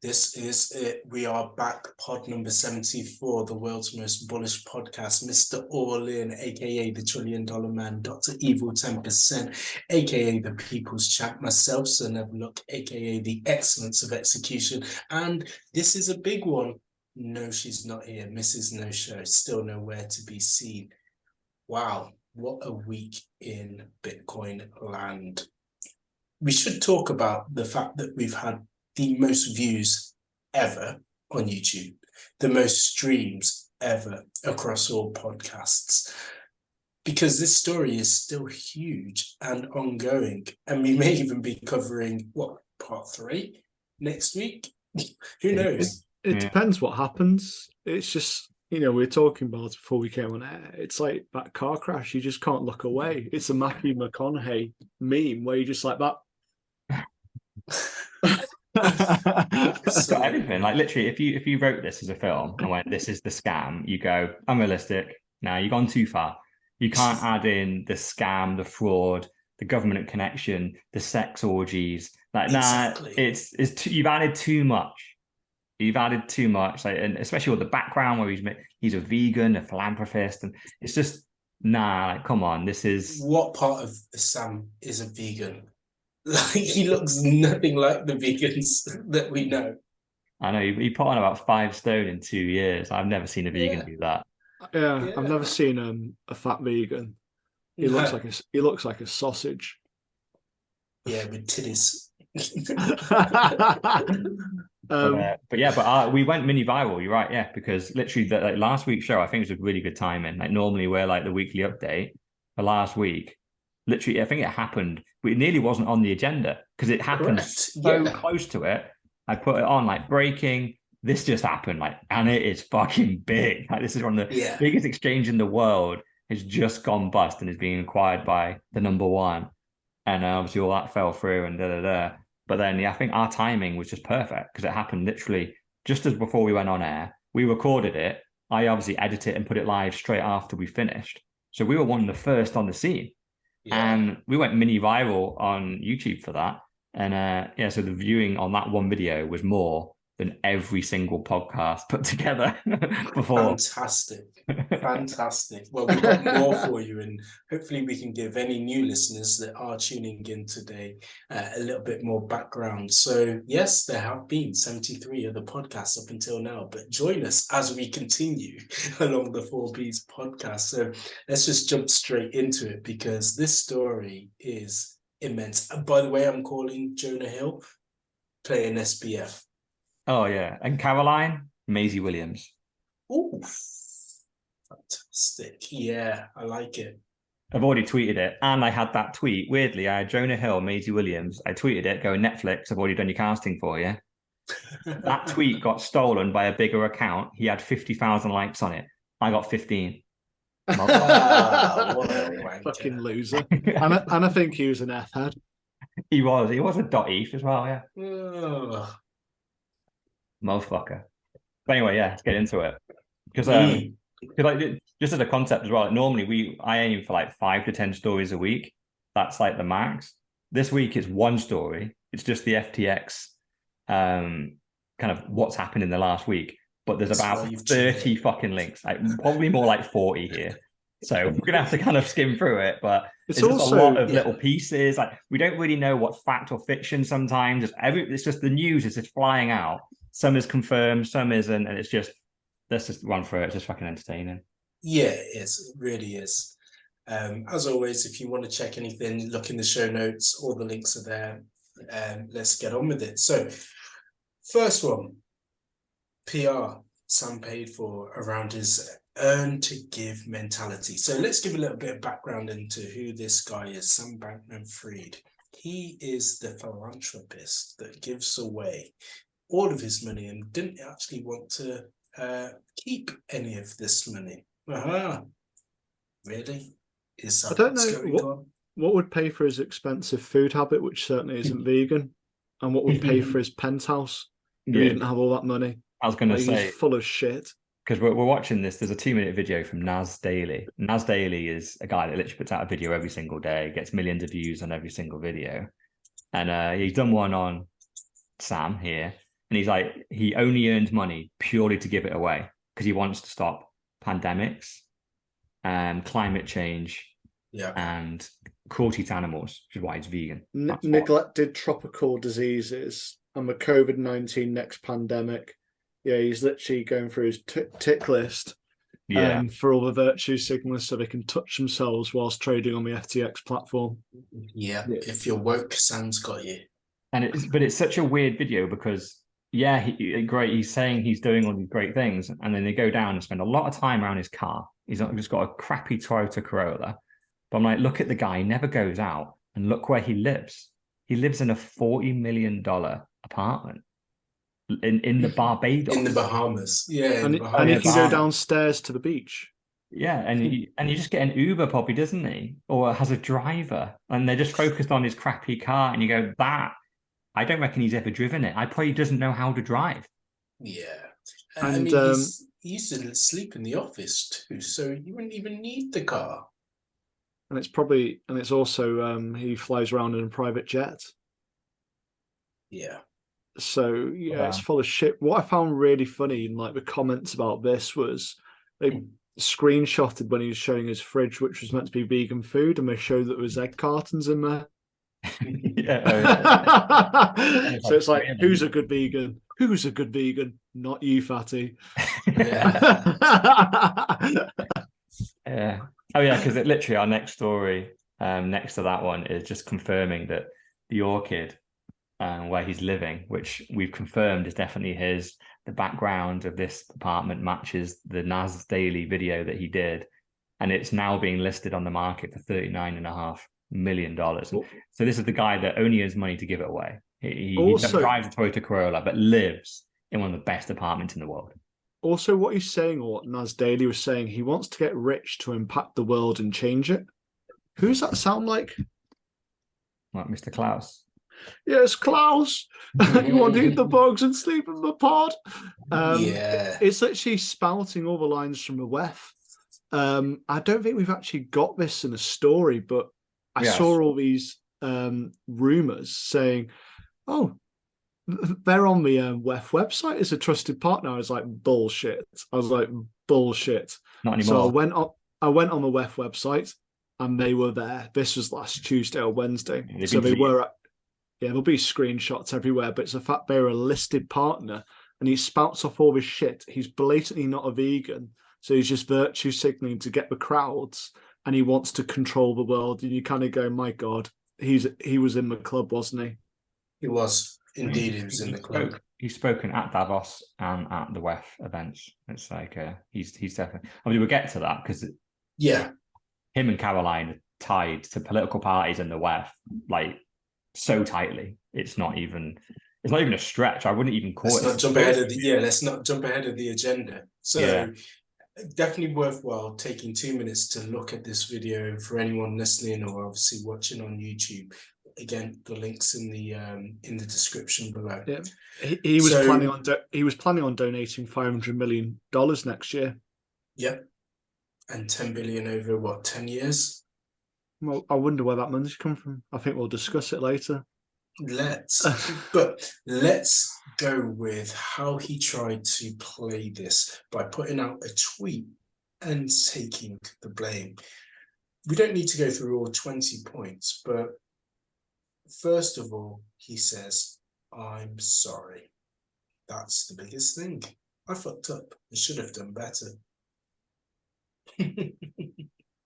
This is it. We are back, pod number 74, the world's most bullish podcast. Mr. All In, aka the $1 trillion man, Dr. Evil 10%, aka the People's Champ, myself, Sir Never Look, aka the Excellence of Execution. And this is a big one. No, she's not here. Mrs. No Show, still nowhere to be seen. Wow, what a week in Bitcoin land. We should talk about the fact that we've had the most views ever on YouTube, the most streams ever across all podcasts, because this story is still huge and ongoing. And we may even be covering, part 3 next week? Who knows? It depends what happens. It's just, we were talking about before we came on air. It's like that car crash. You just can't look away. It's a Matthew McConaughey meme where you just like that. It's got everything. Like literally, if you wrote this as a film and went, "This is the scam," you go, "Unrealistic." Now you've gone too far. You can't add in the scam, the fraud, the government connection, the sex orgies. Like, exactly. You've added too much. You've added too much, like, and especially with the background where he's a vegan, a philanthropist, and it's just like, come on, this is what part of Sam is a vegan? Like, he looks nothing like the vegans that we know. I know he put on about 5 stone in 2 years. I've never seen a vegan do that. Yeah, I've never seen a fat vegan. He looks like a sausage. Yeah, with titties. But we went mini viral. You're right, yeah, because literally last week's show, I think it was a really good timing. Like normally we're like the weekly update. For last week, literally, I think it happened. It nearly wasn't on the agenda because it happened so close to it. I put it on like breaking. This just happened, and it is fucking big. Like, this is one of the biggest exchange in the world. Has just gone bust and is being acquired by the number one, and obviously all that fell through and But then I think our timing was just perfect because it happened literally just as before we went on air. We recorded it. I obviously edited it and put it live straight after we finished. So we were one of the first on the scene. Yeah. And we went mini viral on YouTube for that. And so the viewing on that one video was more than every single podcast put together before. Fantastic. Well, we've got more for you, and hopefully we can give any new listeners that are tuning in today a little bit more background. So yes, there have been 73 of the podcasts up until now, but join us as we continue along the 4Bs podcast. So let's just jump straight into it because this story is immense. And by the way, I'm calling Jonah Hill playing SBF. Oh yeah, and Caroline, Maisie Williams. Oh, fantastic! Yeah, I like it. I've already tweeted it, and I had that tweet. Weirdly, I had Jonah Hill, Maisie Williams. I tweeted it, going, Netflix, I've already done your casting for you. That tweet got stolen by a bigger account. He had 50,000 likes on it. I got 15. Fucking loser. and I think he was an F-head. He was a .eth as well, yeah. Motherfucker. But anyway, yeah, let's get into it. Because just as a concept as well, normally I aim for like 5 to 10 stories a week. That's like the max. This week it's one story. It's just the FTX kind of what's happened in the last week. But there's about 30 fucking links. Like, probably more like 40 here. So we're gonna have to kind of skim through it, but it's also a lot of little pieces. Like, we don't really know what's fact or fiction sometimes. It's just the news is just flying out. Some is confirmed, some isn't, and let's just run through it. It's just fucking entertaining. Yeah, it is. It really is. As always, if you want to check anything, look in the show notes. All the links are there. Let's get on with it. So, first one, PR. Sam paid for around his earn to give mentality. So let's give a little bit of background into who this guy is, Sam Bankman-Fried. He is the philanthropist that gives away all of his money and didn't actually want to keep any of this money. Really? Is that I don't know what would pay for his expensive food habit, which certainly isn't vegan, and what would pay for his penthouse if he didn't have all that money. I was going to say, he's full of shit. Because we're watching this, there's a 2-minute video from Nas Daily. Nas Daily is a guy that literally puts out a video every single day, gets millions of views on every single video. And he's done one on Sam here. and he's like, he only earns money purely to give it away because he wants to stop pandemics, climate change, and cruelty to animals, which is why he's vegan. Neglected tropical diseases and the COVID-19 next pandemic. Yeah, he's literally going through his tick list for all the virtue signals so they can touch themselves whilst trading on the FTX platform. Yeah, if you're woke, Sam's got you. And it's such a weird video because he's saying he's doing all these great things, and then they go down and spend a lot of time around his car. He's just got a crappy Toyota Corolla. But I'm like, look at the guy, he never goes out, and look where he lives. He lives in a $40 million apartment in the Barbados. In the Bahamas. Yeah. And he can go downstairs to the beach. Yeah, and you just get an Uber probably, doesn't he? Or has a driver, and they're just focused on his crappy car, and you go, I don't reckon he's ever driven it. I probably doesn't know how to drive. Yeah. And I mean, he used to sleep in the office too, so you wouldn't even need the car. And it's also he flies around in a private jet. Yeah. So it's full of shit. What I found really funny in like the comments about this was they screenshotted when he was showing his fridge, which was meant to be vegan food, and they showed that there was egg cartons in there. So it's like, who's a good vegan? Who's a good vegan? Not you, fatty. Yeah. Yeah. Oh yeah, because literally our next story, next to that one, is just confirming that the orchid, where he's living, which we've confirmed is definitely his. The background of this apartment matches the Nas Daily video that he did, and it's now being listed on the market for $39.5 million. So this is the guy that only has money to give it away. He drives a Toyota Corolla, but lives in one of the best apartments in the world. Also, what he's saying, or what Nas Daily was saying, he wants to get rich to impact the world and change it. Who does that sound like? Like Mr. Klaus. Yes, Klaus. You want to eat the bugs and sleep in the pod? It's literally spouting all the lines from the WEF. I don't think we've actually got this in a story, but I saw all these rumors saying, oh, they're on the WEF website as a trusted partner. I was like, bullshit. Not anymore. So I went on the WEF website and they were there. This was last Tuesday or Wednesday. So they were there'll be screenshots everywhere, but it's the fact they're a listed partner and he spouts off all this shit. He's blatantly not a vegan. So he's just virtue signaling to get the crowds and he wants to control the world. And you kind of go, my God, he was in the club, wasn't he? He was. Indeed, he was in the club. He's spoken at Davos and at the WEF events. It's like he's definitely. I mean, we'll get to that because him and Caroline are tied to political parties and the WEF like so tightly. It's not even a stretch. I wouldn't even call it. Let's not jump ahead of the agenda. So definitely worthwhile taking 2 minutes to look at this video for anyone listening or obviously watching on YouTube. Again, the links in the description below. Yeah, he was planning on donating $500 million next year. Yep, and 10 billion over 10 years. Well, I wonder where that money's come from. I think we'll discuss it later. Let's go with how he tried to play this by putting out a tweet and taking the blame. We don't need to go through all 20 points, but first of all, he says, I'm sorry. That's the biggest thing. I fucked up. I should have done better.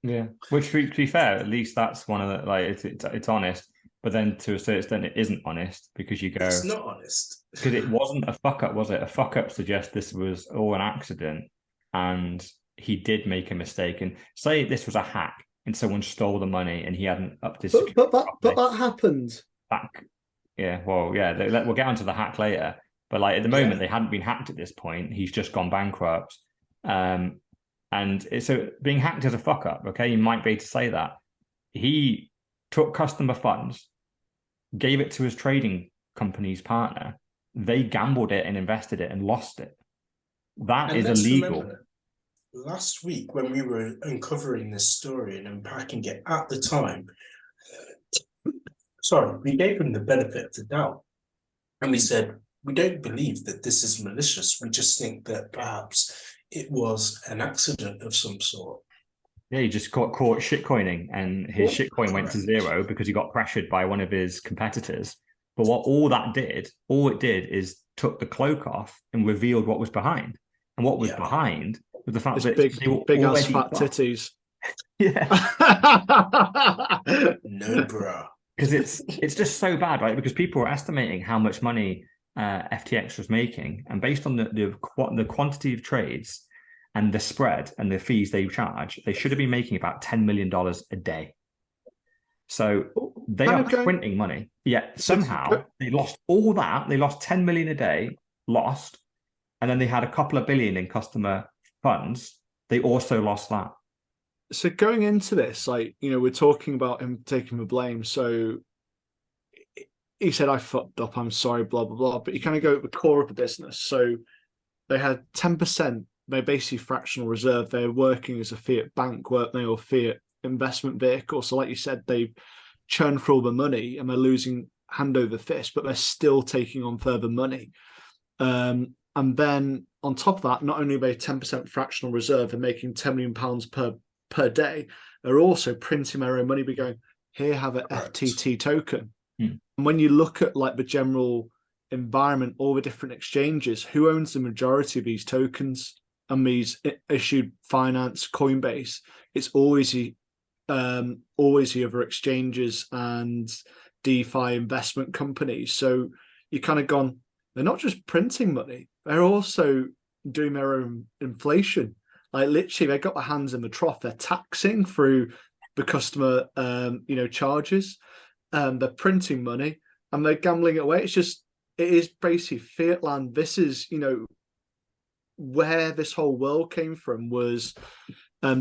Yeah. Which, to be fair, at least that's one of the, like, it's honest. But then to a certain extent, it isn't honest because you go... It's not honest. Because it wasn't a fuck-up, was it? A fuck-up suggests this was all an accident and he did make a mistake. And say this was a hack and someone stole the money and he hadn't upped his security but that happened. We'll get onto the hack later. But like at the moment, they hadn't been hacked at this point. He's just gone bankrupt. And so being hacked is a fuck-up, okay? You might be able to say that. He took customer funds, gave it to his trading company's partner. They gambled it and invested it and lost it. That is illegal. Remember, last week when we were uncovering this story and unpacking it at the time, we gave him the benefit of the doubt. And we said, we don't believe that this is malicious. We just think that perhaps it was an accident of some sort. Yeah, he just got caught shitcoining, and his shitcoin went to zero because he got pressured by one of his competitors. But all it did is took the cloak off and revealed what was behind. And what was behind was the fact that big ass fat titties. Yeah. No, bro. Because it's just so bad, right? Because people were estimating how much money FTX was making, and based on the quantity of trades and the spread and the fees they charge, they should have been making about $10 million a day. So they are printing money. Yet somehow they lost all that. They lost 10 million a day, lost, and then they had a couple of billion in customer funds. They also lost that. So going into this, like, you know, we're talking about him taking the blame. So he said, I fucked up, I'm sorry, blah, blah, blah. But you kind of go at the core of the business. So they had 10%, they're basically fractional reserve. They're working as a fiat bank, weren't they, or fiat investment vehicle. So like you said, they've churned through all the money and they're losing hand over fist, but they're still taking on further money. And then on top of that, not only are they 10% fractional reserve and making £10 million per day, they're also printing their own money, but going, here, have an FTT token. And when you look at like the general environment, all the different exchanges, who owns the majority of these tokens and these issued finance, Coinbase? It's always the other exchanges and DeFi investment companies. So you kind of gone, they're not just printing money, they're also doing their own inflation. Like literally, they got their hands in the trough. They're taxing through the customer, charges. They're printing money and they're gambling it away. It is basically fiat land. This is, where this whole world came from, was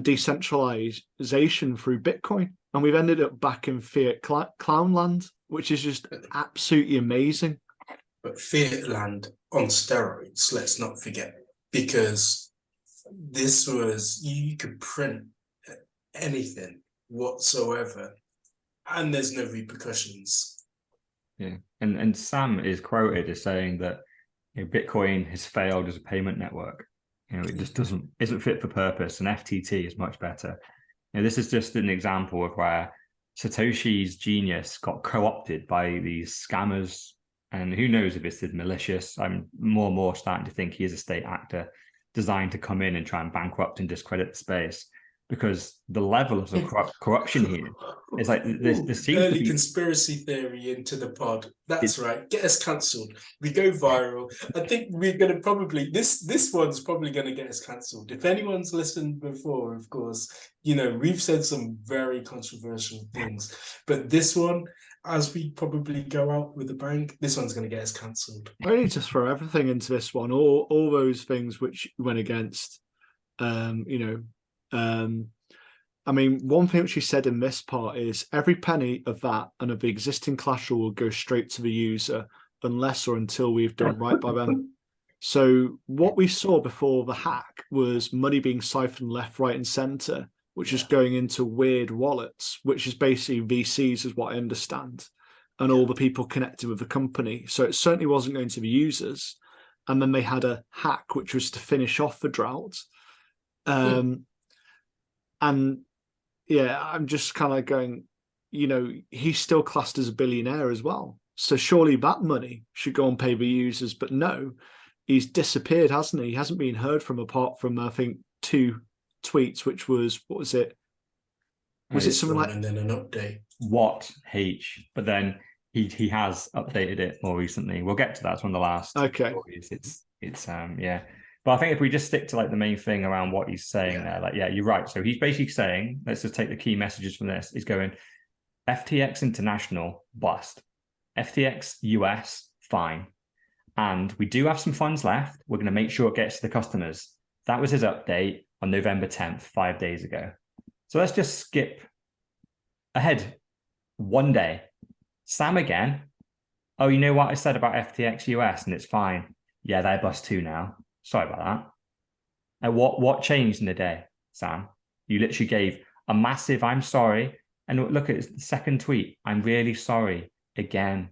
decentralization through Bitcoin. And we've ended up back in fiat clown land, which is just absolutely amazing. But fiat land on steroids, let's not forget, because this was, you could print anything whatsoever and there's no repercussions. Yeah. And Sam is quoted as saying that Bitcoin has failed as a payment network. It just isn't fit for purpose, and FTT is much better. This is just an example of where Satoshi's genius got co-opted by these scammers, and who knows if this is malicious. I'm more and more starting to think he is a state actor designed to come in and try and bankrupt and discredit the space, because the level of corruption here is like this. Early conspiracy theory into the pod. That's right. Get us cancelled. We go viral. I think we're going to probably, this one's probably going to get us cancelled. If anyone's listened before, of course, we've said some very controversial things, but this one, as we probably go out with a bang, this one's going to get us cancelled. I need to throw everything into this one, all those things which went against, one thing which he said in this part is every penny of that and of the existing collateral will go straight to the user unless or until we've done right by them. So what we saw before the hack was money being siphoned left, right, and center, which is going into weird wallets, which is basically VCs, is what I understand, and all the people connected with the company. So it certainly wasn't going to the users. And then they had a hack, which was to finish off the drought. And yeah, I'm just kind of going, he's still classed as a billionaire as well. So surely that money should go and pay the users. But no, he's disappeared, hasn't he? He hasn't been heard from, apart from, I think, 2 tweets, which was, what was it? Was it something like... And then an update. But then he has updated it more recently. We'll get to that. It's one of the last stories. It's yeah. But I think if we just stick to like the main thing around what he's saying there, like, yeah, you're right. So he's basically saying, let's just take the key messages from this. He's going, FTX International, bust. FTX US, fine. And we do have some funds left. We're going to make sure it gets to the customers. That was his update on November 10th, 5 days ago. So let's just skip ahead one day. Sam again. Oh, you know what I said about FTX US and it's fine. Yeah, they're bust too now. Sorry about that. And what changed in a day, Sam? You literally gave a massive I'm sorry. And look at the second tweet. I'm really sorry again.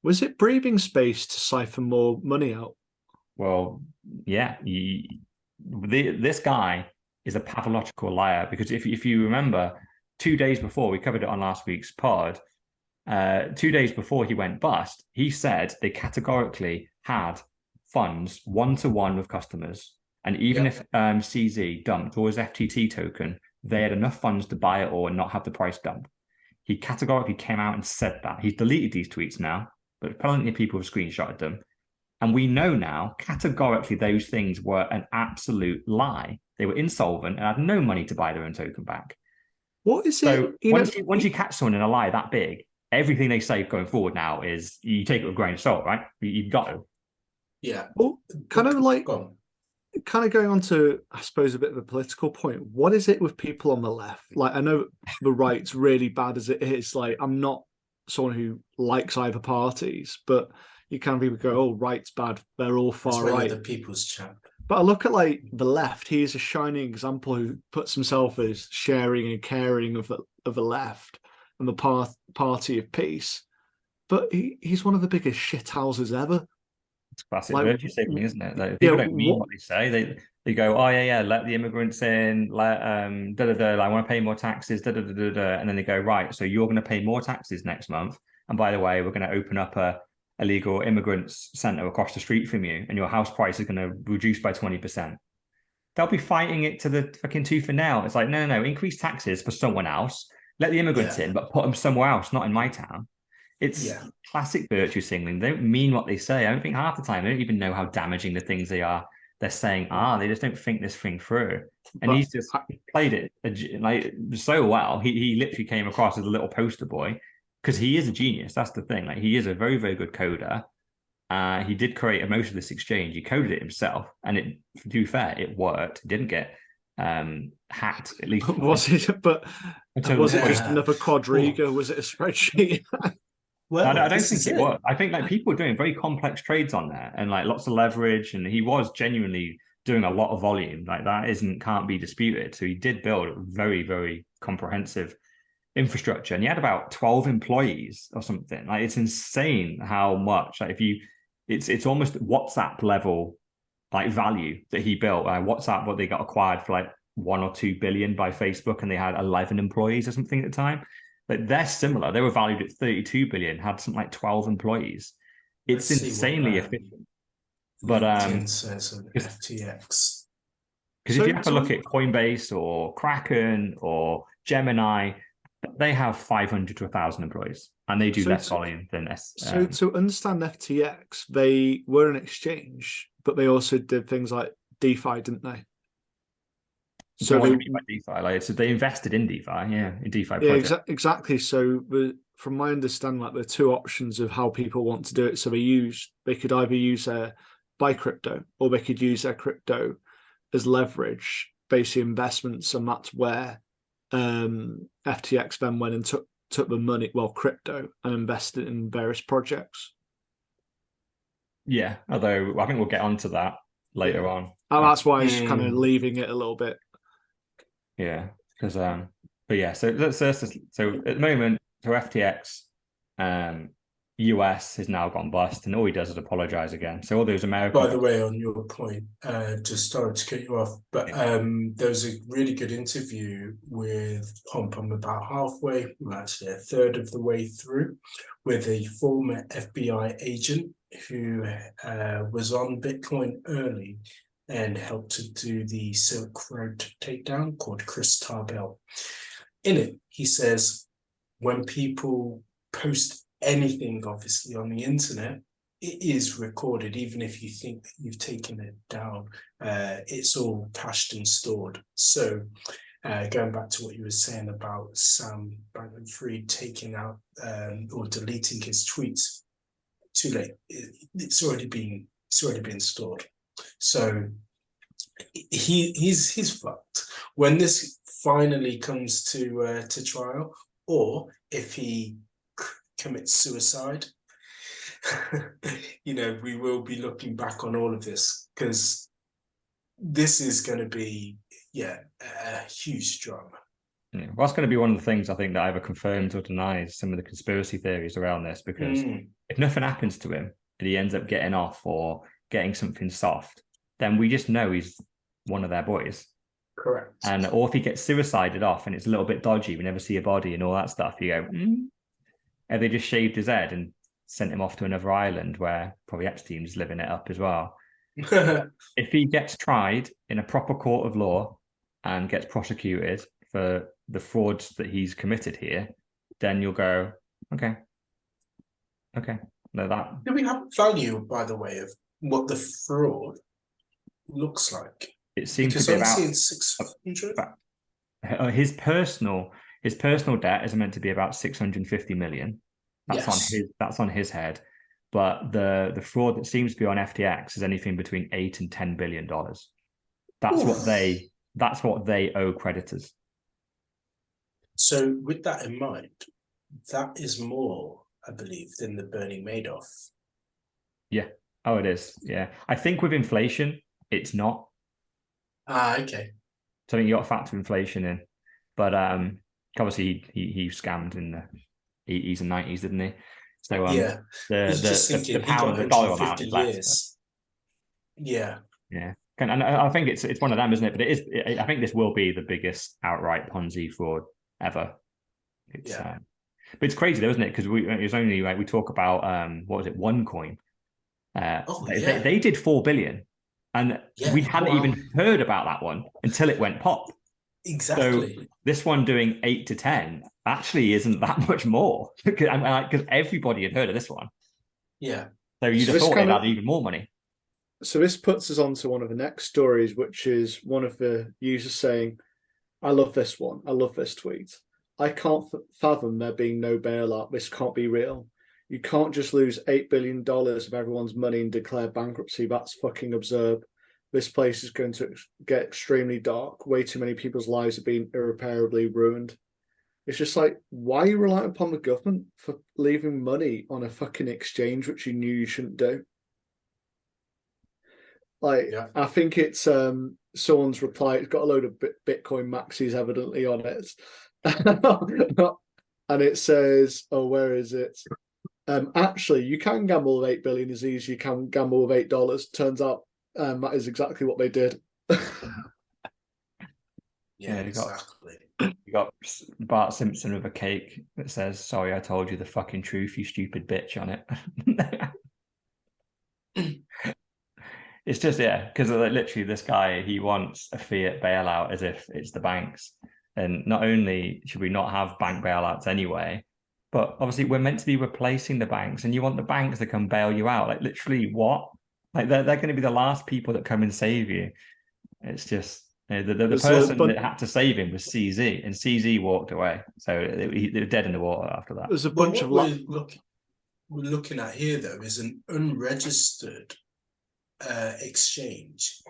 Was it breathing space to siphon more money out? Well, yeah, this guy is a pathological liar, because if you remember, 2 days before, we covered it on last week's pod, 2 days before he went bust, he said they categorically had funds one-to-one with customers. And even if CZ dumped all his FTT token, they had enough funds to buy it all and not have the price dump. He categorically came out and said that. He's deleted these tweets now, but plenty of people have screenshotted them. And we know now, categorically, those things were an absolute lie. They were insolvent and had no money to buy their own token back. What is so it? Once you catch someone in a lie that big, everything they say going forward now is you take it with a grain of salt, right? You've got to. Yeah. Well, kind of going on to, I suppose, a bit of a political point. What is it with people on the left? Like, I know the right's really bad as it is. Like, I'm not someone who likes either parties, but you can people go, oh, right's bad. They're all far right. The people's champ. But I look at like the left. He is a shining example who puts himself as sharing and caring of the left and the party of peace. But he's one of the biggest shithouses ever. It's classic virtue signaling, isn't it? Like, people don't mean what they say. They go, oh yeah, let the immigrants in, let I want to pay more taxes, and then they go, right, so you're going to pay more taxes next month, and by the way, we're going to open up a illegal immigrants center across the street from you, and your house price is going to reduce by 20%. They'll be fighting it to the fucking tooth and nail. It's like, no, increase taxes for someone else, let the immigrants in, but put them somewhere else, not in my town. It's classic virtue signaling. They don't mean what they say. I don't think half the time they don't even know how damaging the things they're saying are. They just don't think this thing through. And he's just played it like so well. He literally came across as a little poster boy, because he is a genius. That's the thing. Like, he is a very, very good coder. He did create most of this exchange. He coded it himself, and to be fair, it worked. It didn't get hacked, at least. Was it? But was it just another quadriga? Was it a spreadsheet? Well, I don't think it was. I think like people were doing very complex trades on there and like lots of leverage, and he was genuinely doing a lot of volume. Like, that can't be disputed. So he did build a very, very comprehensive infrastructure, and he had about 12 employees or something. Like, it's insane how much. Like, it's almost WhatsApp level like value that he built. WhatsApp, what they got acquired for like 1 or 2 billion by Facebook, and they had 11 employees or something at the time. But they're similar. They were valued at 32 billion, had something like 12 employees. It's insanely efficient. But says FTX. Because if you have to look at Coinbase or Kraken or Gemini, they have 500 to 1,000 employees, and they do less volume than S. So to understand FTX, they were an exchange, but they also did things like DeFi, didn't they? So what do you mean by DeFi? Like, so they invested in DeFi, in DeFi projects. Yeah, exactly. So from my understanding, like, there are two options of how people want to do it. So they could either use buy crypto, or they could use their crypto as leverage, basically investments, and that's where FTX then went and took the money, crypto, and invested in various projects. Yeah, although I think we'll get onto that later on. And that's why it's kind of leaving it a little bit. Yeah, because but yeah, so at the moment, so FTX, US has now gone bust, and all he does is apologize again. So all those American. By the way, on your point, just sorry to cut you off, but there was a really good interview with Pomp. I'm about halfway, actually a third of the way through, with a former FBI agent who was on Bitcoin early and helped to do the Silk Road takedown, called Chris Tarbell. In it, he says, when people post anything, obviously, on the internet, it is recorded. Even if you think that you've taken it down, it's all cached and stored. So going back to what you were saying about Sam Bankman-Fried taking out or deleting his tweets, too late. It's already been stored. So he's fucked. When this finally comes to trial, or if he commits suicide, we will be looking back on all of this, because this is going to be a huge drama. Yeah. Well, that's going to be one of the things I think that either confirms or denies some of the conspiracy theories around this, because if nothing happens to him and he ends up getting off or getting something soft, then we just know he's one of their boys. Correct. And or if he gets suicided off and it's a little bit dodgy, we never see a body and all that stuff, you go, have they just shaved his head and sent him off to another island where probably Epstein's living it up as well? If he gets tried in a proper court of law and gets prosecuted for the frauds that he's committed here, then you'll go, okay. No, that. Do we have value, by the way, of what the fraud looks like? It seems because to be obviously about it's 600. His personal debt is meant to be about 650 million. That's on his head. But the fraud that seems to be on FTX is anything between $8 and $10 billion. That's what they owe creditors. So with that in mind, that is more, I believe, than the Bernie Madoff. Yeah. Oh, it is. Yeah. I think with inflation, it's not. Okay. So I think you got to factor inflation in. But obviously he scammed in the 80s and 90s, didn't he? So the pound, the dollar amount is less. Yeah. Yeah. And I think it's one of them, isn't it? But it is. I think this will be the biggest outright Ponzi fraud ever. But it's crazy though, isn't it? Because it was only like we talk about what was it, OneCoin? They did 4 billion, and we hadn't even heard about that one until it went pop. Exactly. So this one doing 8 to 10 actually isn't that much more because everybody had heard of this one. Yeah. So you'd have thought they'd had even more money. So this puts us on to one of the next stories, which is one of the users saying, I love this one. I love this tweet. I can't fathom there being no bailout. This can't be real. You can't just lose $8 billion of everyone's money and declare bankruptcy. That's fucking absurd. This place is going to get extremely dark. Way too many people's lives have been irreparably ruined. It's just like, why are you relying upon the government for leaving money on a fucking exchange which you knew you shouldn't do? I think it's someone's reply. It's got a load of Bitcoin maxis evidently on it. And it says, oh, where is it? Actually, you can gamble with 8 billion as easy as you can gamble with $8. Turns out that is exactly what they did. Exactly. You got Bart Simpson with a cake that says, sorry, I told you the fucking truth, you stupid bitch, on it. It's just, because literally this guy, he wants a fiat bailout as if it's the banks. And not only should we not have bank bailouts anyway, but obviously we're meant to be replacing the banks, and you want the banks to come bail you out. Like, literally what? Like, they're going to be the last people that come and save you. It's just, the person that had to save him was CZ, and CZ walked away. So they were dead in the water after that. There's a bunch of... we're looking at here, though, is an unregistered exchange,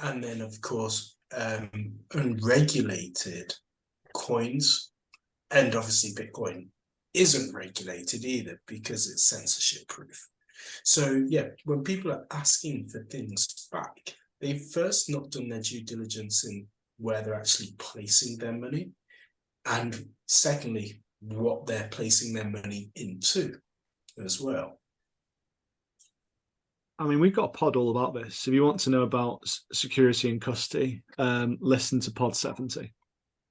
and then of course unregulated coins, and obviously Bitcoin isn't regulated either because it's censorship proof. So when people are asking for things back, they've first not done their due diligence in where they're actually placing their money, and secondly what they're placing their money into as well. I mean, we've got a pod all about this. If you want to know about security and custody, listen to pod 70.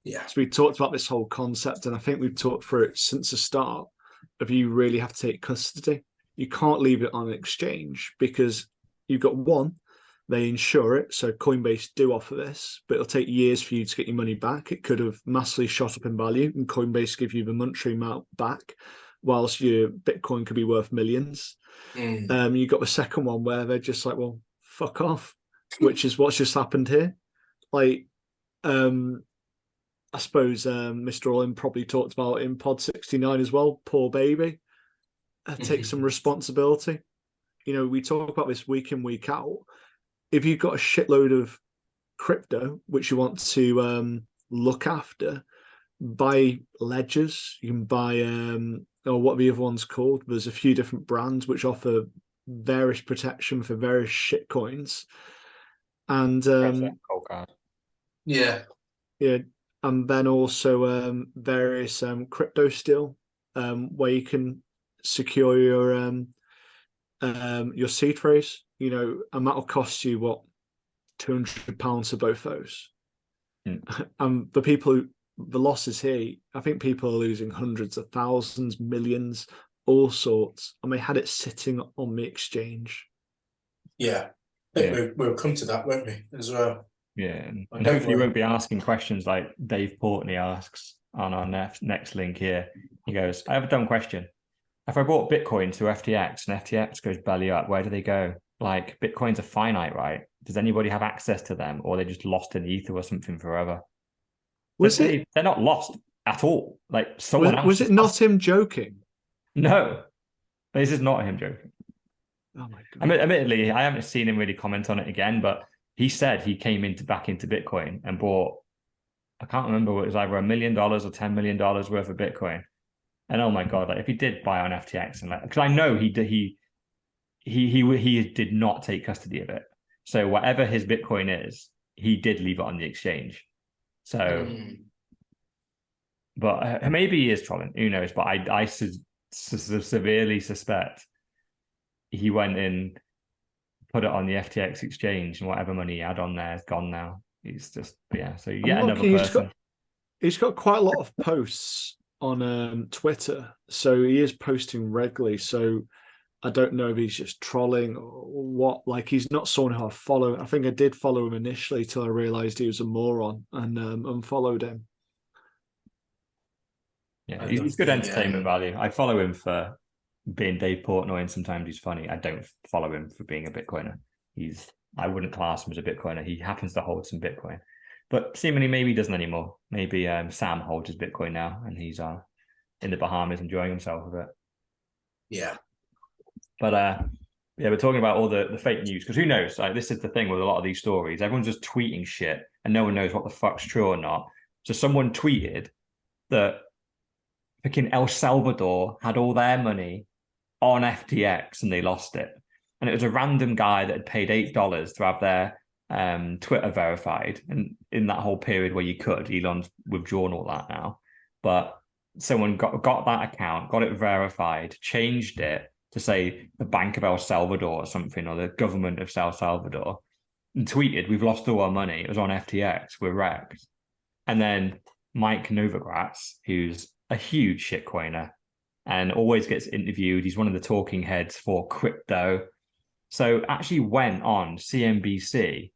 Yeah. So we talked about this whole concept, and I think we've talked through it since the start of you really have to take custody. You can't leave it on an exchange because you've got one, they insure it. So Coinbase do offer this, but it'll take years for you to get your money back. It could have massively shot up in value, and Coinbase give you the monetary amount back, whilst your Bitcoin could be worth millions. You got the second one where they're just like, well, fuck off, which is what's just happened here. Like, I suppose Mr. Olin probably talked about it in pod 69 as well. Poor baby. Take some responsibility. You know, we talk about this week in, week out. If you've got a shitload of crypto which you want to look after, buy ledgers. You can buy or what the other one's called. There's a few different brands which offer various protection for various shit coins. And and then also various crypto still, where you can secure your seed phrase, and that'll cost you what, £200 for both those. And the losses here, I think people are losing hundreds of thousands, millions, all sorts, and they had it sitting on the exchange. Yeah, we'll come to that, won't we, as well? Yeah, and hopefully you won't be asking questions like Dave Portney asks on our next link here. He goes, I have a dumb question. If I bought Bitcoin to FTX and FTX goes belly up, where do they go? Like, Bitcoins are finite, right? Does anybody have access to them, or are they just lost in ether or something forever? They're not lost at all. Like, someone else. Was it not him joking? No, this is not him joking. Oh my God. I mean, admittedly, I haven't seen him really comment on it again, but he said he came back into Bitcoin and bought, I can't remember, it was either $1 million or $10 million worth of Bitcoin. And oh my God, like, if he did buy on FTX, and because I know he did not take custody of it. So whatever his Bitcoin is, he did leave it on the exchange. So, but maybe he is trolling. Who knows? But I severely suspect he went in, put it on the FTX exchange, and whatever money he had on there is gone now. He's just, yeah. So another person. He's got quite a lot of posts on Twitter, so he is posting regularly. So I don't know if he's just trolling or what. Like, he's not someone who I follow. I think I did follow him initially till I realized he was a moron and unfollowed him. Yeah, he's good entertainment value. I follow him for being Dave Portnoy, and sometimes he's funny. I don't follow him for being a Bitcoiner. I wouldn't class him as a Bitcoiner. He happens to hold some Bitcoin, but seemingly maybe he doesn't anymore. Maybe Sam holds his Bitcoin now, and he's in the Bahamas enjoying himself with it. Yeah. But yeah, we're talking about all the fake news, because who knows? Like, this is the thing with a lot of these stories. Everyone's just tweeting shit, and no one knows what the fuck's true or not. So someone tweeted that freaking El Salvador had all their money on FTX and they lost it. And it was a random guy that had paid $8 to have their Twitter verified. And in that whole period where you could, Elon's withdrawn all that now. But someone got that account, got it verified, changed it to say the Bank of El Salvador or something, or the government of El Salvador, and tweeted, we've lost all our money. It was on FTX. We're wrecked. And then Mike Novogratz, who's a huge shitcoiner and always gets interviewed. He's one of the talking heads for crypto. So actually went on CNBC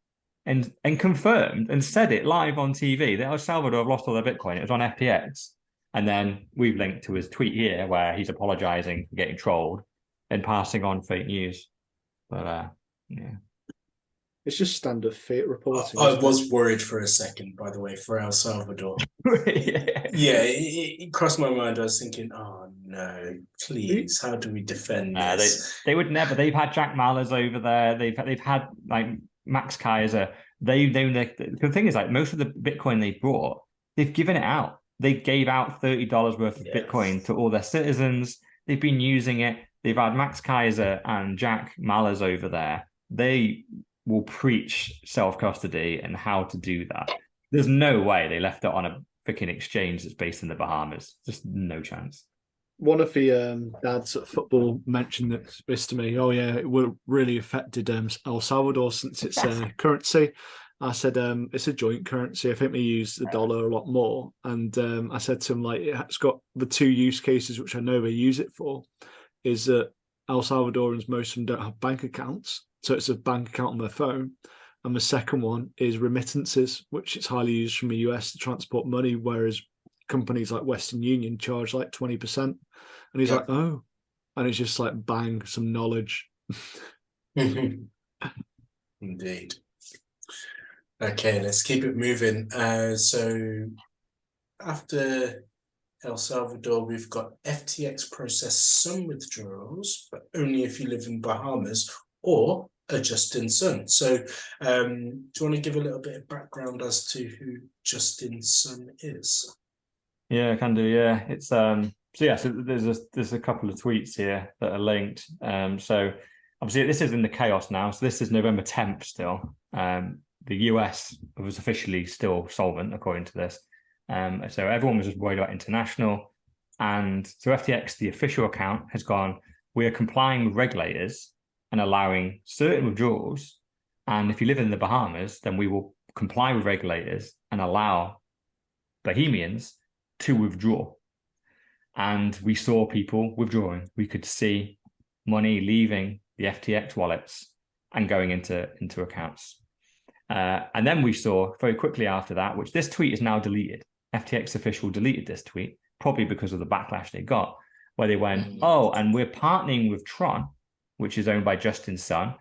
and confirmed and said it live on TV that El Salvador have lost all their Bitcoin. It was on FTX. And then we've linked to his tweet here where he's apologizing for getting trolled and passing on fake news. But yeah. It's just standard fate reporting. I was worried for a second, by the way, for El Salvador. Yeah, it crossed my mind. I was thinking, oh no, please, how do we defend this? They would never. They've had Jack Mallers over there. They've had like Max Kaiser. The thing is, like, most of the Bitcoin they brought, they've given it out. They gave out $30 worth of Bitcoin to all their citizens. They've been using it. They've had Max Kaiser and Jack Mallers over there. They will preach self-custody and how to do that. There's no way they left it on a freaking exchange that's based in the Bahamas. Just no chance. One of the dads at football mentioned this to me. Oh yeah, it would really affected El Salvador since it's currency. I said it's a joint currency. I think we use the dollar a lot more. And I said to him, like, it's got the two use cases which I know they use it for. Is that El Salvadorans, most of them don't have bank accounts. So it's a bank account on their phone. And the second one is remittances, which is highly used from the US to transport money, whereas companies like Western Union charge like 20%. And he's like, oh. And it's just like, bang, some knowledge. Indeed. Okay, let's keep it moving. So after El Salvador, we've got FTX process some withdrawals, but only if you live in Bahamas or a Justin Sun. So do you want to give a little bit of background as to who Justin Sun is? Yeah, I can do. Yeah, it's so there's a couple of tweets here that are linked. So obviously this is in the chaos now. So this is November 10th still. The US was officially still solvent according to this, So everyone was just worried about international. And so FTX, the official account, has gone, we are complying with regulators and allowing certain withdrawals. And if you live in the Bahamas, then we will comply with regulators and allow Bahamians to withdraw. And we saw people withdrawing. We could see money leaving the FTX wallets and going into accounts. And then we saw very quickly after that, which this tweet is now deleted. FTX official deleted this tweet, probably because of the backlash they got, where they went, oh, and we're partnering with Tron, which is owned by Justin Sun.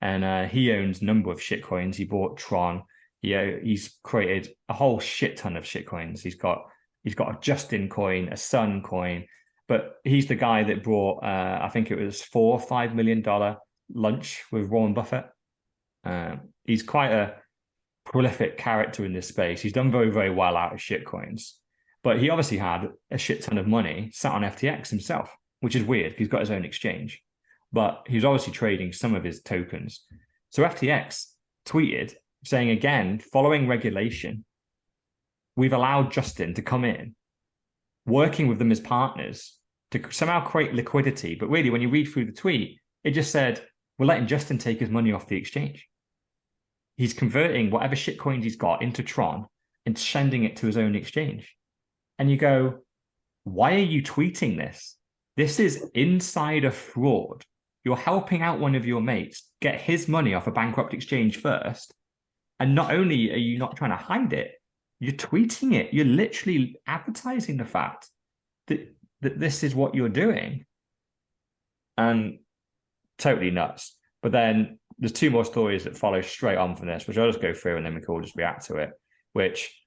And he owns a number of shitcoins. He bought Tron. He's created a whole shit ton of shitcoins. He's got a Justin coin, a Sun coin, but he's the guy that brought, I think it was $4 or $5 million lunch with Warren Buffett. He's quite a prolific character in this space. He's done very, very well out of shitcoins, but he obviously had a shit ton of money sat on FTX himself, which is weird. He's got his own exchange, but he's obviously trading some of his tokens. So FTX tweeted saying, again, following regulation, we've allowed Justin to come in, working with them as partners to somehow create liquidity. But really, when you read through the tweet, it just said, we're letting Justin take his money off the exchange. He's converting whatever shitcoins he's got into Tron and sending it to his own exchange. And you go, why are you tweeting this? This is insider fraud. You're helping out one of your mates get his money off a bankrupt exchange first. And not only are you not trying to hide it, you're tweeting it. You're literally advertising the fact that this is what you're doing. And totally nuts. But then there's two more stories that follow straight on from this, which I'll just go through and then we can all just react to it, which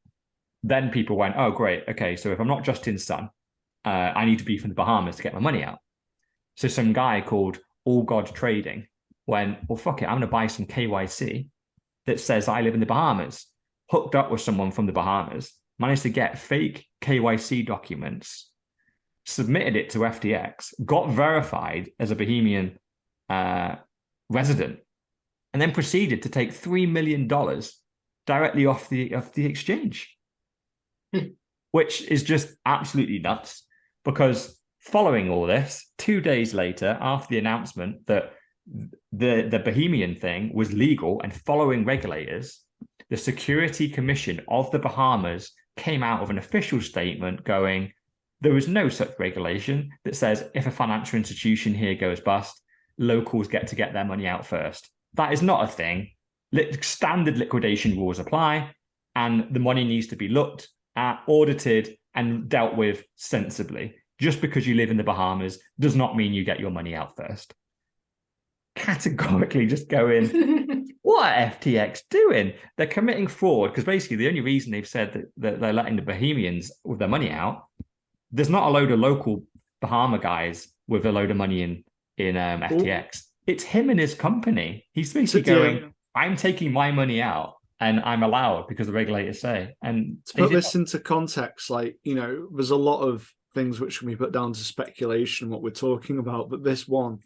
then people went, oh, great. Okay, so if I'm not Justin's son, I need to be from the Bahamas to get my money out. So some guy called All God Trading went, well, fuck it, I'm going to buy some KYC that says I live in the Bahamas, hooked up with someone from the Bahamas, managed to get fake KYC documents, submitted it to FTX, got verified as a Bahamian resident, and then proceeded to take $3 million directly off the exchange, which is just absolutely nuts. Because following all this, 2 days later, after the announcement that the Bahamian thing was legal and following regulators, the Security Commission of the Bahamas came out with an official statement going, there is no such regulation that says if a financial institution here goes bust, locals get to get their money out first. That is not a thing. Standard liquidation rules apply, and the money needs to be looked at, audited, and dealt with sensibly. Just because you live in the Bahamas does not mean you get your money out first. Categorically just going, what are FTX doing? They're committing fraud, because basically the only reason they've said that they're letting the Bahamians with their money out, there's not a load of local Bahama guys with a load of money in FTX. It's him and his company. He's basically going, I'm taking my money out and I'm allowed because the regulators say. And to put this into context, there's a lot of things which can be put down to speculation, what we're talking about, but this one,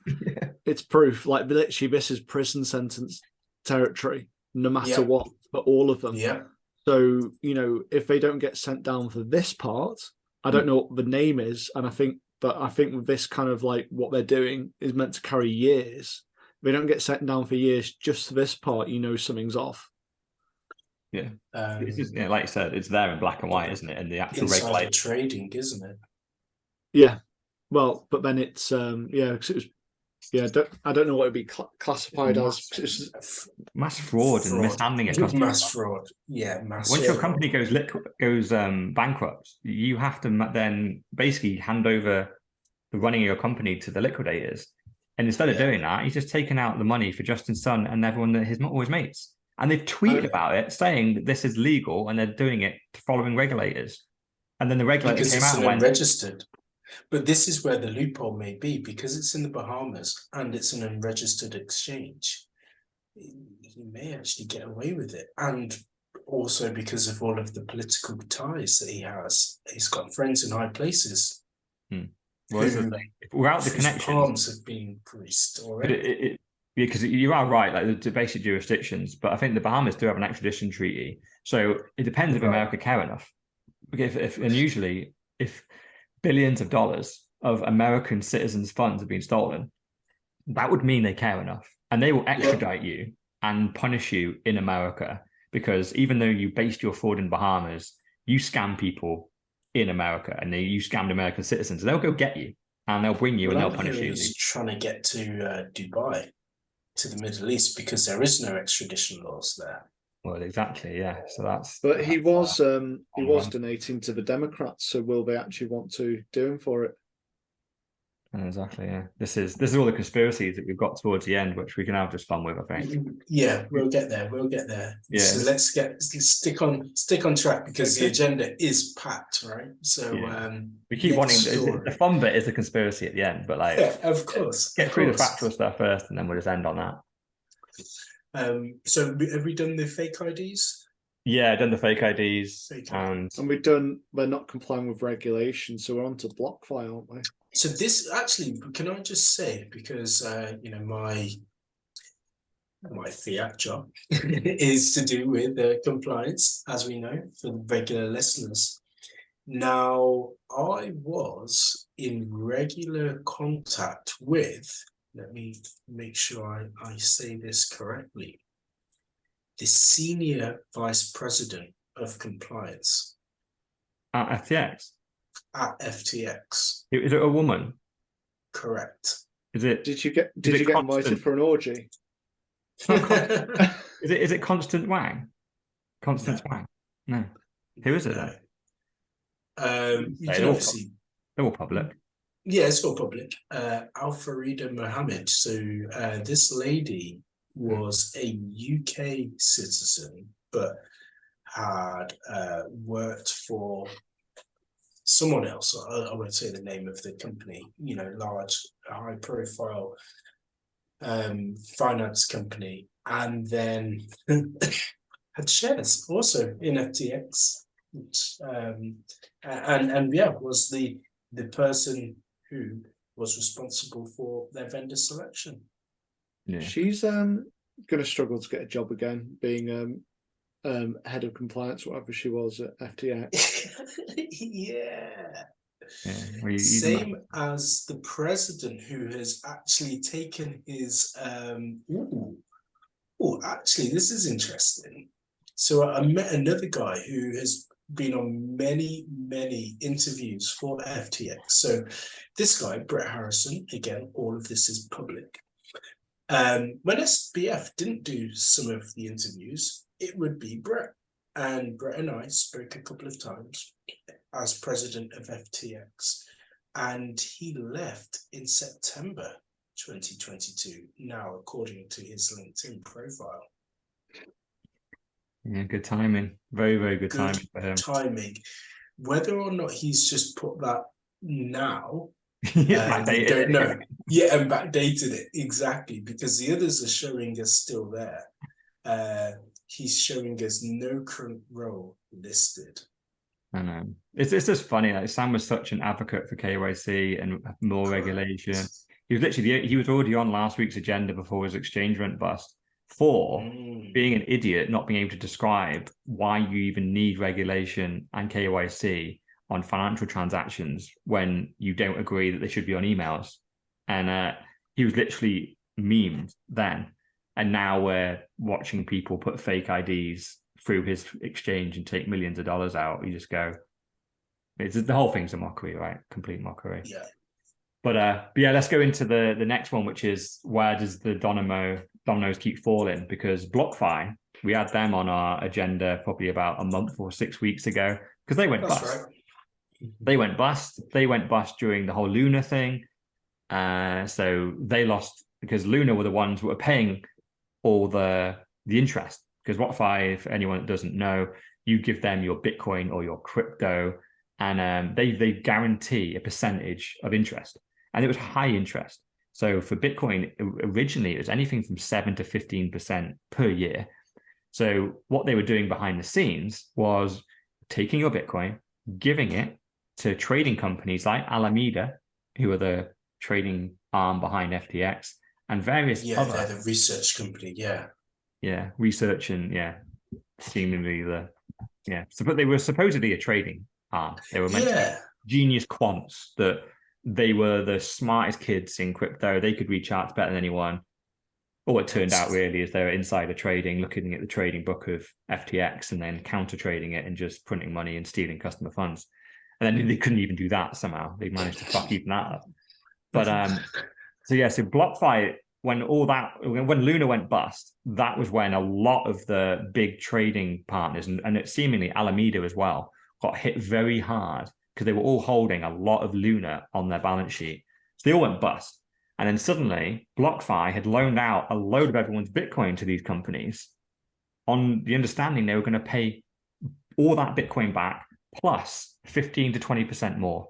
it's proof. Like, literally, this is prison sentence territory, no matter what, for all of them. Yeah. So, if they don't get sent down for this part, I don't know what the name is, and I think with this kind of like what they're doing is meant to carry years. If they don't get sent down for years just for this part, something's off. Yeah. Like you said, it's there in black and white, isn't it? And the actual regulator trading, isn't it? Yeah. Well, but then it's because it was I don't know what it'd be classified as. Mass fraud and mishandling it. Mass fraud. Yeah, mass. Once your company goes bankrupt, you have to then basically hand over the running of your company to the liquidators. And instead of doing that, he's just taken out the money for Justin Sun and everyone that all his mates. And they've tweeted about it, saying that this is legal and they're doing it following regulators. And then the regulator came out and went, unregistered. But this is where the loophole may be, because it's in the Bahamas and it's an unregistered exchange. He may actually get away with it. And also because of all of the political ties that he has. He's got friends in high places. Well, without the connection, palms have been greased already. Because you are right, like the basic jurisdictions, but I think the Bahamas do have an extradition treaty. So it depends if America care enough. and usually if billions of dollars of American citizens' funds have been stolen, that would mean they care enough, and they will extradite you and punish you in America, because even though you based your fraud in Bahamas, you scam people in America, and you scammed American citizens. They'll go get you, and they'll bring you, and they'll punish you. He's trying to get to Dubai, to the Middle East, because there is no extradition laws there. Well, exactly, yeah. So that's. But he was donating to the Democrats, so will they actually want to do him for it? Exactly, yeah. This is all the conspiracies that we've got towards the end, which we can have just fun with, I think. Yeah, we'll get there. Yeah. So let's stick on track, because the agenda is packed, right? So we keep wanting the fun bit is the conspiracy at the end, but of course, get through the factual stuff first, and then we'll just end on that. So have we done the fake IDs? Yeah, done the fake IDs, and we're not complying with regulation, so we're on to BlockFi, aren't we? So this actually, can I just say, because my fiat job is to do with compliance, as we know, for the regular listeners. Now, I was in regular contact with, let me make sure I say this correctly, the Senior Vice President of Compliance. At FTX? At FTX. Is it a woman? Correct. Is it? Did you get invited for an orgy? Is it Constant Wang? Constance Wang? No. Who is it then? You can obviously. They're all public. Yeah, it's all public. Al-Farida Mohammed. So this lady was a UK citizen, but had worked for someone else. I won't say the name of the company, large, high profile finance company, and then had shares also in FTX, was the person who was responsible for their vendor selection. Yeah. She's going to struggle to get a job again, being head of compliance, whatever she was at FTX. Yeah. Same as the president, who has actually taken his actually, this is interesting. So I met another guy who has been on many interviews for FTX. So this guy, Brett Harrison, again, all of this is public. When SBF didn't do some of the interviews, it would be Brett. And Brett and I spoke a couple of times as president of FTX. And he left in September 2022, now according to his LinkedIn profile. Yeah, good timing. Very, very good timing for him. Timing. Whether or not he's just put that now, we don't know. Yeah, and backdated it, exactly, because the others are showing us still there. He's showing us no current role listed. I know. It's just funny. Like, Sam was such an advocate for KYC and more regulation. He was already on last week's agenda before his exchange went bust for being an idiot, not being able to describe why you even need regulation and KYC on financial transactions when you don't agree that they should be on emails. And he was literally memed then. And now we're watching people put fake IDs through his exchange and take millions of dollars out. You just go, the whole thing's a mockery, right? Complete mockery. Yeah. But let's go into the next one, which is, where does the dominoes keep falling? Because BlockFi, we had them on our agenda probably about a month or 6 weeks ago, because they went bust. Right. They went bust during the whole Luna thing. So they lost, because Luna were the ones who were paying all the interest. Because BlockFi, if anyone that doesn't know, you give them your Bitcoin or your crypto, and they guarantee a percentage of interest. And it was high interest. So for Bitcoin, originally, it was anything from 7 to 15% per year. So what they were doing behind the scenes was taking your Bitcoin, giving it to trading companies like Alameda, who are the trading arm behind FTX, and various other... Yeah, they're the research company, yeah. Yeah, research and, seemingly but they were supposedly a trading arm. They were meant to be genius quants, that they were the smartest kids in crypto. They could read charts better than anyone. All it turned out really is they were insider trading, looking at the trading book of FTX and then counter trading it and just printing money and stealing customer funds. And then they couldn't even do that somehow. They managed to fuck even that up. But so BlockFi, when Luna went bust, that was when a lot of the big trading partners and it seemingly Alameda as well got hit very hard because they were all holding a lot of Luna on their balance sheet. So they all went bust. And then suddenly, BlockFi had loaned out a load of everyone's Bitcoin to these companies on the understanding they were going to pay all that Bitcoin back plus 15 to 20% more.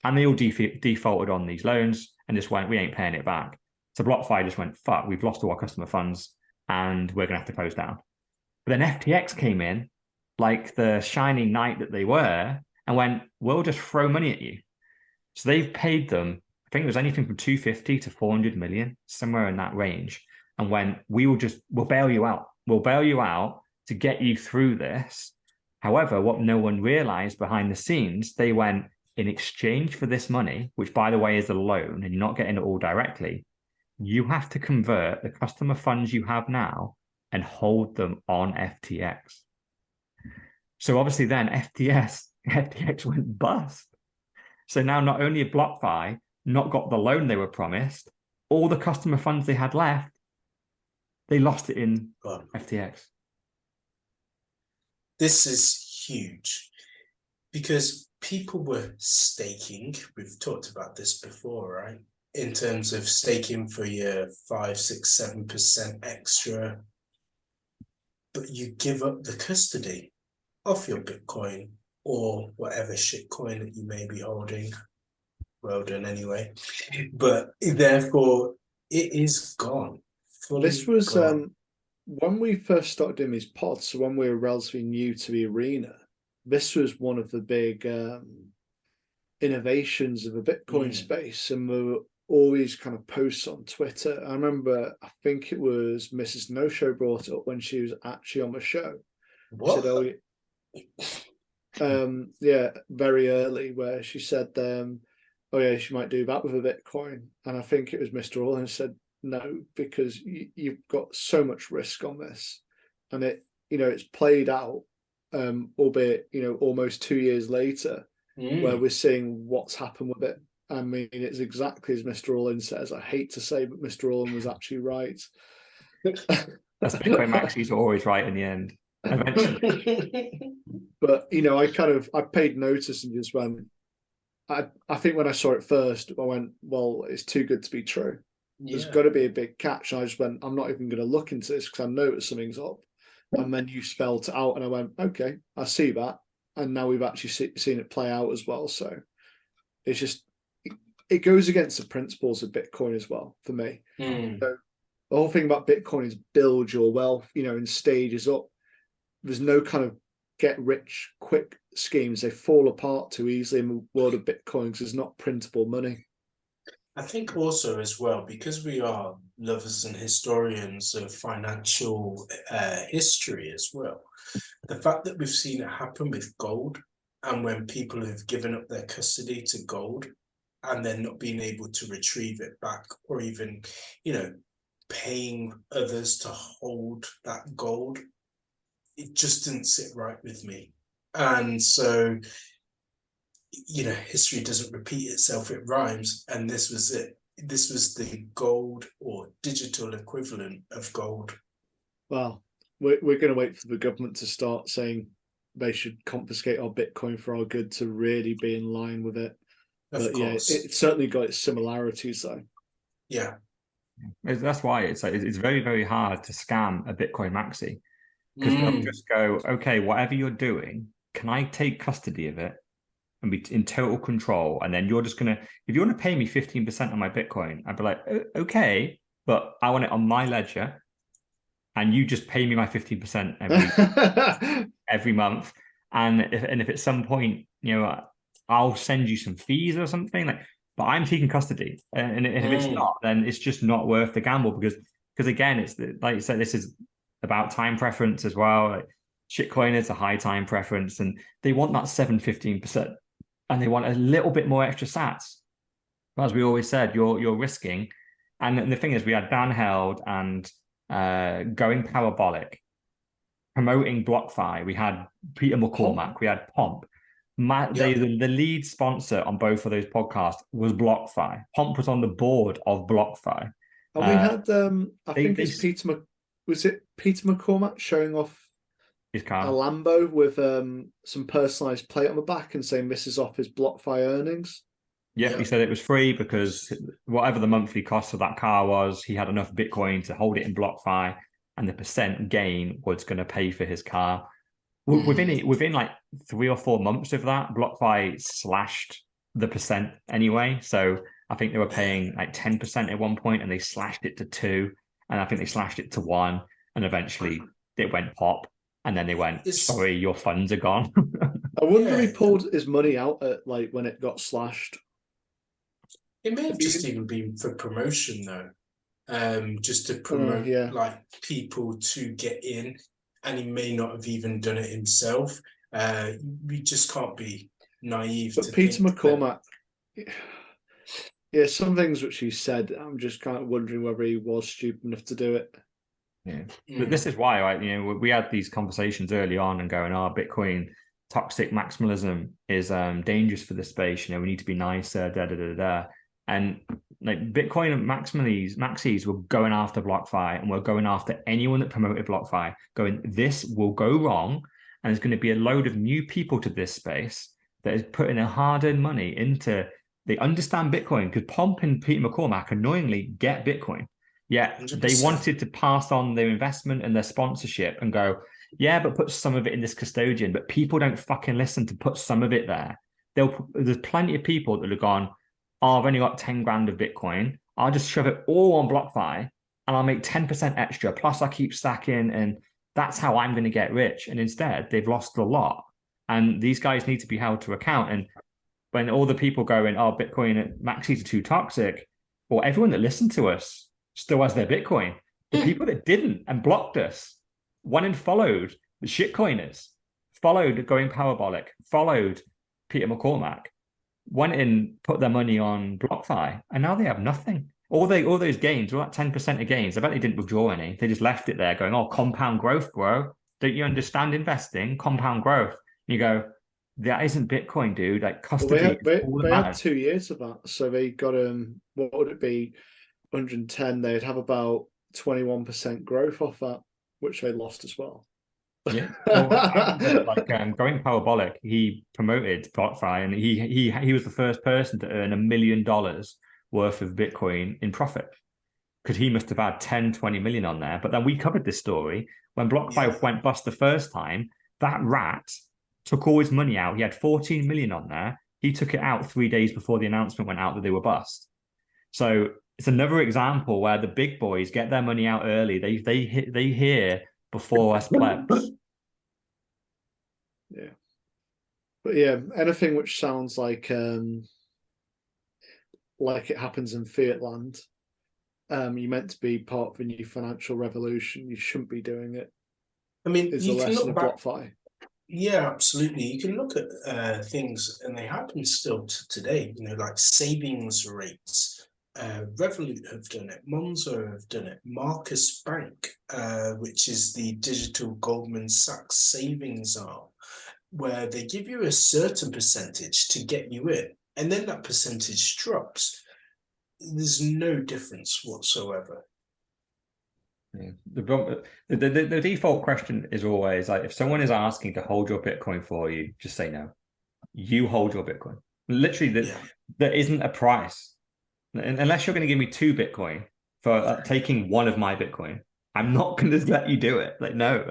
And they all defaulted on these loans and just went, we ain't paying it back. So BlockFi just went, fuck, we've lost all our customer funds and we're going to have to close down. But then FTX came in like the shining knight that they were and went, we'll just throw money at you. So they've paid them, I think it was anything from 250 to 400 million, somewhere in that range, and went, we'll bail you out. We'll bail you out to get you through this. However, what no one realized behind the scenes, they went, in exchange for this money, which by the way is a loan and you're not getting it all directly, you have to convert the customer funds you have now and hold them on FTX. So obviously then FTX went bust. So now not only have BlockFi not got the loan they were promised, all the customer funds they had left, they lost it in FTX. This is huge because people were staking. We've talked about this before, right? In terms of staking for your 5, 6, 7% extra, but you give up the custody of your Bitcoin or whatever shitcoin that you may be holding. Well done anyway. But therefore, it is gone. This was gone. when we first started doing these pods, so when we were relatively new to the arena, this was one of the big innovations of the Bitcoin space, and there were always kind of posts on Twitter. I remember, I think it was Mrs. No Show brought it up when she was actually on the show. What? She said, yeah, very early, where she said, oh yeah, she might do that with a Bitcoin. And I think it was Mr. All and said, no, because you've got so much risk on this. And it's played out, albeit, almost 2 years later, where we're seeing what's happened with it. I mean, it's exactly as Mr. Allin says. I hate to say, but Mr. Allin was actually right. That's Bitcoin Maxi's always right in the end, eventually. But, I paid notice and just went, I think when I saw it first, I went, well, it's too good to be true. Yeah. There's got to be a big catch. And I just went, I'm not even going to look into this because I know that something's up. And then you spelled it out and I went, okay, I see that. And now we've actually seen it play out as well. So it's just, it goes against the principles of Bitcoin as well for me. So the whole thing about Bitcoin is build your wealth, in stages up. There's no kind of get rich quick schemes. They fall apart too easily in the world of Bitcoin because it's not printable money. I think also as well, because we are lovers and historians of financial history as well, the fact that we've seen it happen with gold, and when people have given up their custody to gold and then not being able to retrieve it back, or even, paying others to hold that gold, it just didn't sit right with me. And so, history doesn't repeat itself, it rhymes. And this was it. This was the gold or digital equivalent of gold. Well, we're going to wait for the government to start saying they should confiscate our Bitcoin for our good to really be in line with it. But yeah, it's certainly got its similarities though. Yeah. That's why it's very, very hard to scam a Bitcoin Maxi, because they'll just go, okay, whatever you're doing, can I take custody of it and be in total control? And then you're just going to, if you want to pay me 15% on my Bitcoin, I'd be like, okay, but I want it on my ledger. And you just pay me my 15% every month. And if at some point, I'll send you some fees or something, but I'm taking custody. And if it's not, then it's just not worth the gamble, because again, it's like you said, this is about time preference as well. Shitcoiners, a high time preference, and they want that 7-15%, and they want a little bit more extra sats. But as we always said, you're risking. And the thing is, we had Dan Held and Going Parabolic promoting BlockFi. We had Peter McCormack, we had Pomp. The lead sponsor on both of those podcasts was BlockFi. Pomp was on the board of BlockFi. And we had, was it Peter McCormack showing off his car, a Lambo with some personalized plate on the back and saying this is off his BlockFi earnings? Yeah, he said it was free because whatever the monthly cost of that car was, he had enough Bitcoin to hold it in BlockFi, and the percent gain was going to pay for his car. Within like 3 or 4 months of that, BlockFi slashed the percent anyway. So I think they were paying like 10% at one point, and they slashed it to 2%, and I think they slashed it to 1%, and eventually it went pop, and then they went, "Sorry, your funds are gone." I wonder if he pulled his money out at like when it got slashed. It may have just even been for promotion though, just to promote like people to get in, and he may not have even done it himself. We just can't be naive. But Peter McCormack, some things which he said, I'm just kind of wondering whether he was stupid enough to do it. Yeah, but this is why, right? We had these conversations early on and going, Bitcoin toxic maximalism is dangerous for the space. We need to be nicer, And like Bitcoin and maxis were going after BlockFi, and we're going after anyone that promoted BlockFi, going, this will go wrong, and there's going to be a load of new people to this space that is putting their hard-earned money into. They understand Bitcoin because Pomp and Peter McCormack annoyingly get Bitcoin. Yeah, 100%. They wanted to pass on their investment and their sponsorship and go, but put some of it in this custodian. But people don't fucking listen to put some of it there. There's plenty of people that have gone, I've only got 10 grand of Bitcoin. I'll just shove it all on BlockFi and I'll make 10% extra. Plus I keep stacking, and that's how I'm going to get rich. And instead they've lost a lot. And these guys need to be held to account. And when all the people going, Bitcoin and maxis are too toxic, or everyone that listened to us still has their Bitcoin. The people that didn't and blocked us went and followed the shitcoiners, followed Going Parabolic, followed Peter McCormack, went and put their money on BlockFi, and now they have nothing. All those gains, all that 10% of gains, I bet they didn't withdraw any. They just left it there going, compound growth, bro. Don't you understand investing? Compound growth. And you go, that isn't Bitcoin, dude. Like custody. Well, they had 2 years of that. So they got, what would it be? 110. They'd have about 21% growth off that, which they lost as well. Yeah, well, Going Parabolic, he promoted BlockFi, and he was the first person to earn $1 million worth of Bitcoin in profit, because he must have had 10-20 million on there. But then we covered this story when BlockFi went bust the first time. That rat took all his money out. He had 14 million on there. He took it out 3 days before the announcement went out that they were bust. So it's another example where the big boys get their money out early. They hear before us plebs. Yeah. But anything which sounds like it happens in fiat land, you're meant to be part of a new financial revolution. You shouldn't be doing it. I mean, is the lesson of BlockFi. Yeah, absolutely. You can look at things, and they happen still today. Like savings rates. Revolut have done it. Monzo have done it. Marcus Bank, which is the digital Goldman Sachs savings arm, where they give you a certain percentage to get you in, and then that percentage drops. There's no difference whatsoever. Yeah. The default question is always like, if someone is asking to hold your Bitcoin for you, just say no. You hold your Bitcoin. Literally, there isn't a price. Unless you're going to give me 2 Bitcoin for taking one of my Bitcoin, I'm not going to let you do it. Like, no,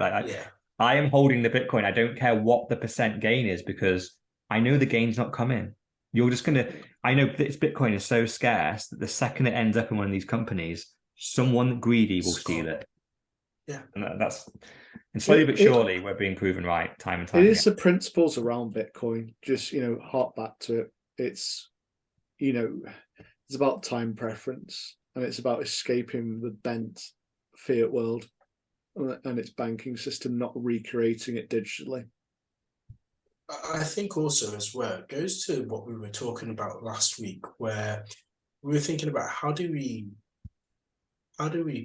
I am holding the Bitcoin. I don't care what the percent gain is, because I know the gain's not coming. You're just going to, I know this Bitcoin is so scarce that the second it ends up in one of these companies, someone greedy will steal it. Yeah. And that's, and slowly but surely, we're being proven right time and time again. It is the principles around Bitcoin. Just, hark back to it. It's, it's about time preference, and it's about escaping the bent fiat world. and its banking system, not recreating it digitally. I think also as well, it goes to what we were talking about last week, where we were thinking about how do we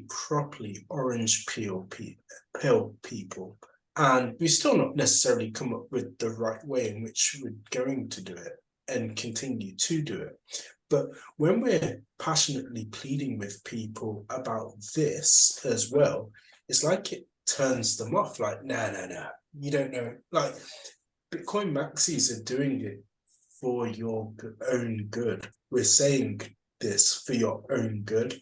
properly orange peel people, and we still not necessarily come up with the right way in which we're going to do it and continue to do it. But when we're passionately pleading with people about this as well, it's like it turns them off. Like, no, you don't know. Like, Bitcoin maxis are doing it for your own good. We're saying this for your own good,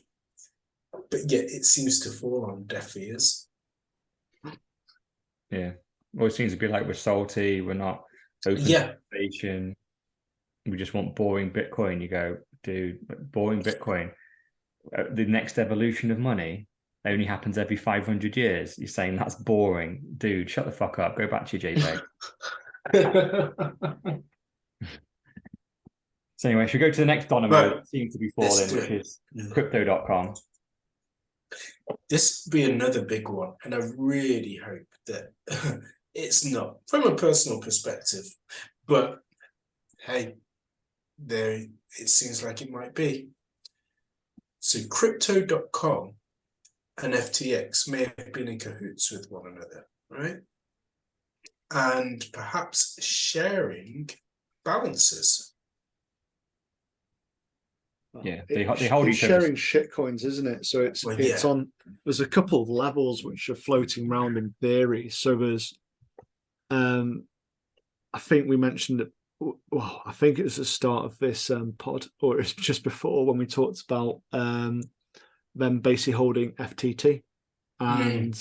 but yet it seems to fall on deaf ears. Yeah. Well, it seems to be like we're salty, we're not open to innovation. We just want boring Bitcoin. You go, dude, boring Bitcoin. The next evolution of money only happens every 500 years. You're saying that's boring. Dude, shut the fuck up. Go back to your JPEG. So anyway, should we go to the next domino that seems to be falling, which is crypto.com. This would be another big one, and I really hope that it's not, from a personal perspective, but hey, there it seems like it might be. So crypto.com and FTX may have been in cahoots with one another, right? And perhaps sharing balances. Yeah, they hold each other. Sharing other. shitcoins, isn't it? So it's on. There's a couple of levels which are floating around in theory. So there's, I think we mentioned it. Well, I think it was the start of this pod, or it's just before when we talked about them basically holding FTT and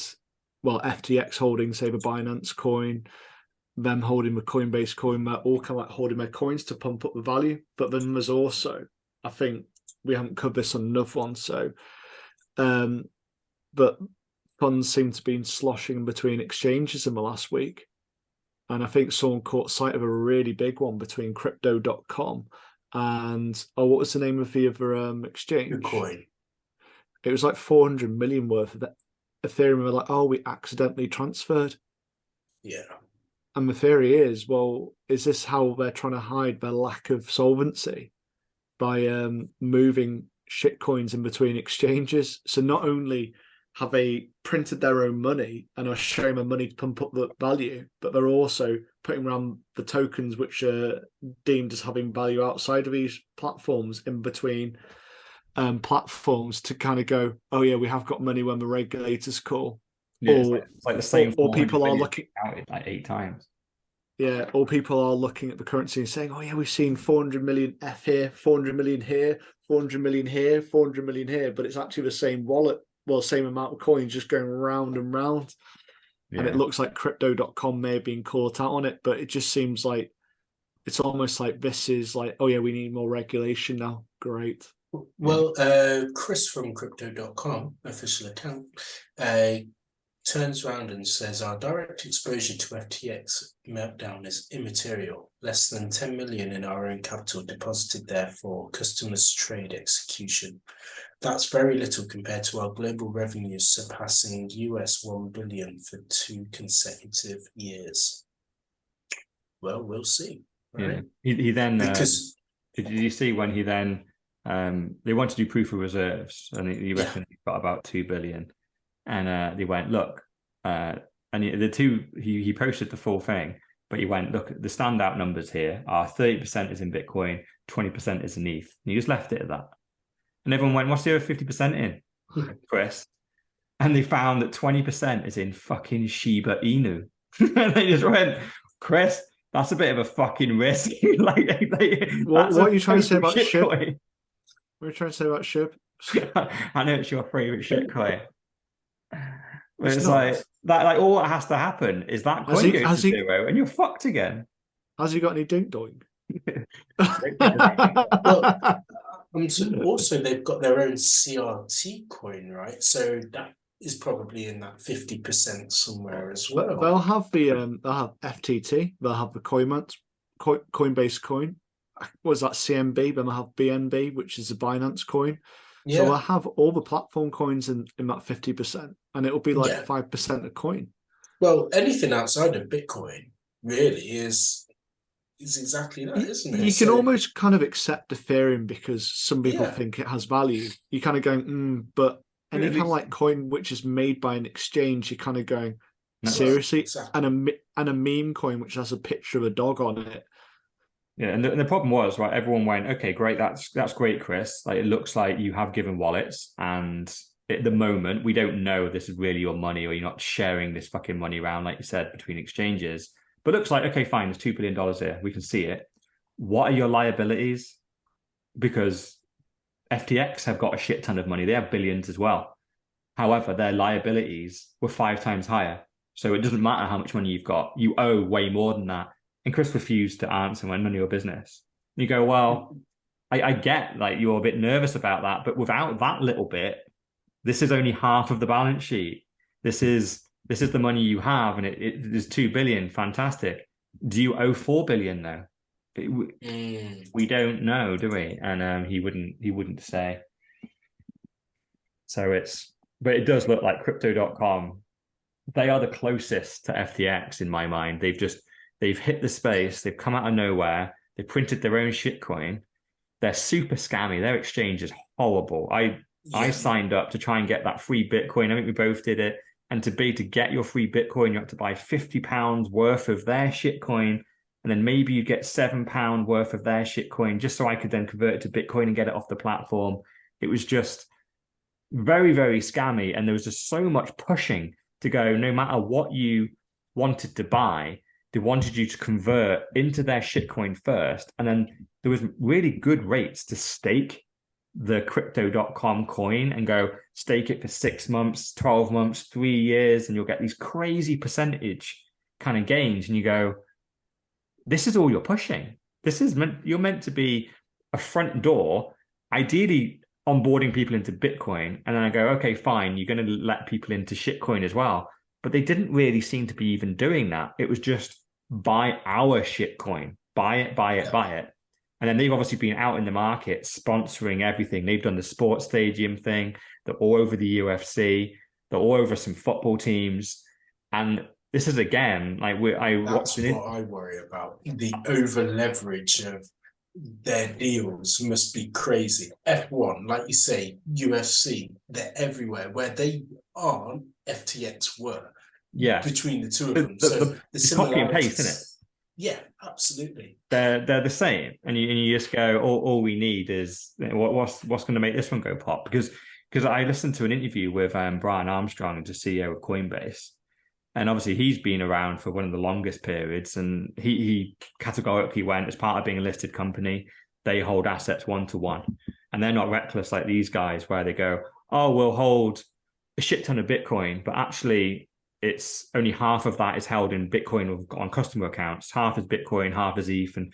FTX holding, say, the Binance coin, them holding the Coinbase coin. They're all kind of like holding their coins to pump up the value. But then there's also, I think we haven't covered this on enough one. So, but funds seem to be sloshing between exchanges in the last week. And I think someone caught sight of a really big one between crypto.com and, what was the name of the other exchange? Bitcoin. It was like 400 million worth of Ethereum. Were like, we accidentally transferred. Yeah. And the theory is, well, is this how they're trying to hide their lack of solvency? By moving shitcoins in between exchanges. So not only have they printed their own money and are showing their money to pump up the value, but they're also putting around the tokens which are deemed as having value outside of these platforms in between platforms to kind of go, oh yeah, we have got money when the regulators call. Yeah, it's like the same. Or people are looking at it like 8 times. Yeah, or people are looking at the currency and saying, oh yeah, we've seen 400 million F here, 400 million here, 400 million here, 400 million here, but it's actually the same wallet, same amount of coins just going round and round. Yeah. And it looks like crypto.com may have been caught out on it, but it just seems like it's almost like this is like, oh yeah, we need more regulation now. Great. Well, Chris from crypto.com, official account, turns around and says our direct exposure to FTX meltdown is immaterial, less than 10 million in our own capital deposited there for customers' trade execution. That's very little compared to our global revenues surpassing US 1 billion for 2 consecutive years. Well, we'll see. Right? Yeah. He then, because did you see when he then, they wanted to do proof of reserves and he reckoned he got about 2 billion. And they went, look, and he posted the full thing, but he went, look, the standout numbers here are 30% is in Bitcoin, 20% is in ETH. And he just left it at that. And everyone went, what's the other 50% in, Chris? And they found that 20% is in fucking Shiba Inu. And they just went, Chris, that's a bit of a fucking risk. What are you trying to say about SHIB? What are you trying to say about SHIB? I know it's your favorite shitcoin. It's like that. Like all that has to happen is that coin goes to zero, and you're fucked again. Has he got any dink doink? Well, also they've got their own CRT coin, right? So that is probably in that 50% somewhere as well. They'll have FTT. They'll have the Coinbase coin. What is that? CMB. Then they'll have BNB, which is a Binance coin. So Yeah. I'll have all the platform coins in that 50%, and it'll be like 5% a coin. Well, anything outside of Bitcoin really is exactly that, isn't it? You can almost kind of accept Ethereum because some people think it has value. You're kind of going, but any kind of like coin which is made by an exchange, you're kind of going, seriously? Exactly. And a meme coin which has a picture of a dog on it. Yeah, and the problem was, right, everyone went, okay, great, that's great, Chris. Like, it looks like you have given wallets, and at the moment, we don't know if this is really your money or you're not sharing this fucking money around, like you said, between exchanges. But it looks like, okay, fine, there's $2 billion here. We can see it. What are your liabilities? Because FTX have got a shit ton of money. They have billions as well. However, their liabilities were 5 times higher. So it doesn't matter how much money you've got. You owe way more than that. And Chris refused to answer when none of your business. You go, well, I get like you're a bit nervous about that, but without that little bit, this is only half of the balance sheet. This is the money you have, and it is 2 billion. Fantastic. Do you owe 4 billion though? We don't know, do we? And he wouldn't say. So but it does look like crypto.com. They are the closest to FTX in my mind. They've hit the space. They've come out of nowhere. They printed their own shitcoin. They're super scammy. Their exchange is horrible. I signed up to try and get that free Bitcoin. I think we both did it. And to get your free Bitcoin, you have to buy £50 worth of their shitcoin. And then maybe you get £7 worth of their shitcoin just so I could then convert it to Bitcoin and get it off the platform. It was just very, very scammy. And there was just so much pushing to go, no matter what you wanted to buy, they wanted you to convert into their shitcoin first. And then there was really good rates to stake the crypto.com coin and go stake it for 6 months, 12 months, 3 years, and you'll get these crazy percentage kind of gains. And you go, this is all you're pushing. You're meant to be a front door, ideally onboarding people into Bitcoin. And then I go, okay, fine, you're going to let people into shitcoin as well. But they didn't really seem to be even doing that. It was just buy our shitcoin, buy it, buy it, buy it. And then they've obviously been out in the market sponsoring everything. They've done the sports stadium thing. They're all over the UFC. They're all over some football teams. And this is again, like that's what I worry about. The over leverage of their deals must be crazy. F1, like you say, UFC, they're everywhere. Where they aren't, FTX were. Yeah. Between the two of them. So the copy and paste, isn't it? Yeah, absolutely. They're the same, and you just go, all we need is what's going to make this one go pop? Because I listened to an interview with Brian Armstrong, the CEO of Coinbase, and obviously he's been around for one of the longest periods, and he categorically went, as part of being a listed company, they hold assets 1-to-1, and they're not reckless like these guys where they go, oh, we'll hold a shit ton of Bitcoin, but actually it's only half of that is held in Bitcoin on customer accounts. Half is Bitcoin, half is ETH. And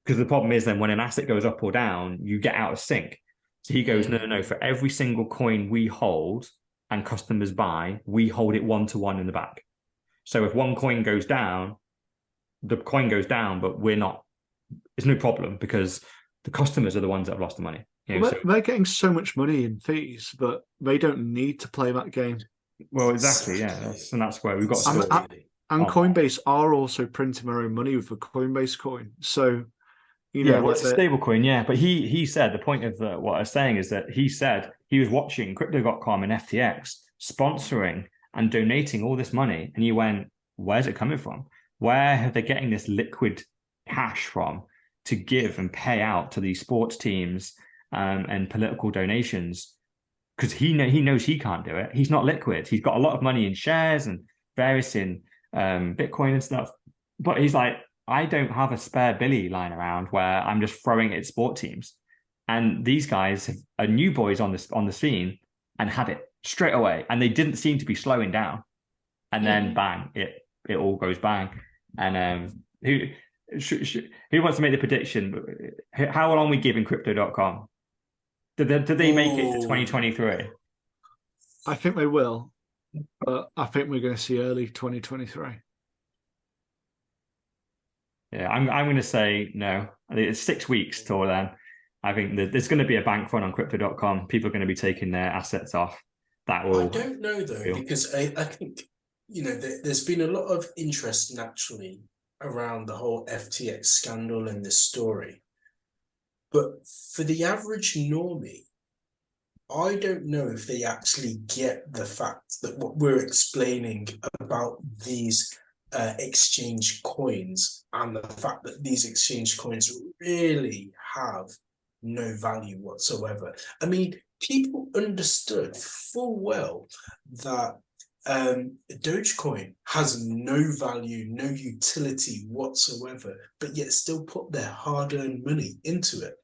because the problem is then when an asset goes up or down, you get out of sync. So he goes, no. For every single coin we hold and customers buy, we hold it 1-to-1 in the back. So if one coin goes down, the coin goes down, but we're not. It's no problem because the customers are the ones that have lost the money. They're getting so much money in fees, but they don't need to play that game. Well, exactly, yeah. That's where we've got and Coinbase are also printing their own money with the Coinbase coin. So, it's a stable coin, yeah. But he said the point of what I was saying is that he said he was watching Crypto.com and FTX sponsoring and donating all this money, and he went, "Where's it coming from? Where are they getting this liquid cash from to give and pay out to these sports teams and political donations?" Because he knows he can't do it. He's not liquid. He's got a lot of money in shares and various in Bitcoin and stuff. But he's like, I don't have a spare billy lying around where I'm just throwing it at sport teams. And these guys are new boys on the scene and had it straight away. And they didn't seem to be slowing down. And then bang, it all goes bang. And who wants to make the prediction? How long are we giving Crypto.com? Did they make it to 2023? I think they will, but I think we're going to see early 2023. Yeah, I'm going to say no. I think it's 6 weeks till then. I think that there's going to be a bank run on crypto.com. People are going to be taking their assets off. That I will. don't know though, because I think, there's been a lot of interest naturally around the whole FTX scandal and this story. But for the average normie, I don't know if they actually get the fact that what we're explaining about these exchange coins and the fact that these exchange coins really have no value whatsoever. I mean, people understood full well that Dogecoin has no value, no utility whatsoever, but yet still put their hard-earned money into it.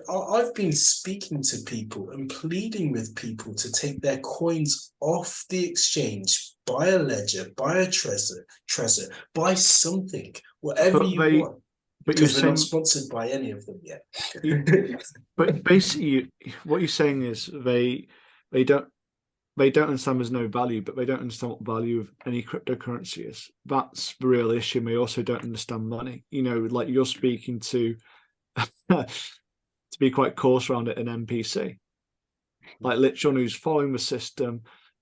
I've been speaking to people and pleading with people to take their coins off the exchange, buy a ledger, buy a Trezor, buy something, whatever you want. But because we're not sponsored by any of them yet. But basically, what you're saying is they don't understand there's no value, but they don't understand what the value of any cryptocurrency is. That's the real issue. And they also don't understand money. Like you're speaking to to be quite coarse around it, an NPC. Like literally who's following the system,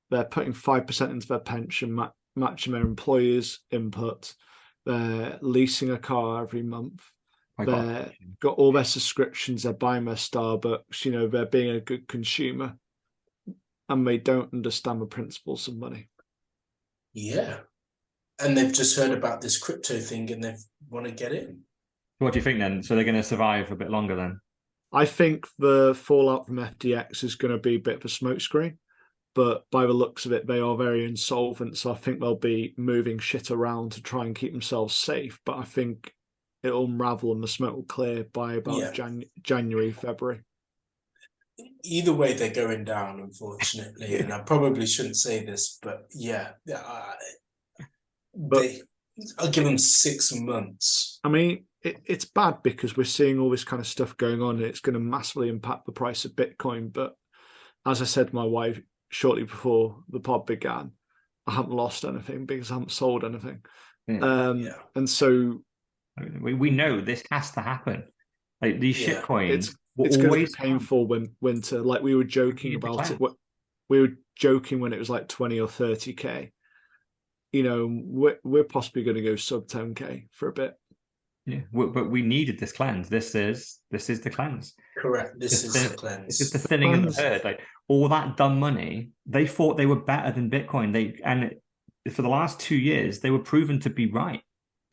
they're putting 5% into their pension, matching their employer's input. They're leasing a car every month. They've got all their subscriptions. They're buying their Starbucks. They're being a good consumer, and they don't understand the principles of money. Yeah, and they've just heard about this crypto thing, and they want to get in. What do you think then? So they're going to survive a bit longer then? I think the fallout from FTX is going to be a bit of a smokescreen. But by the looks of it, they are very insolvent. So I think they'll be moving shit around to try and keep themselves safe. But I think it'll unravel and the smoke will clear by about January, February. Either way, they're going down, unfortunately. And I probably shouldn't say this, but I'll give them 6 months. I mean, it's bad because we're seeing all this kind of stuff going on and it's going to massively impact the price of Bitcoin. But as I said to my wife, shortly before the pod began, I haven't lost anything because I haven't sold anything. And so we know this has to happen. Like these shit coins, it's going to be painful when winter. Like we were joking about it. We were joking when it was like 20 or 30k. We're possibly going to go sub 10k for a bit. Yeah, but we needed this cleanse. This is the cleanse. Correct. This is the cleanse. This is the thinning of the herd. Like all that dumb money, they thought they were better than Bitcoin. And for the last 2 years, they were proven to be right.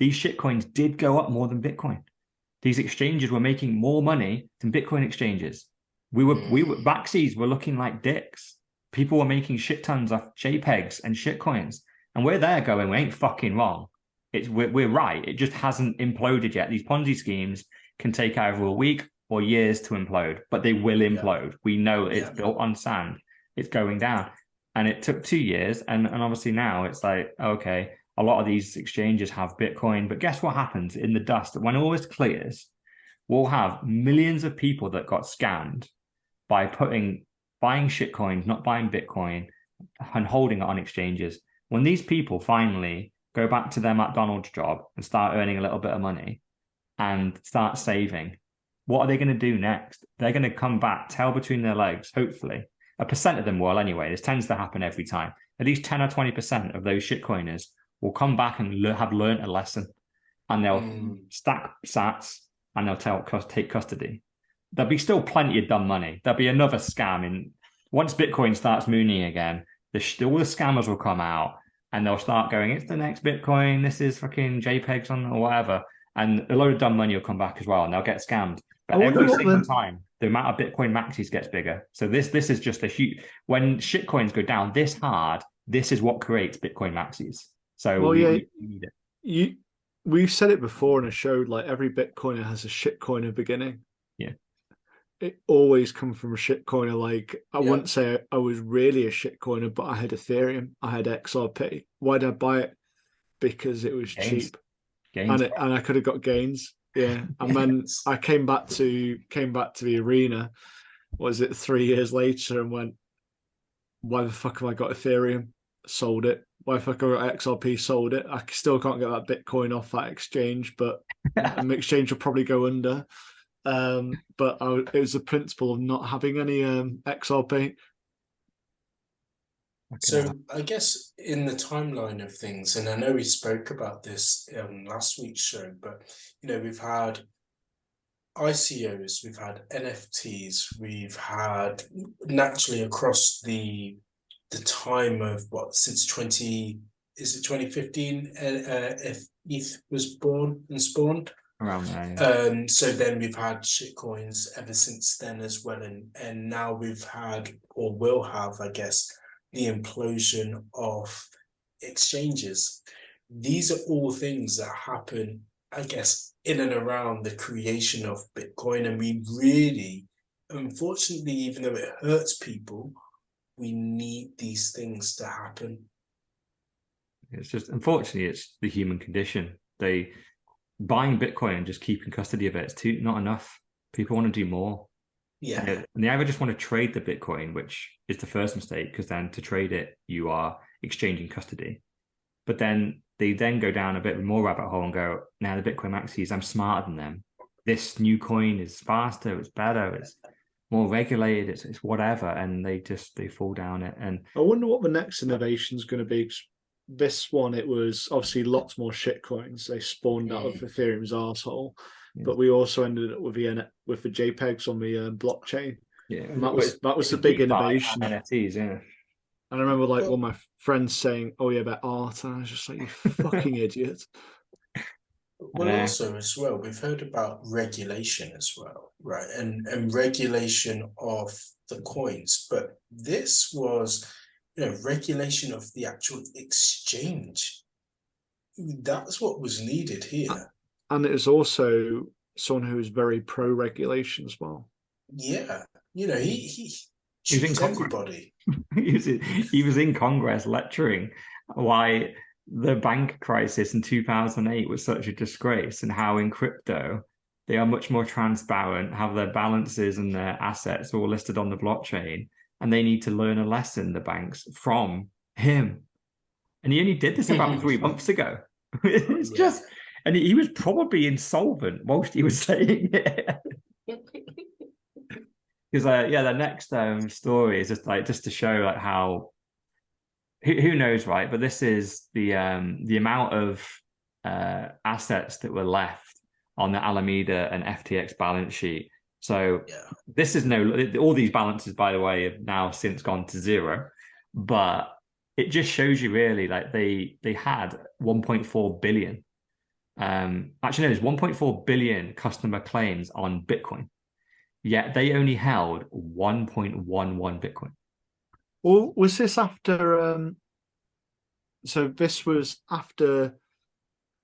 These shitcoins did go up more than Bitcoin. These exchanges were making more money than Bitcoin exchanges. We were Baxies were looking like dicks. People were making shit tons of JPEGs and shitcoins, and we're there going, we ain't fucking wrong. We're right. It just hasn't imploded yet. These Ponzi schemes can take either a week or years to implode, but they will implode. We know it's built on sand. It's going down. And it took 2 years. And obviously now it's like, okay, a lot of these exchanges have Bitcoin, but guess what happens in the dust? When all this clears, we'll have millions of people that got scammed by buying shitcoins, not buying Bitcoin, and holding it on exchanges. When these people finally go back to their McDonald's job and start earning a little bit of money and start saving, what are they going to do next? They're going to come back, tail between their legs, hopefully. A percent of them will anyway. This tends to happen every time. At least 10 or 20% of those shitcoiners will come back and have learned a lesson, and they'll stack sats and they'll take custody. There'll be still plenty of dumb money. There'll be another scam. Once Bitcoin starts mooning again, all the scammers will come out and they'll start going, it's the next Bitcoin, this is fucking JPEGs on or whatever. And a load of dumb money will come back as well and they'll get scammed. But every single time, the amount of Bitcoin maxis gets bigger. So this is just a huge, when shitcoins go down this hard, this is what creates Bitcoin maxis. So we need it. We've said it before in a show, like every Bitcoiner has a shitcoiner beginning. Yeah. It always comes from a shitcoiner. Like I wouldn't say I was really a shitcoiner, but I had Ethereum, I had XRP. Why did I buy it? Because it was cheap. And I could have got gains. Yeah. And then I came back to the arena, was it 3 years later, and went, why the fuck have I got Ethereum? Sold it. Why the fuck have I got XRP? Sold it. I still can't get that Bitcoin off that exchange, but an exchange will probably go under. but it was the principle of not having any XRP. So I guess in the timeline of things, and I know we spoke about this last week's show, but we've had ICOs, we've had NFTs, we've had naturally across the time of since 2015 ETH was born and spawned around there. Yeah. So then we've had shitcoins ever since then as well, and now we've had, or will have, I guess, the implosion of exchanges. These are all things that happen, I guess, in and around the creation of Bitcoin. And we really, unfortunately, even though it hurts people, we need these things to happen. It's just, unfortunately, it's the human condition. Buying Bitcoin and just keeping custody of it, it's not enough. People want to do more. Yeah. And they either just want to trade the Bitcoin, which is the first mistake, because then to trade it, you are exchanging custody. But then they go down a bit more rabbit hole and go, now the Bitcoin maxis, I'm smarter than them. This new coin is faster, it's better, it's more regulated, it's whatever. And they fall down it. And I wonder what the next innovation is going to be. This one, it was obviously lots more shit coins. They spawned out of Ethereum's arsehole. Yeah. But we also ended up with the JPEGs on the blockchain. Yeah, and that was the big innovation. NFTs, yeah. And I remember one of my friends saying, "Oh yeah, about art," and I was just like, "You fucking idiot." Well, also as well, we've heard about regulation as well, right? And regulation of the coins, but this was, regulation of the actual exchange. That's what was needed here. And it was also someone who was very pro-regulation as well. Yeah, he was in everybody. He was in Congress lecturing why the bank crisis in 2008 was such a disgrace, and how in crypto they are much more transparent, have their balances and their assets all listed on the blockchain, and they need to learn a lesson, the banks, from him. And he only did this about 3 months ago. It's just, and he was probably insolvent whilst he was saying it. Because the next story is just to show how, who knows, right? But this is the amount of assets that were left on the Alameda and FTX balance sheet. So this is all these balances, by the way, have now since gone to zero. But it just shows you really, they had 1.4 billion. Actually, no, there's 1.4 billion customer claims on Bitcoin. Yet they only held 1.11 Bitcoin. Well, was this after? So this was after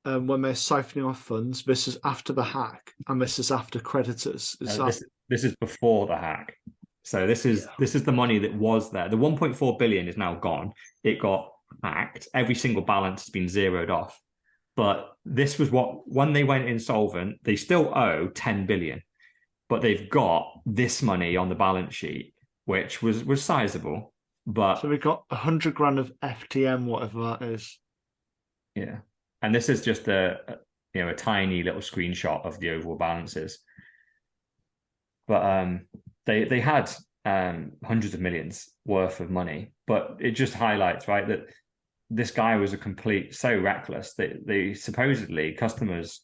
when they're siphoning off funds. This is after the hack, and this is after creditors. This is before the hack. So this is the money that was there. The 1.4 billion is now gone. It got hacked. Every single balance has been zeroed off. But this was when they went insolvent, they still owe 10 billion. But they've got this money on the balance sheet, which was sizable. But so we got 100 grand of FTM, whatever that is. Yeah, and this is just a tiny little screenshot of the overall balances. But they had hundreds of millions worth of money. But it just highlights, right, that this guy was so reckless that they supposedly customers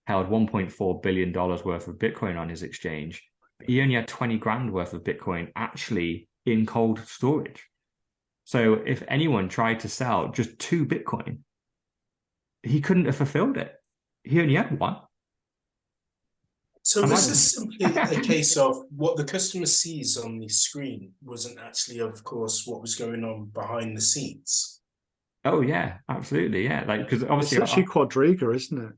held $1.4 billion worth of Bitcoin on his exchange. He only had 20 grand worth of Bitcoin actually in cold storage. So if anyone tried to sell just 2 Bitcoin, he couldn't have fulfilled it. He only had 1. So this is simply a case of what the customer sees on the screen wasn't actually, of course, what was going on behind the scenes. Oh yeah, absolutely, yeah. Because obviously it's actually Quadriga, isn't it?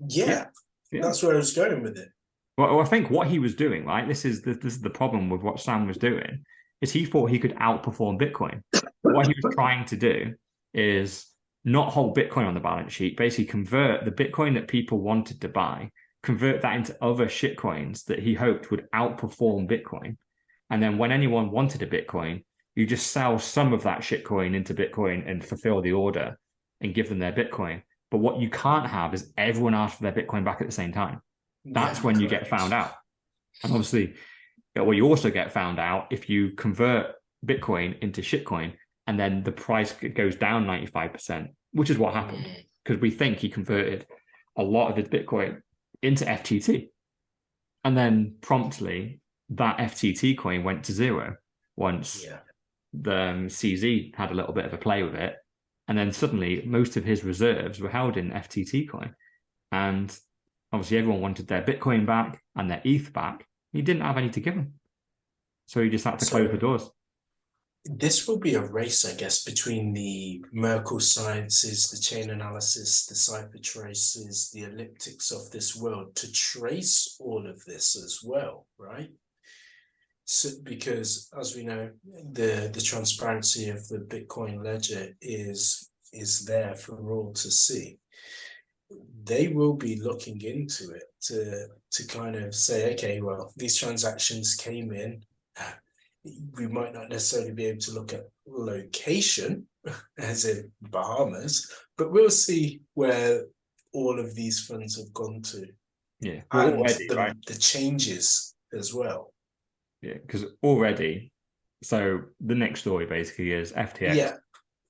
Yeah. That's where I was going with it. Well, I think what he was doing, right? This is the problem with what Sam was doing, is he thought he could outperform Bitcoin. What he was trying to do is not hold Bitcoin on the balance sheet, basically convert the Bitcoin that people wanted to buy, convert that into other shitcoins that he hoped would outperform Bitcoin. And then when anyone wanted a Bitcoin, you just sell some of that shitcoin into Bitcoin and fulfill the order and give them their Bitcoin. But what you can't have is everyone ask for their Bitcoin back at the same time. That's when you get found out. And obviously, you also get found out if you convert Bitcoin into shitcoin and then the price goes down 95%, which is what happened. Because we think he converted a lot of his Bitcoin into FTT. And then promptly that FTT coin went to zero once the CZ had a little bit of a play with it. And then suddenly most of his reserves were held in FTT coin. And obviously everyone wanted their Bitcoin back and their ETH back. He didn't have any to give them. So he just had to close the doors. This will be a race, I guess, between the Merkle sciences, the chain analysis, the cipher traces, the elliptics of this world to trace all of this as well, right? So, because as we know, the transparency of the Bitcoin ledger is there for all to see. They will be looking into it to kind of say, okay, well, these transactions came in. We might not necessarily be able to look at location, as in Bahamas, but we'll see where all of these funds have gone to. Yeah, and already, the changes as well. Yeah, because already, so the next story basically is FTX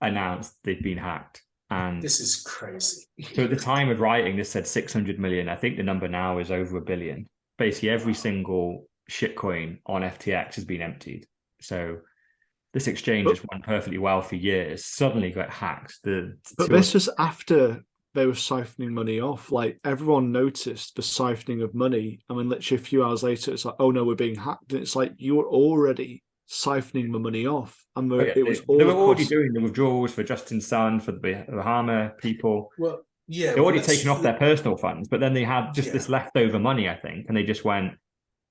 announced they've been hacked. And this is crazy. So at the time of writing, this said 600 million. I think the number now is over 1 billion. Basically, every single shitcoin on FTX has been emptied. So this exchange has run perfectly well for years. Suddenly got hacked. But this was after they were siphoning money off. Like, everyone noticed the siphoning of money. I mean, literally a few hours later, it's like, oh no, we're being hacked. And it's like, you were already siphoning the money off. And they were already doing the withdrawals for Justin Sun, for the Bahama people. Well, yeah. They're already taken off their personal funds, but then they had just this leftover money, I think. And they just went,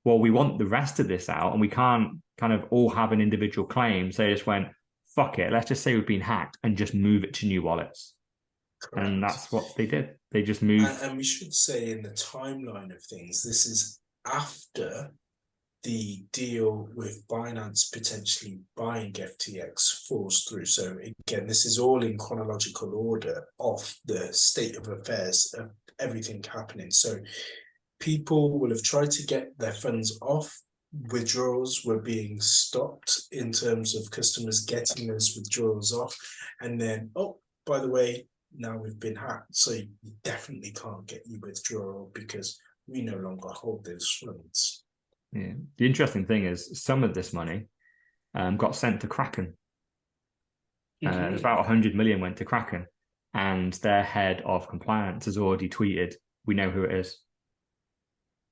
well, we want the rest of this out and we can't kind of all have an individual claim. So they just went, fuck it. Let's just say we've been hacked and just move it to new wallets. Correct. And that's what they did. They just moved. And we should say in the timeline of things, this is after the deal with Binance potentially buying FTX falls through. So again, this is all in chronological order of the state of affairs of everything happening. So people will have tried to get their funds off. Withdrawals were being stopped in terms of customers getting those withdrawals off. And then, oh, by the way, now we've been hacked. So you definitely can't get your withdrawal because we no longer hold those funds. Yeah. The interesting thing is some of this money got sent to Kraken. About 100 million went to Kraken. And their head of compliance has already tweeted, we know who it is.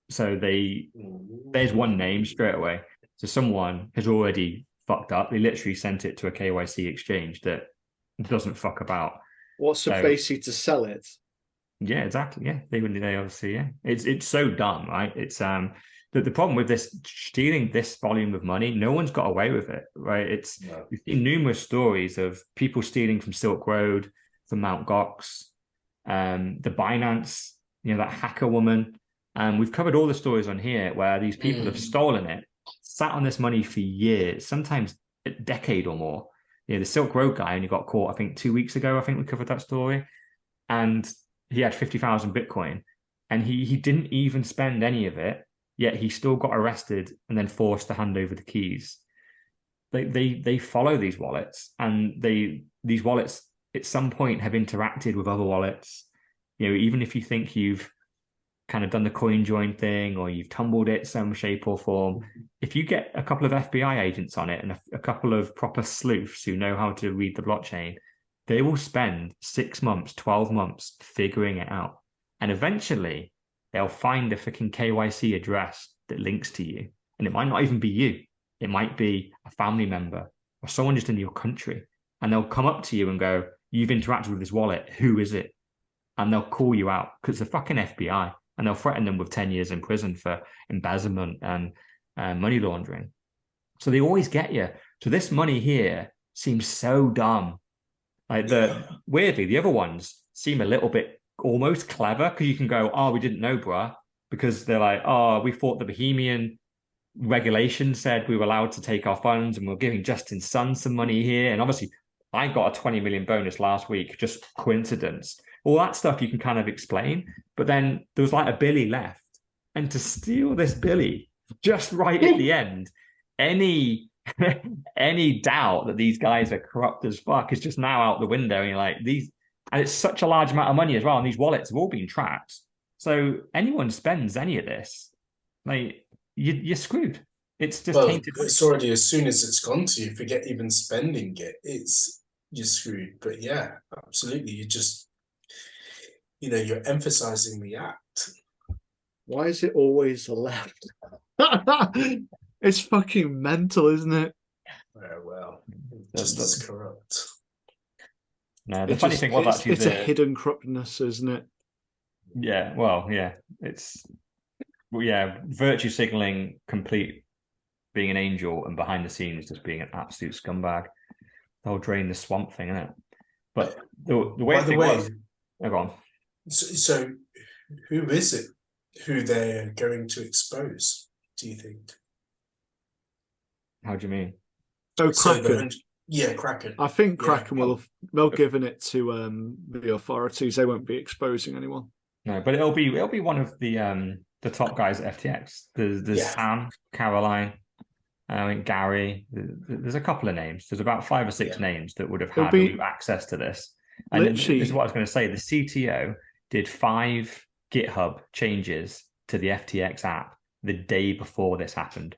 So there's one name straight away. So someone has already fucked up. They literally sent it to a KYC exchange that doesn't fuck about. What's the basically to sell it? Yeah, exactly. Yeah, they obviously, yeah. It's so dumb, right? It's the problem with this stealing this volume of money, no one's got away with it, right? We've seen numerous stories of people stealing from Silk Road, from Mt. Gox, the Binance, that hacker woman. We've covered all the stories on here where these people have stolen it, sat on this money for years, sometimes a decade or more. The Silk Road guy only got caught, I think, 2 weeks ago. I think we covered that story. And he had 50,000 Bitcoin and he didn't even spend any of it, yet he still got arrested and then forced to hand over the keys. They follow these wallets, and these wallets at some point have interacted with other wallets. Even if you think you've kind of done the coin join thing or you've tumbled it some shape or form, if you get a couple of FBI agents on it and a couple of proper sleuths who know how to read the blockchain, they will spend 6 months, 12 months figuring it out. And eventually they'll find a freaking KYC address that links to you. And it might not even be you. It might be a family member or someone just in your country. And they'll come up to you and go, you've interacted with this wallet. Who is it? And they'll call you out because it's the fucking FBI. And they'll threaten them with 10 years in prison for embezzlement and money laundering. So they always get you. So this money here seems so dumb. Weirdly, the other ones seem a little bit almost clever because you can go, oh, we didn't know, bruh. Because they're like, oh, we thought the Bohemian regulation said we were allowed to take our funds and we're giving Justin Sun some money here. And obviously, I got a 20 million bonus last week, just coincidence. All that stuff you can kind of explain. But then there was like a billy left. And to steal this billy just right at the end, any any doubt that these guys are corrupt as fuck is just now out the window. And you're like, and it's such a large amount of money as well. And these wallets have all been tracked. So anyone spends any of this, like you're screwed. It's just tainted. It's already, as soon as it's gone to you, forget even spending it. You're screwed. But yeah, absolutely. You're emphasizing the act. Why is it always the left? It's fucking mental, isn't it? Well, just as corrupt. No, the funny thing was actually it's a hidden corruptness, isn't it? Yeah, well, yeah, virtue signaling complete, being an angel, and behind the scenes just being an absolute scumbag. The whole drain the swamp thing, isn't it? But the weird thing was, go on. So who is it who they're going to expose, do you think? How do you mean? Oh, Kraken. Kraken. I think Kraken they'll given it to the authorities. They won't be exposing anyone. No, but it'll be one of the top guys at FTX. There's Sam, Caroline, I think Gary. There's a couple of names. There's about 5 or 6 names that would have had access to this. And this is what I was going to say. The CTO did 5 GitHub changes to the FTX app the day before this happened.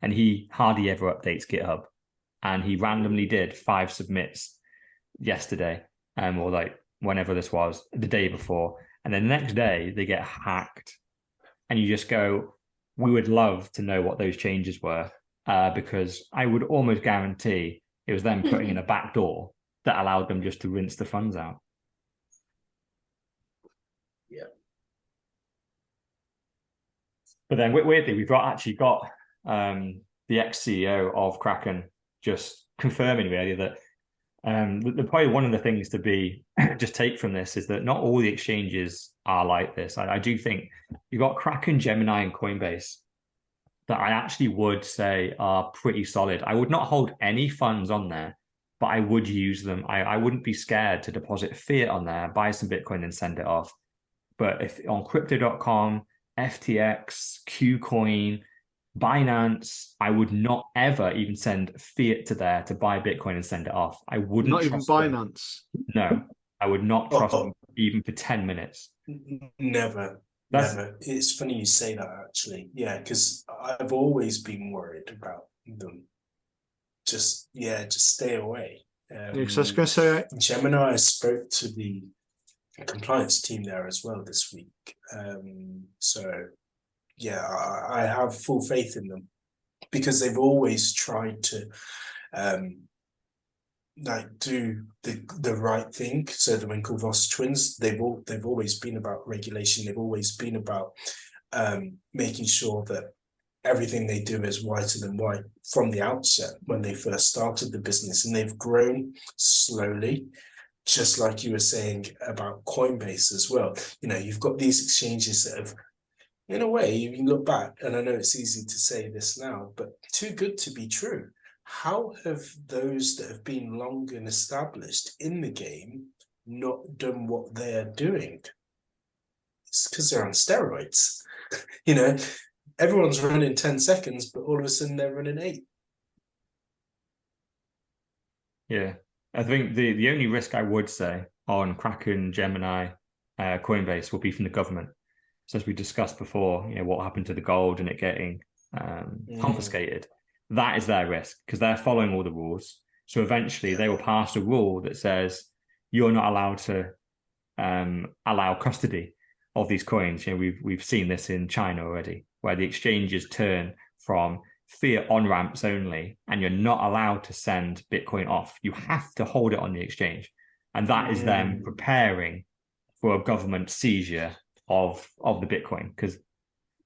And he hardly ever updates GitHub. And he randomly did 5 submits yesterday, or like whenever this was, the day before. And then the next day they get hacked. And you just go, we would love to know what those changes were, because I would almost guarantee it was them putting in a back door that allowed them just to rinse the funds out. Yeah. But then weirdly, we've actually got the ex-CEO of Kraken just confirming really that probably one of the things to be just take from this is that not all the exchanges are like this. I do think you've got Kraken, Gemini, and Coinbase that I actually would say are pretty solid. I would not hold any funds on there, but I would use them. I wouldn't be scared to deposit fiat on there, buy some Bitcoin and send it off. But if on crypto.com, FTX, KuCoin, Binance, I would not ever even send fiat to there to buy Bitcoin and send it off. I wouldn't. Not even Binance. No, I would not trust them even for 10 minutes. Never. Never. It's funny you say that, actually. Yeah, because I've always been worried about them. Just stay away. I was going to say, Gemini, I spoke to the compliance team there as well this week. I have full faith in them because they've always tried to do the right thing. So the Winklevoss twins, they've always been about regulation. They've always been about making sure that everything they do is whiter than white from the outset when they first started the business, and they've grown slowly. Just like you were saying about Coinbase as well. You've got these exchanges that have, in a way, you look back, and I know it's easy to say this now, but too good to be true. How have those that have been long and established in the game not done what they're doing? It's because they're on steroids. Everyone's running 10 seconds, but all of a sudden they're running 8. Yeah. I think the only risk I would say on Kraken, Gemini, Coinbase will be from the government. So as we discussed before, what happened to the gold and it getting confiscated. That is their risk because they're following all the rules. So eventually they will pass a rule that says you're not allowed to allow custody of these coins. We've seen this in China already, where the exchanges turn from fiat on-ramps only, and you're not allowed to send Bitcoin off. You have to hold it on the exchange. And that is them preparing for a government seizure of the Bitcoin, because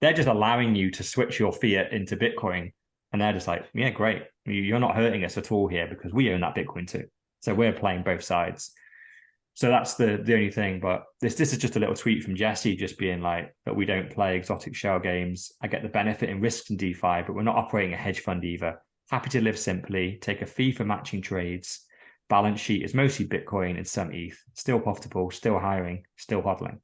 they're just allowing you to switch your fiat into Bitcoin. And they're just like, yeah, great. You're not hurting us at all here because we own that Bitcoin too. So we're playing both sides. So that's the only thing. But this is just a little tweet from Jesse just being like that we don't play exotic shell games. I get the benefit in risks in DeFi, but we're not operating a hedge fund either. Happy to live simply, take a fee for matching trades. Balance sheet is mostly Bitcoin and some ETH. Still profitable, still hiring, still hodling.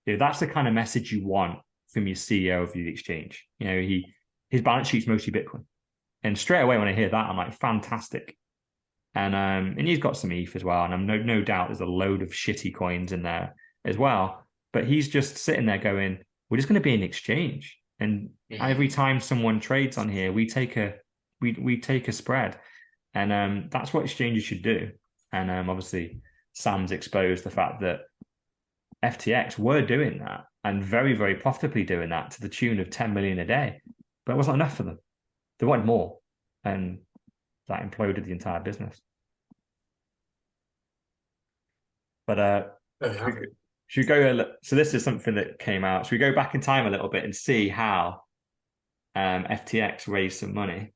That's the kind of message you want from your CEO of the exchange. He his balance sheet's mostly Bitcoin. And straight away when I hear that, I'm like, fantastic. And he's got some ETH as well. And I'm no doubt there's a load of shitty coins in there as well. But he's just sitting there going, we're just going to be an exchange. And every time someone trades on here, we take a spread. And that's what exchanges should do. And obviously, Sam's exposed the fact that FTX were doing that and very, very profitably doing that to the tune of 10 million a day. But it wasn't enough for them. They wanted more. And that imploded the entire business. But should we go? So this is something that came out. Should we go back in time a little bit and see how FTX raised some money?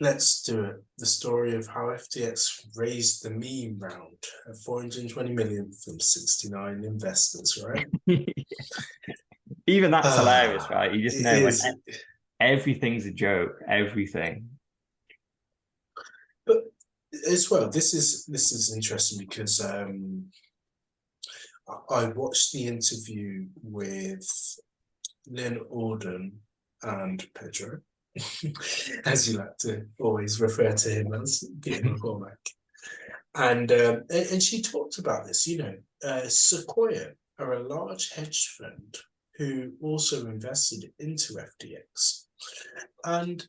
Let's do it. The story of how FTX raised the meme round of 420 million from 69 investors, right? Even that's hilarious, right? You just know everything's a joke, everything. But as well, this is interesting because I watched the interview with Lynn Auden and Pedro, as you like to always refer to him as, Peter McCormack. And she talked about this, Sequoia are a large hedge fund who also invested into FTX. And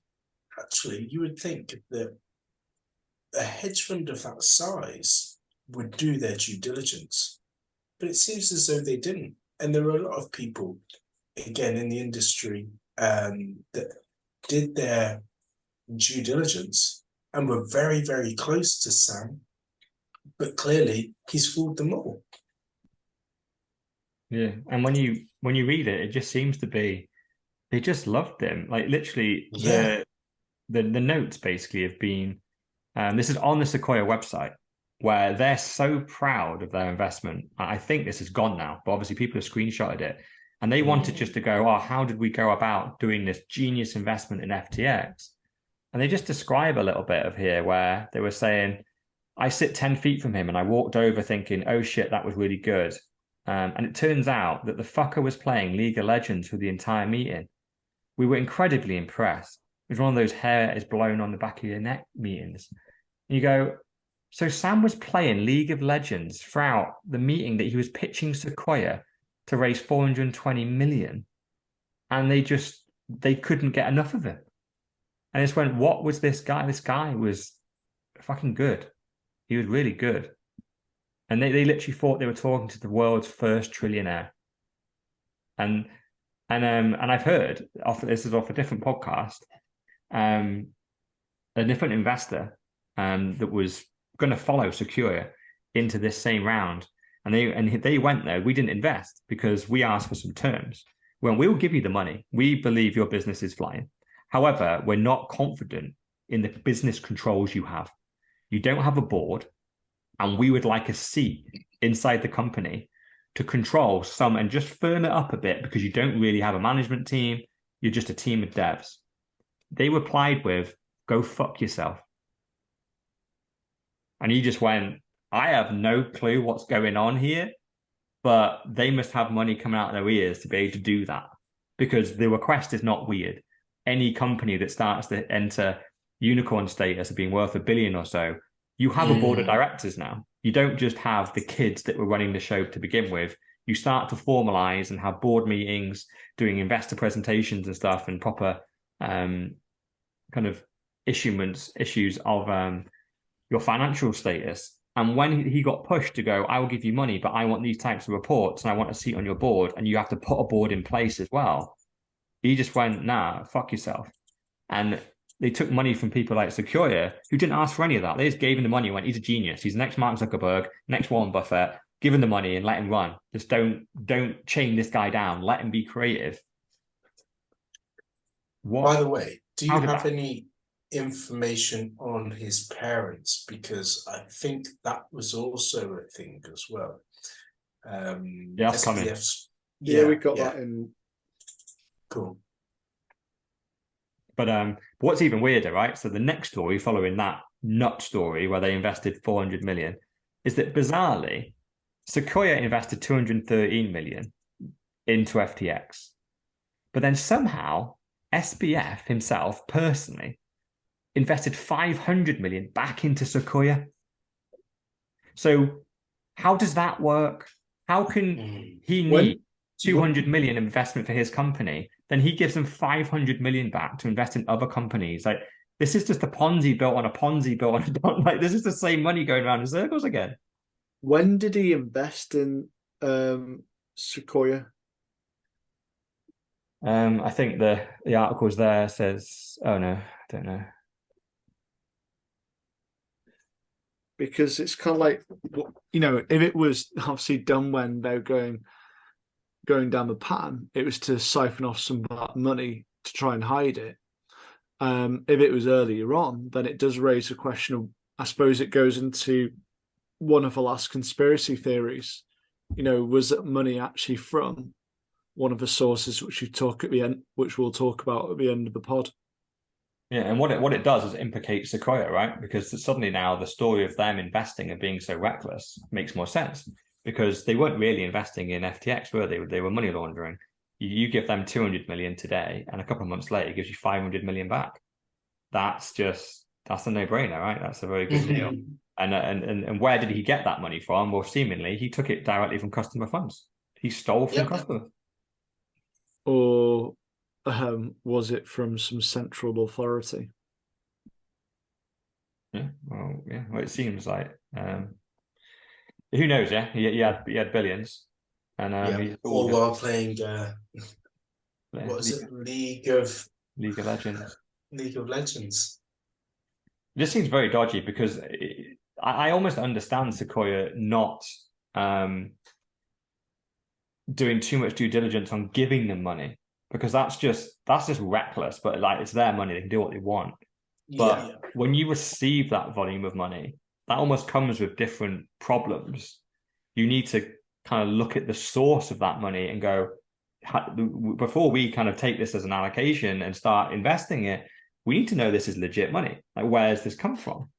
actually, you would think that a hedge fund of that size would do their due diligence, but it seems as though they didn't. And there are a lot of people, again, in the industry that did their due diligence and were very, very close to Sam, but clearly he's fooled them all. Yeah, and when you read it, it just seems to be they just loved him. Like literally, the notes basically have been. This is on the Sequoia website where they're so proud of their investment. I think this is gone now, but obviously people have screenshotted it. And they wanted just to go, how did we go about doing this genius investment in FTX? And they just describe a little bit of here where they were saying, I sit 10 feet from him and I walked over thinking, oh shit, that was really good. And it turns out that the fucker was playing League of Legends for the entire meeting. We were incredibly impressed. It was one of those hair is blown on the back of your neck meetings. And you go, so Sam was playing League of Legends throughout the meeting that he was pitching Sequoia to raise 420 million. And they couldn't get enough of it. And it's went, what was this guy? This guy was fucking good. He was really good. And they literally thought they were talking to the world's first trillionaire. And I've heard, this is off a different podcast, a different investor that was going to follow Sequoia into this same round. And they went there. We didn't invest because we asked for some terms. Well, we will give you the money. We believe your business is flying. However, we're not confident in the business controls you have. You don't have a board, and we would like a seat inside the company to control some and just firm it up a bit because you don't really have a management team. You're just a team of devs. They replied with, go fuck yourself. And he just went, I have no clue what's going on here, but they must have money coming out of their ears to be able to do that because the request is not weird. Any company that starts to enter unicorn status of being worth $1 billion or so, you have a board of directors now. You don't just have the kids that were running the show to begin with. You start to formalize and have board meetings, doing investor presentations and stuff, and proper kind of issues of your financial status. And when he got pushed to go, I will give you money, but I want these types of reports and I want a seat on your board, and you have to put a board in place as well. He just went, nah, fuck yourself. And they took money from people like Sequoia, who didn't ask for any of that. They just gave him the money and went, he's a genius. He's the next Mark Zuckerberg, next Warren Buffett. Give him the money and let him run. Just don't chain this guy down. Let him be creative. By the way, do you have any information on his parents? Because I think that was also a thing as well. Yeah, that's coming. Yeah, we got that in. Cool. But what's even weirder, right? So the next story following that nut story where they invested 400 million is that bizarrely, Sequoia invested 213 million into FTX. But then somehow SBF himself personally invested 500 million back into Sequoia. So how does that work? How can he need 200 million investment for his company? Then he gives them 500 million back to invest in other companies. Like, this is just a Ponzi built on a Ponzi built on a Ponzi. Like, this is the same money going around in circles again. When did he invest in Sequoia? I think the articles there says, oh no, I don't know. Because it's kind of like, you know, if it was obviously done when they were going down the pan, it was to siphon off some of that money to try and hide it. If it was earlier on, then it does raise a question of, I suppose it goes into one of the last conspiracy theories. You know, was that money actually from one of the sources which we'll talk about at the end of the pod? Yeah, and what it does is implicate Sequoia, right? Because suddenly now the story of them investing and being so reckless makes more sense, because they weren't really investing in FTX, were they? They were money laundering. You give them 200 million today, and a couple of months later, it gives you 500 million back. That's a no-brainer, right? That's a very good deal. And where did he get that money from? Well, seemingly he took it directly from customer funds. He stole from customers. Or was it from some central authority? Yeah, well, it seems like who knows? Yeah, he had billions, and all while playing what is it? League of Legends. League of Legends. This seems very dodgy, because I almost understand Sequoia not doing too much due diligence on giving them money, because that's just reckless. But like, it's their money; they can do what they want. But when you receive that volume of money, that almost comes with different problems. You need to kind of look at the source of that money and go, before we kind of take this as an allocation and start investing it, we need to know this is legit money. Like, where does this come from?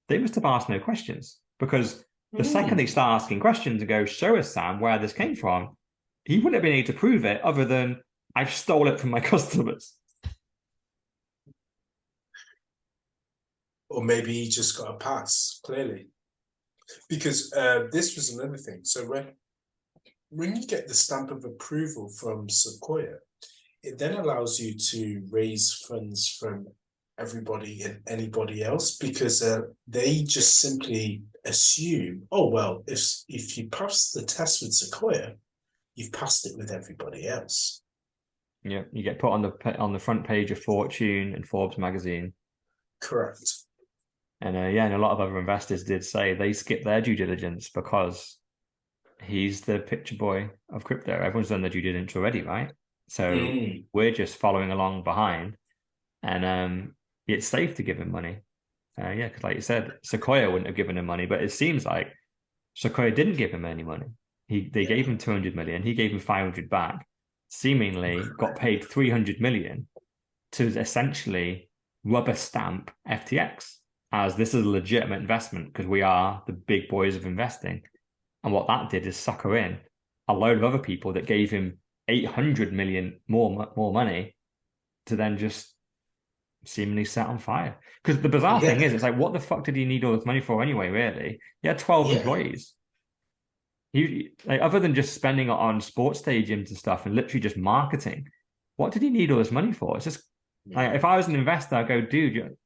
They must have asked no questions, because the second they start asking questions and go, show us, Sam, where this came from, he wouldn't have been able to prove it other than, I've stole it from my customers. Or maybe he just got a pass, clearly. Because this was another thing. So when you get the stamp of approval from Sequoia, it then allows you to raise funds from everybody and anybody else, because they just simply assume, oh, well, if you pass the test with Sequoia, you've passed it with everybody else. Yeah, you get put on the front page of Fortune and Forbes magazine. Correct. And and a lot of other investors did say they skipped their due diligence because he's the picture boy of crypto. Everyone's done their due diligence already, right? So we're just following along behind, and it's safe to give him money. Because like you said, Sequoia wouldn't have given him money, but it seems like Sequoia didn't give him any money. They gave him 200 million. He gave him 500 back. Seemingly got paid 300 million to essentially rubber stamp FTX as this is a legitimate investment, because we are the big boys of investing. And what that did is sucker in a load of other people that gave him 800 million more money to then just seemingly set on fire. Because the bizarre thing is, it's like, what the fuck did he need all this money for anyway, really? He had 12 employees. He, like, other than just spending it on sports stadiums and stuff and literally just marketing, what did he need all this money for? It's just, like, if I was an investor, I'd go, dude,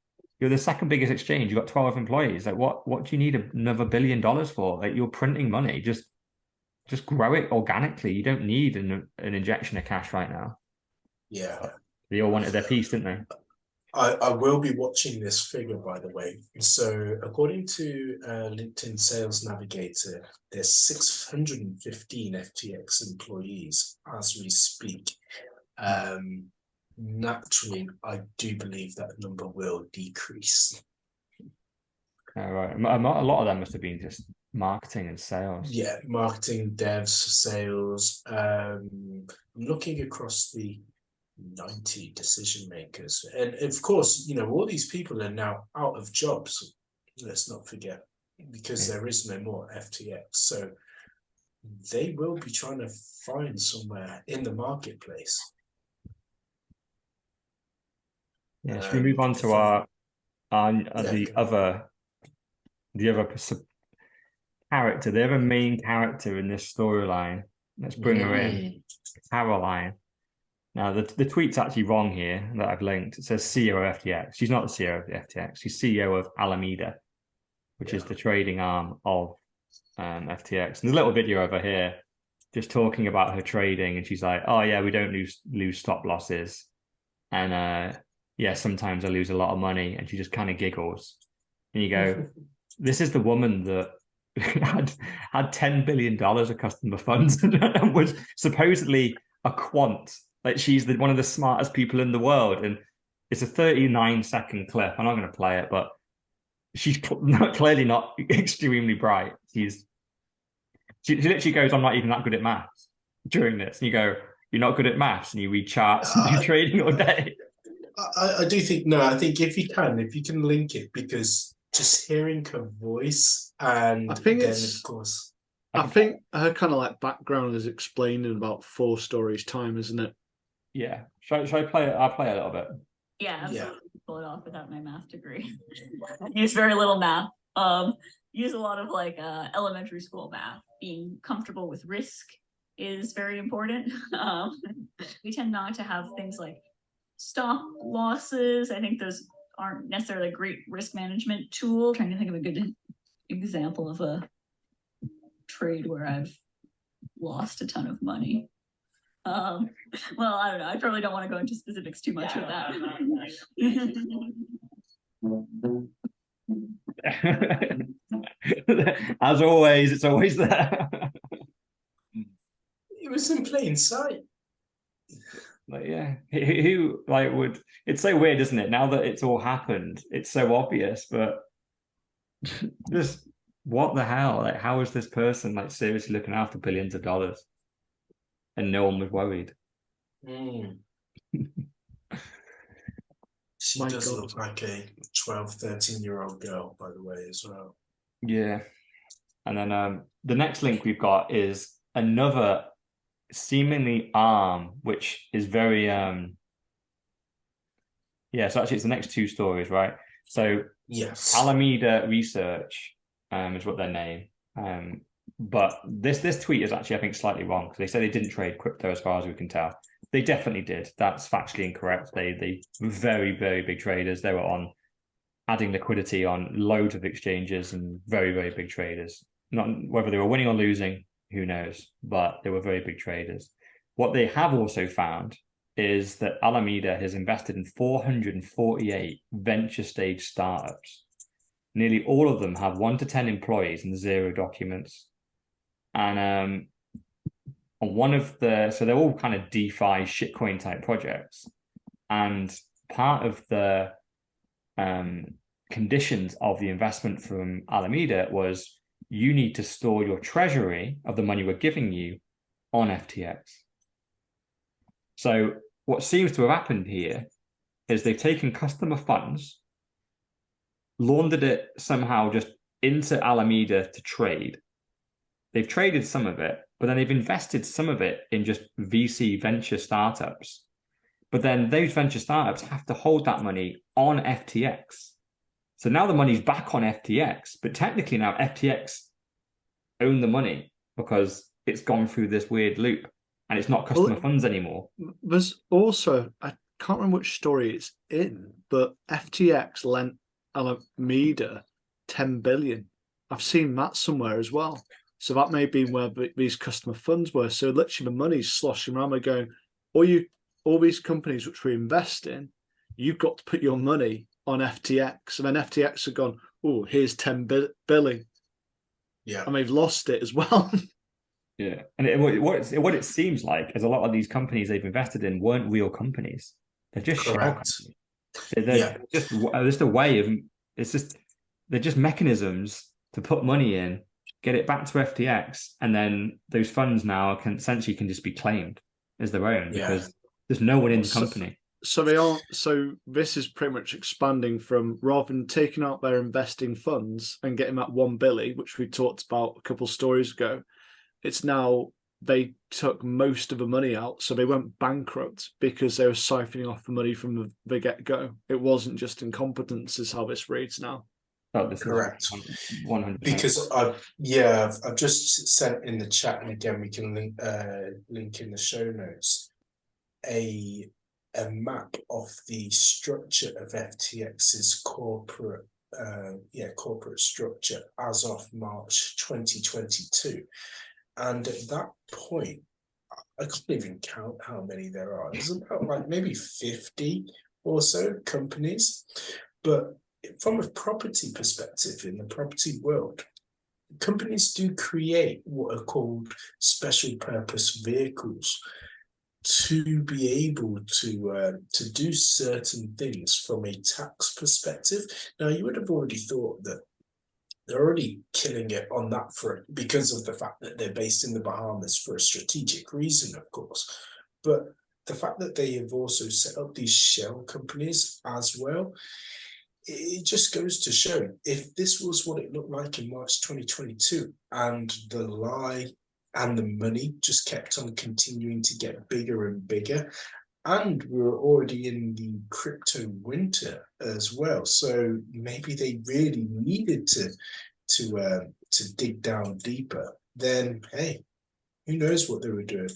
you're the second biggest exchange. You've got 12 employees. Like, what do you need another $1 billion for? Like, you're printing money. Just grow it organically. You don't need an injection of cash right now. Yeah. They all wanted their piece, didn't they? I will be watching this figure, by the way. So according to LinkedIn Sales Navigator, there's 615 FTX employees as we speak. Naturally, I do believe that number will decrease. Right. A lot of them must have been just marketing and sales. Yeah, marketing, devs, sales. I'm looking across the 90 decision makers, and of course, all these people are now out of jobs. Let's not forget, because there is no more FTX, so they will be trying to find somewhere in the marketplace. Yeah, should we move on to our the other character, the other main character in this storyline? Let's bring her in, Caroline. Now, the tweet's actually wrong here that I've linked. It says CEO of FTX. She's not the CEO of the FTX. She's CEO of Alameda, which is the trading arm of FTX. And there's a little video over here just talking about her trading, and she's like, "Oh yeah, we don't lose stop losses, and yeah, sometimes I lose a lot of money," and she just kind of giggles. And you go, "This is the woman that had $10 billion of customer funds and was supposedly a quant. Like she's one of the smartest people in the world." And it's a 39-second clip. I'm not going to play it, but she's clearly not extremely bright. She literally goes, "I'm not even that good at maths," during this. And you go, "You're not good at maths and you read charts and do trading all day." I do think, no, I think if you can link it, because just hearing her voice, and I think then of course, I think her kind of like background is explained in about 4 stories time, isn't it? Yeah. Should I play it? I'll play a little bit. Yeah, absolutely. Pull it off without my math degree. Use very little math. Use a lot of like elementary school math. Being comfortable with risk is very important. We tend not to have things like stop losses. I think those aren't necessarily a great risk management tool. Trying to think of a good example of a trade where I've lost a ton of money. Well, I don't know. I probably don't want to go into specifics too much with that. As always, it's always there. it was in plain sight. Like, yeah, who like would? It's so weird, isn't it? Now that it's all happened, it's so obvious, but just what the hell? Like, how is this person like seriously looking after billions of dollars? And no one was worried. She does look like a 12, 13-year-old girl, by the way, as well. Yeah. And then the next link we've got is another seemingly arm, which is very yeah, so actually it's the next 2 stories, right? So yes, Alameda Research is what their name. But this tweet is actually, I think, slightly wrong, because they say they didn't trade crypto as far as we can tell. They definitely did. That's factually incorrect. They were very, very big traders. They were on adding liquidity on loads of exchanges and very, very big traders. Not whether they were winning or losing, who knows, but they were very big traders. What they have also found is that Alameda has invested in 448 venture stage startups. Nearly all of them have 1 to 10 employees and 0 documents. And on one of so they're all kind of DeFi shitcoin type projects. And part of the conditions of the investment from Alameda was you need to store your treasury of the money we're giving you on FTX. So what seems to have happened here is they've taken customer funds, laundered it somehow just into Alameda to trade. They've traded some of it, but then they've invested some of it in just VC venture startups. But then those venture startups have to hold that money on FTX. So now the money's back on FTX, but technically now FTX own the money because it's gone through this weird loop and it's not customer funds anymore. There's also, I can't remember which story it's in, but FTX lent Alameda 10 billion. I've seen that somewhere as well. So that may be where these customer funds were. So literally the money's sloshing around. We're going, all these companies which we invest in, you've got to put your money on FTX. And then FTX have gone, oh, here's 10 billion. Yeah. And they've lost it as well. Yeah. And what it seems like is a lot of these companies they've invested in weren't real companies. They're just shell companies. They're just a way of, they're just mechanisms to put money in, get it back to FTX, and then those funds now can just be claimed as their own because there's no one in the company. So they are. So this is pretty much expanding from, rather than taking out their investing funds and getting that $1 billion, which we talked about a couple of stories ago, it's now they took most of the money out, so they went bankrupt because they were siphoning off the money from the get-go. It wasn't just incompetence, is how this reads now. Oh, this Correct. is 100%. Because I've just sent in the chat, and again we can link in the show notes a map of the structure of FTX's corporate structure as of March 2022. And at that point, I can't even count how many there are. There's about like maybe 50 or so companies. But from a property perspective, in the property world, companies do create what are called special purpose vehicles to be able to do certain things from a tax perspective. Now, you would have already thought that they're already killing it on that front because of the fact that they're based in the Bahamas for a strategic reason, of course. But the fact that they have also set up these shell companies as well, it just goes to show, if this was what it looked like in March 2022 and the lie and the money just kept on continuing to get bigger and bigger, and we were already in the crypto winter as well, so maybe they really needed to dig down deeper, then hey, who knows what they were doing.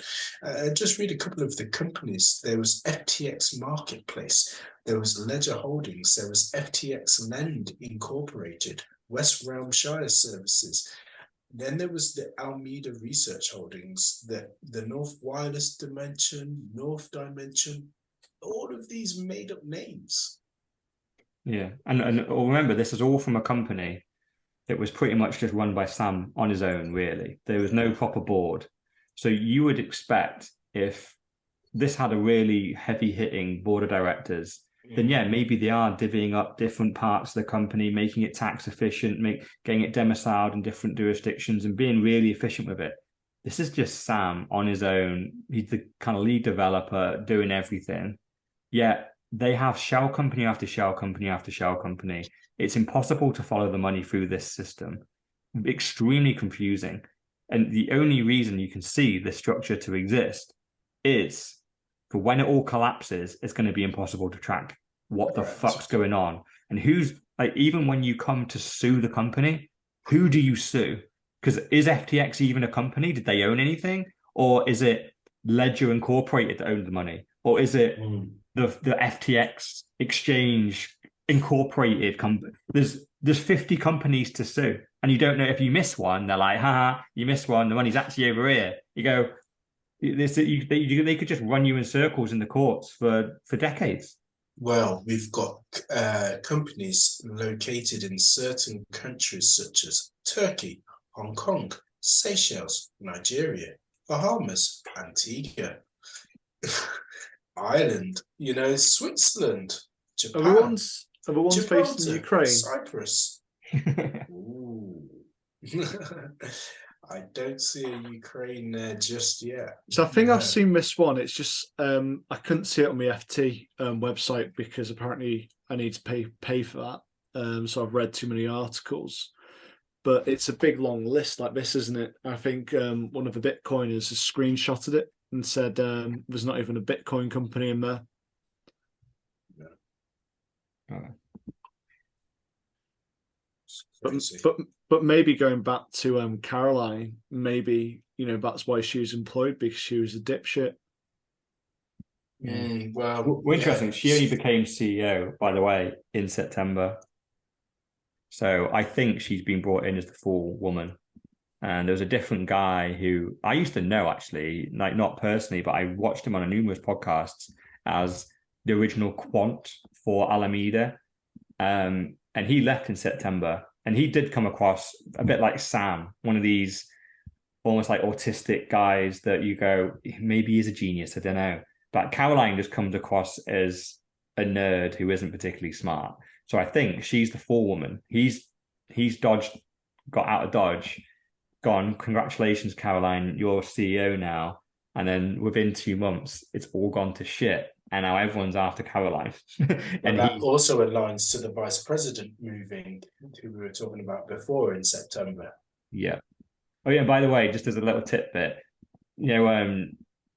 Just read a couple of the companies. There was FTX Marketplace, there was Ledger Holdings, there was FTX Lend Incorporated, West Realmshire Services. Then there was the Alameda Research Holdings, the North Wireless Dimension, North Dimension, all of these made up names. Yeah, and remember, this is all from a company that was pretty much just run by Sam on his own, really. There was no proper board. So you would expect, if this had a really heavy-hitting board of directors, then yeah, maybe they are divvying up different parts of the company, making it tax efficient, getting it domiciled in different jurisdictions and being really efficient with it. This is just Sam on his own. He's the kind of lead developer doing everything. Yet they have shell company after shell company after shell company. It's impossible to follow the money through this system. Extremely confusing. And the only reason you can see this structure to exist is for when it all collapses, it's going to be impossible to track what the fuck's going on. And who's, like, even when you come to sue the company, who do you sue? Because is FTX even a company? Did they own anything? Or is it Ledger Incorporated that owned the money? Or is it the FTX Exchange Incorporated company? There's 50 companies to sue. And you don't know, if you miss one, they're like, haha, you missed one, the money's actually over here. You go, they could just run you in circles in the courts for decades. Well, we've got companies located in certain countries such as Turkey, Hong Kong, Seychelles, Nigeria, Bahamas, Antigua, Ireland, Switzerland, Japan. Are the ones based in Ukraine? Cyprus. Ooh. I don't see a Ukraine there just yet. So I think I've seen this one. It's just I couldn't see it on the FT website because apparently I need to pay for that. So I've read too many articles. But it's a big long list like this, isn't it? I think one of the Bitcoiners has screenshotted it and said there's not even a Bitcoin company in there. But maybe going back to Caroline, maybe that's why she was employed, because she was a dipshit. Well, interesting. She only became CEO, by the way, in September. So I think she's been brought in as the full woman. And there was a different guy who I used to know, actually, like not personally, but I watched him on numerous podcasts as the original quant for Alameda. And he left in September. And he did come across a bit like Sam, one of these almost like autistic guys that you go, maybe he's a genius, I don't know. But Caroline just comes across as a nerd who isn't particularly smart. So I think she's the full woman. He's got out of Dodge, gone, congratulations, Caroline, you're CEO now. And then within 2 months, it's all gone to shit. And now everyone's after Caroline. And that also aligns to the vice president moving, who we were talking about before in September. Yeah. Oh, yeah, by the way, just as a little tidbit,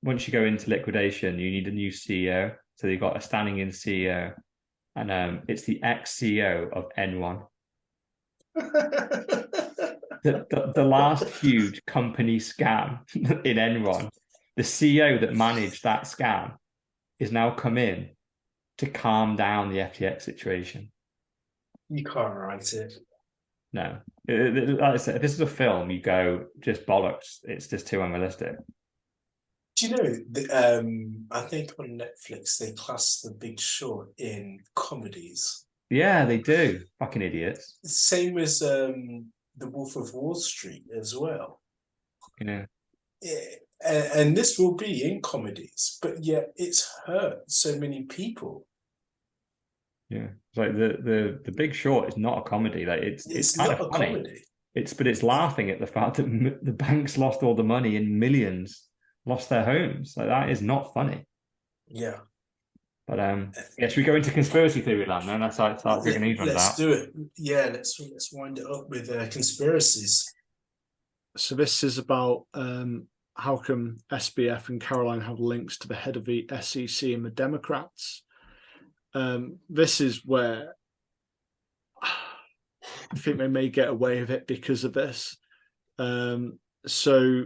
once you go into liquidation, you need a new CEO. So you've got a standing in CEO, and it's the ex-CEO of N1. The last huge company scam in Enron, the CEO that managed that scam is now come in to calm down the FTX situation. You can't write it. No. Like I said, if this is a film, you go, just bollocks. It's just too unrealistic. Do you know, I think on Netflix, they class The Big Short in comedies. Yeah, they do. Fucking idiots. Same as The Wolf of Wall Street as well. Yeah. And this will be in comedies, but yet it's hurt so many people. Yeah, it's like the Big Short is not a comedy. Like it's kind not of a funny. comedy. It's laughing at the fact that the banks lost all the money and millions lost their homes. Like that is not funny. Yeah. But yeah, should we go into conspiracy theory land then? Let's start figuring these ones out. Let's do it. Yeah, let's wind it up with conspiracies. So this is about how come SBF and Caroline have links to the head of the SEC and the Democrats. This is where I think they may get away with it because of this. So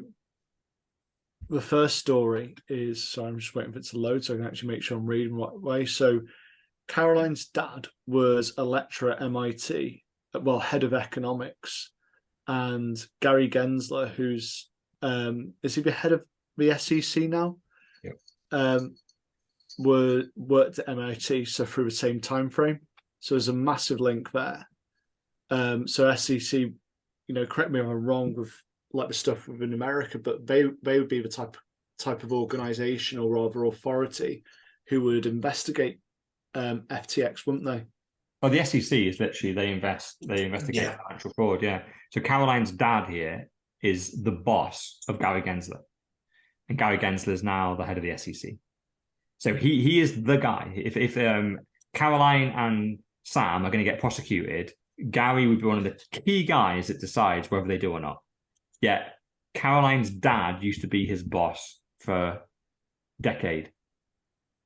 the first story is, so I'm just waiting for it to load so I can actually make sure I'm reading the right way. So Caroline's dad was a lecturer at MIT, well, head of economics, and Gary Gensler, who's is he the head of the SEC now? Yep. Worked at MIT, so through the same time frame. So there's a massive link there. So SEC, correct me if I'm wrong with like the stuff within America, but they would be the type of organization or rather authority who would investigate FTX, wouldn't they? Oh, the SEC is literally they investigate financial fraud. Yeah. So Caroline's dad here is the boss of Gary Gensler, and Gary Gensler is now the head of the SEC. So he is the guy. If Caroline and Sam are going to get prosecuted, Gary would be one of the key guys that decides whether they do or not. Yet Caroline's dad used to be his boss for a decade.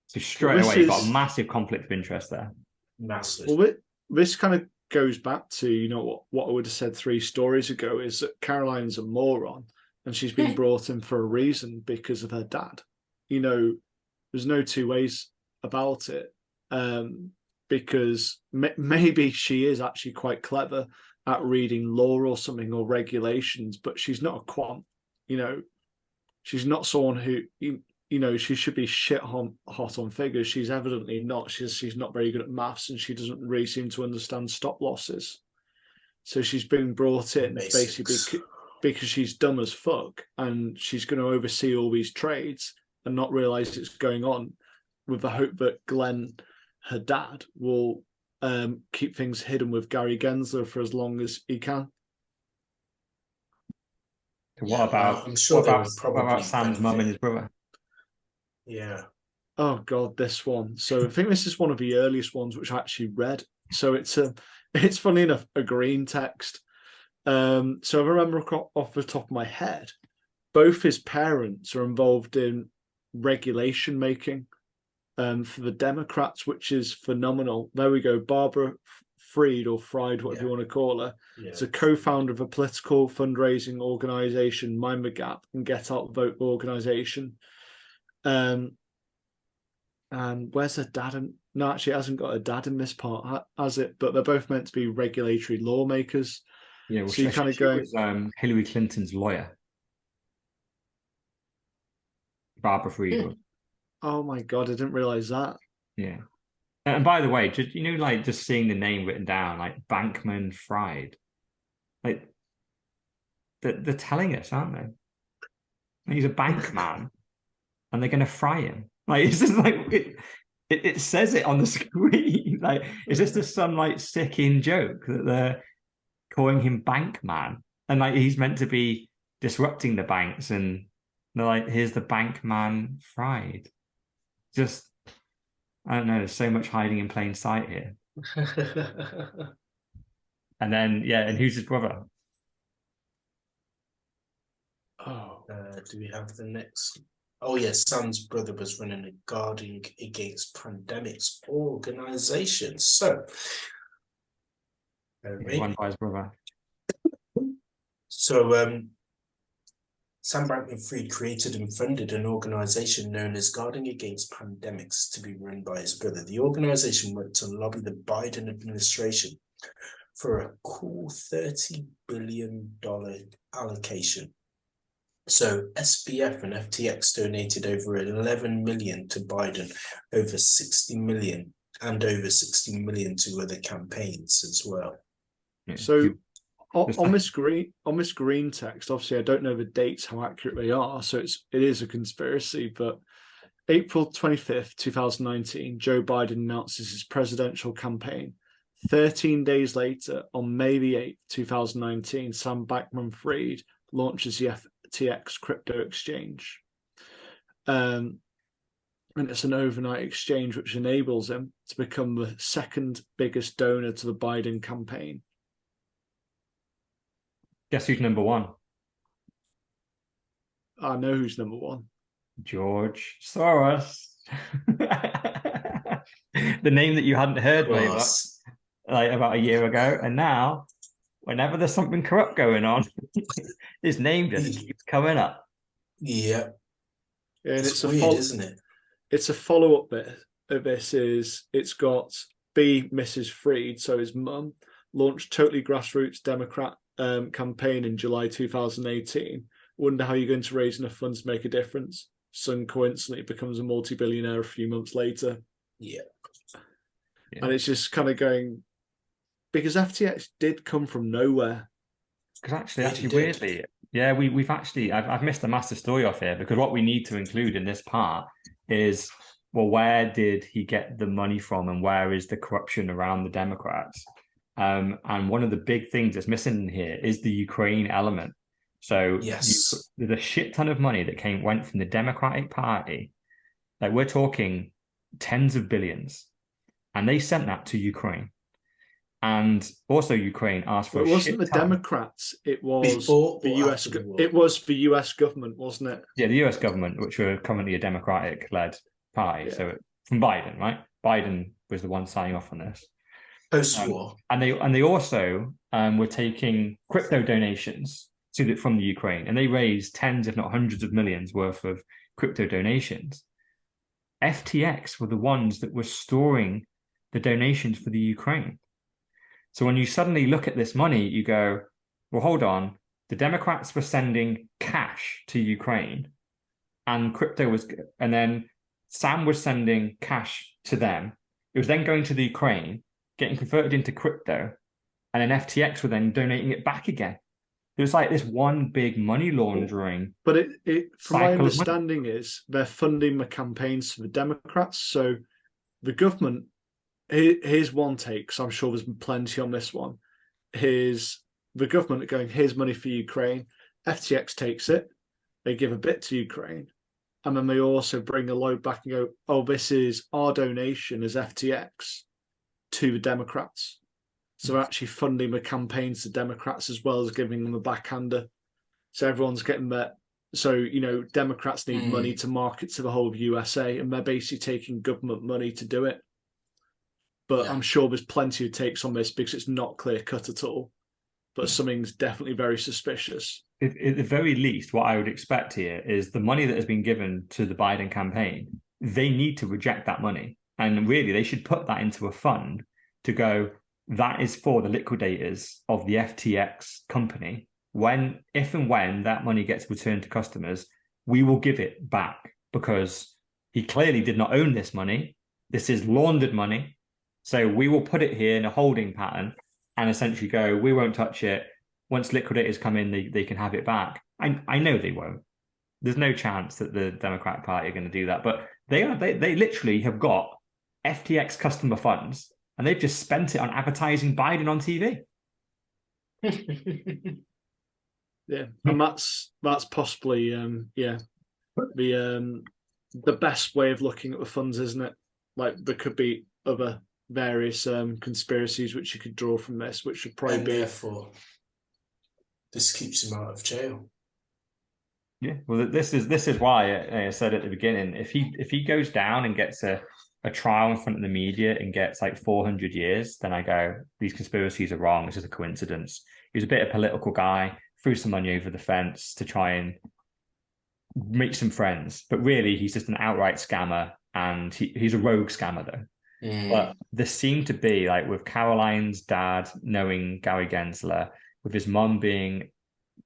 So straight away, you've got a massive conflict of interest there. Massive. Well, this kind of goes back to, what I would have said 3 stories ago is that Caroline's a moron and she's been brought in for a reason because of her dad. There's no two ways about it, because maybe she is actually quite clever at reading law or something or regulations, but she's not a quant. She's not someone who, she should be hot on figures. She's evidently not. She's not very good at maths, and she doesn't really seem to understand stop losses. So she's been brought in basically because she's dumb as fuck, and she's going to oversee all these trades and not realize it's going on, with the hope that Glenn, her dad, will keep things hidden with Gary Gensler for as long as he can. What about Sam's mum and his brother? Yeah. Oh God, this one. So I think this is one of the earliest ones which I actually read. So it's funny enough a green text. So I remember off the top of my head, both his parents are involved in regulation making for the Democrats, which is phenomenal. There we go. Barbara Fried, whatever you want to call her. Yeah. It's a co-founder of a political fundraising organization, Mind the Gap, and Get Out Vote organization. And where's her dad? No, actually, it hasn't got a dad in this part, has it? But they're both meant to be regulatory lawmakers. Yeah, well, so you kind of go. Was, Hillary Clinton's lawyer, Barbara Fried. Oh my God, I didn't realize that. Yeah. And by the way, just seeing the name written down, like Bankman Fried, like they're telling us, aren't they? He's a bank man, and they're going to fry him. Like it's just like it says it on the screen. Like, is this just some like sick in joke that they're calling him bank man, and like he's meant to be disrupting the banks, and they're like, here's the bank man Fried. Just, I don't know, there's so much hiding in plain sight here. And then, and who's his brother? Do we have the next? Oh yes, Sam's brother was running a Guarding Against Pandemics organization. So, Run by his brother. So, Sam Bankman-Fried created and funded an organization known as Guarding Against Pandemics to be run by his brother. The organization worked to lobby the Biden administration for a cool $30 billion allocation. So SBF and FTX donated over 11 million to Biden, over 60 million to other campaigns as well. So on this green text, obviously I don't know the dates, how accurate they are, so it is a conspiracy, but April 25th, 2019, Joe Biden announces his presidential campaign. 13 days later, on May the 8th, 2019, Sam Bankman-Fried launches the FTX crypto exchange. And it's an overnight exchange which enables him to become the second biggest donor to the Biden campaign. Guess who's number one? I know who's number one. George Soros. The name that you hadn't heard like about a year ago, and now whenever there's something corrupt going on, his name just keeps coming up. Yeah. And it's weird, isn't it? It's a follow-up bit of this. It's got B. Mrs. Fried, so his mum, launched totally grassroots Democrat campaign in July 2018. Wonder how you're going to raise enough funds to make a difference. Son coincidentally becomes a multi-billionaire a few months later. Yeah. And it's just kind of going, because FTX did come from nowhere. Because actually weirdly, yeah, we've actually, I've missed a massive story off here, because what we need to include in this part is, well, where did he get the money from, and where is the corruption around the Democrats? And one of the big things that's missing here is the Ukraine element. So yes, there's a shit ton of money that went from the Democratic Party. Like, we're talking tens of billions, and they sent that to Ukraine. And also, Ukraine asked for. It wasn't the Democrats. It was the US. It was the US government, wasn't it? Yeah, the US government, which were currently a Democratic-led party. Yeah. So from Biden, right? Biden was the one signing off on this. Post-war, and they also were taking crypto donations from the Ukraine, and they raised tens, if not hundreds of millions worth of crypto donations. FTX were the ones that were storing the donations for the Ukraine. So when you suddenly look at this money, you go, well, hold on. The Democrats were sending cash to Ukraine, and and then Sam was sending cash to them. It was then going to the Ukraine, getting converted into crypto, and then FTX were then donating it back again. It was like this one big money laundering. But from my understanding is they're funding the campaigns for the Democrats. So the government, here's one take, so I'm sure there's plenty on this one. The government going, here's money for Ukraine. FTX takes it. They give a bit to Ukraine. And then they also bring a load back and go, oh, this is our donation as FTX to the Democrats. So they're actually funding the campaigns to Democrats as well as giving them a backhander. So everyone's getting that. So, Democrats need money to market to the whole of USA, and they're basically taking government money to do it. But I'm sure there's plenty of takes on this because it's not clear cut at all. But something's definitely very suspicious. At the very least, what I would expect here is the money that has been given to the Biden campaign, they need to reject that money. And really, they should put that into a fund to go, that is for the liquidators of the FTX company. If and when that money gets returned to customers, we will give it back, because he clearly did not own this money. This is laundered money. So we will put it here in a holding pattern and essentially go, we won't touch it. Once liquidators come in, they can have it back. I know they won't. There's no chance that the Democratic Party are going to do that. But they literally have got FTX customer funds, and they've just spent it on advertising Biden on TV. Yeah, and that's possibly the best way of looking at the funds, isn't it? Like, there could be other various conspiracies which you could draw from this, which would probably be. Therefore, this keeps him out of jail. Yeah, well, this is why I said at the beginning, if he goes down and gets a trial in front of the media and gets like 400 years, then I go, these conspiracies are wrong. This is a coincidence. He was a bit of a political guy, threw some money over the fence to try and make some friends, but really he's just an outright scammer, and he's a rogue scammer though. But there seemed to be, like, with Caroline's dad knowing Gary Gensler, with his mum being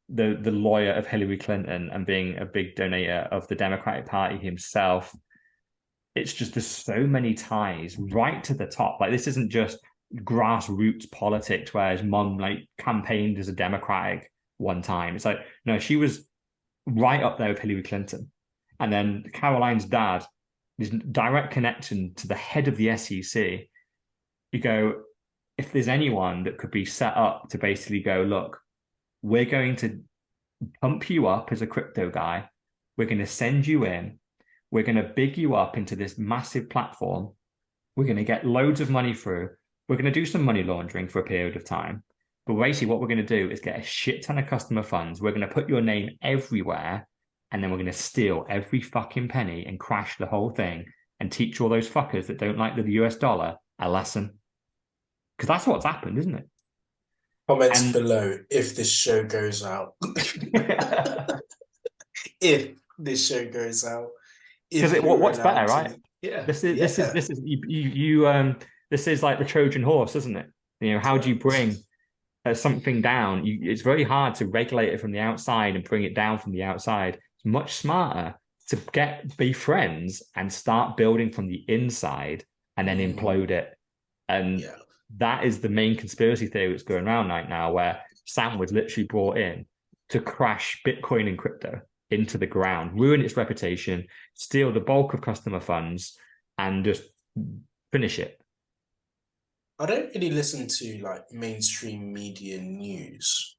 the lawyer of Hillary Clinton and being a big donator of the Democratic Party himself, it's just, there's so many ties right to the top. Like, this isn't just grassroots politics where his mum like campaigned as a Democratic one time. It's like, no, she was right up there with Hillary Clinton. And then Caroline's dad, his direct connection to the head of the SEC. You go, if there's anyone that could be set up to basically go, look, we're going to pump you up as a crypto guy. We're going to send you in. We're going to big you up into this massive platform. We're going to get loads of money through. We're going to do some money laundering for a period of time. But basically what we're going to do is get a shit ton of customer funds. We're going to put your name everywhere. And then we're going to steal every fucking penny and crash the whole thing and teach all those fuckers that don't like the US dollar a lesson. Because that's what's happened, isn't it? Comments below if this show goes out. If this show goes out. Because what's better, right? Yeah. This is like the Trojan horse, isn't it? You know, how do you bring something down? It's very hard to regulate it from the outside and bring it down from the outside. It's much smarter to be friends and start building from the inside and then implode it. And that is the main conspiracy theory that's going around right now, where Sam was literally brought in to crash Bitcoin and crypto into the ground, ruin its reputation, steal the bulk of customer funds, and just finish it. I don't really listen to like mainstream media news,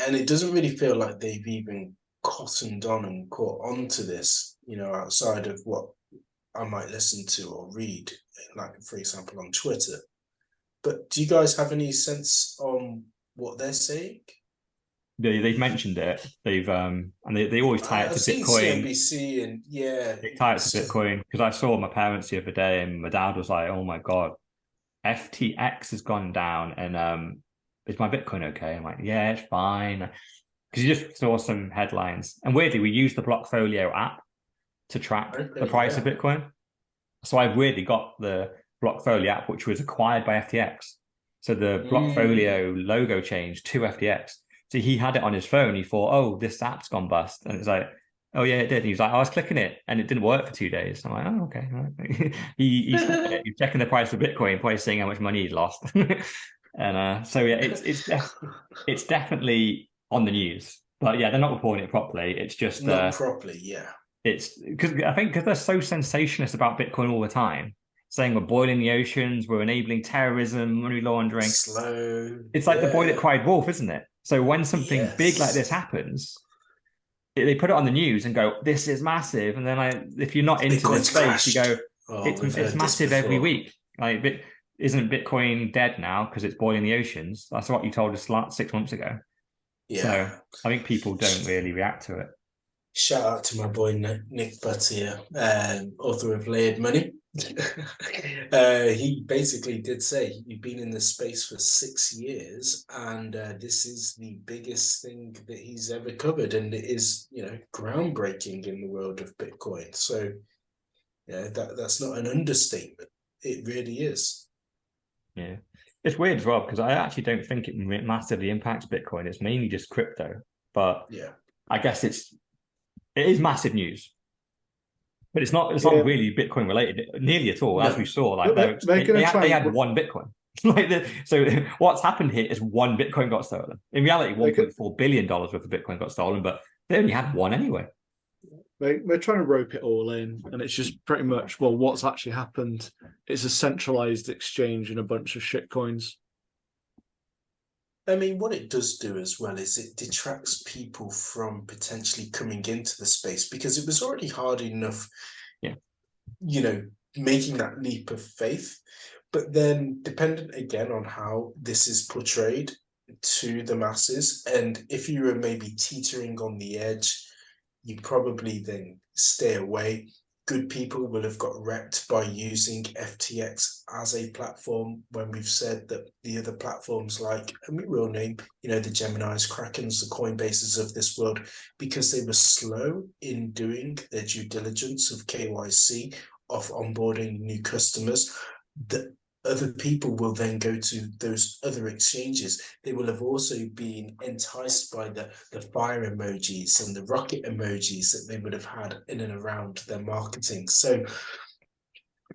and it doesn't really feel like they've even cottoned on and caught on to this, you know, outside of what I might listen to or read, like, for example, on Twitter. But do you guys have any sense on what they're saying? They've mentioned it. They've and they always tie it to Bitcoin. CNBC and they tie it to Bitcoin, because I saw my parents the other day and my dad was like, "Oh my god, FTX has gone down, and is my Bitcoin okay?" I'm like, "Yeah, it's fine." Because you just saw some headlines, and weirdly, we use the Blockfolio app to track the price of Bitcoin. So I've weirdly got the Blockfolio app, which was acquired by FTX. So the Blockfolio logo changed to FTX. So he had it on his phone. He thought, "Oh, this app's gone bust," and it's like, "Oh yeah, it did." And he was like, "I was clicking it, and it didn't work for 2 days." I'm like, "Oh, okay." He's checking the price of Bitcoin, probably seeing how much money he'd lost. And so yeah, it's definitely on the news, but yeah, they're not reporting it properly. It's just not properly, yeah. It's because they're so sensationalist about Bitcoin all the time, saying we're boiling the oceans, we're enabling terrorism, money laundering. Slow. It's like the boy that cried wolf, isn't it? So when something big like this happens, they put it on the news and go, "This is massive." And then if you're not into this space, you go, "It's massive every week." Like, isn't Bitcoin dead now because it's boiling the oceans? That's what you told us 6 months ago. Yeah. So I think people don't really react to it. Shout out to my boy Nick Butt here, author of Layered Money. He basically did say he'd been in this space for 6 years, and this is the biggest thing that he's ever covered, and it is, you know, groundbreaking in the world of Bitcoin. So yeah, that's not an understatement. It really is. Yeah, it's weird as well, because I actually don't think it massively impacts Bitcoin. It's mainly just crypto, but yeah, I guess it is massive news. But it's not really Bitcoin related nearly at all, as we saw. Like they had one Bitcoin. So what's happened here is one Bitcoin got stolen. In reality, $1.4 billion worth of Bitcoin got stolen, but they only had one anyway. They're trying to rope it all in, and it's just pretty much, well, what's actually happened. It's a centralized exchange and a bunch of shit coins. I mean, what it does do as well is it detracts people from potentially coming into the space, because it was already hard enough, you know, making that leap of faith. But then, dependent again on how this is portrayed to the masses, and if you were maybe teetering on the edge, you probably then stay away. Good people will have got wrecked by using FTX as a platform when we've said that the other platforms like, and we will name, the Geminis, Krakens, the Coinbases of this world, because they were slow in doing their due diligence of KYC, of onboarding new customers, that other people will then go to those other exchanges. They will have also been enticed by the fire emojis and the rocket emojis that they would have had in and around their marketing. So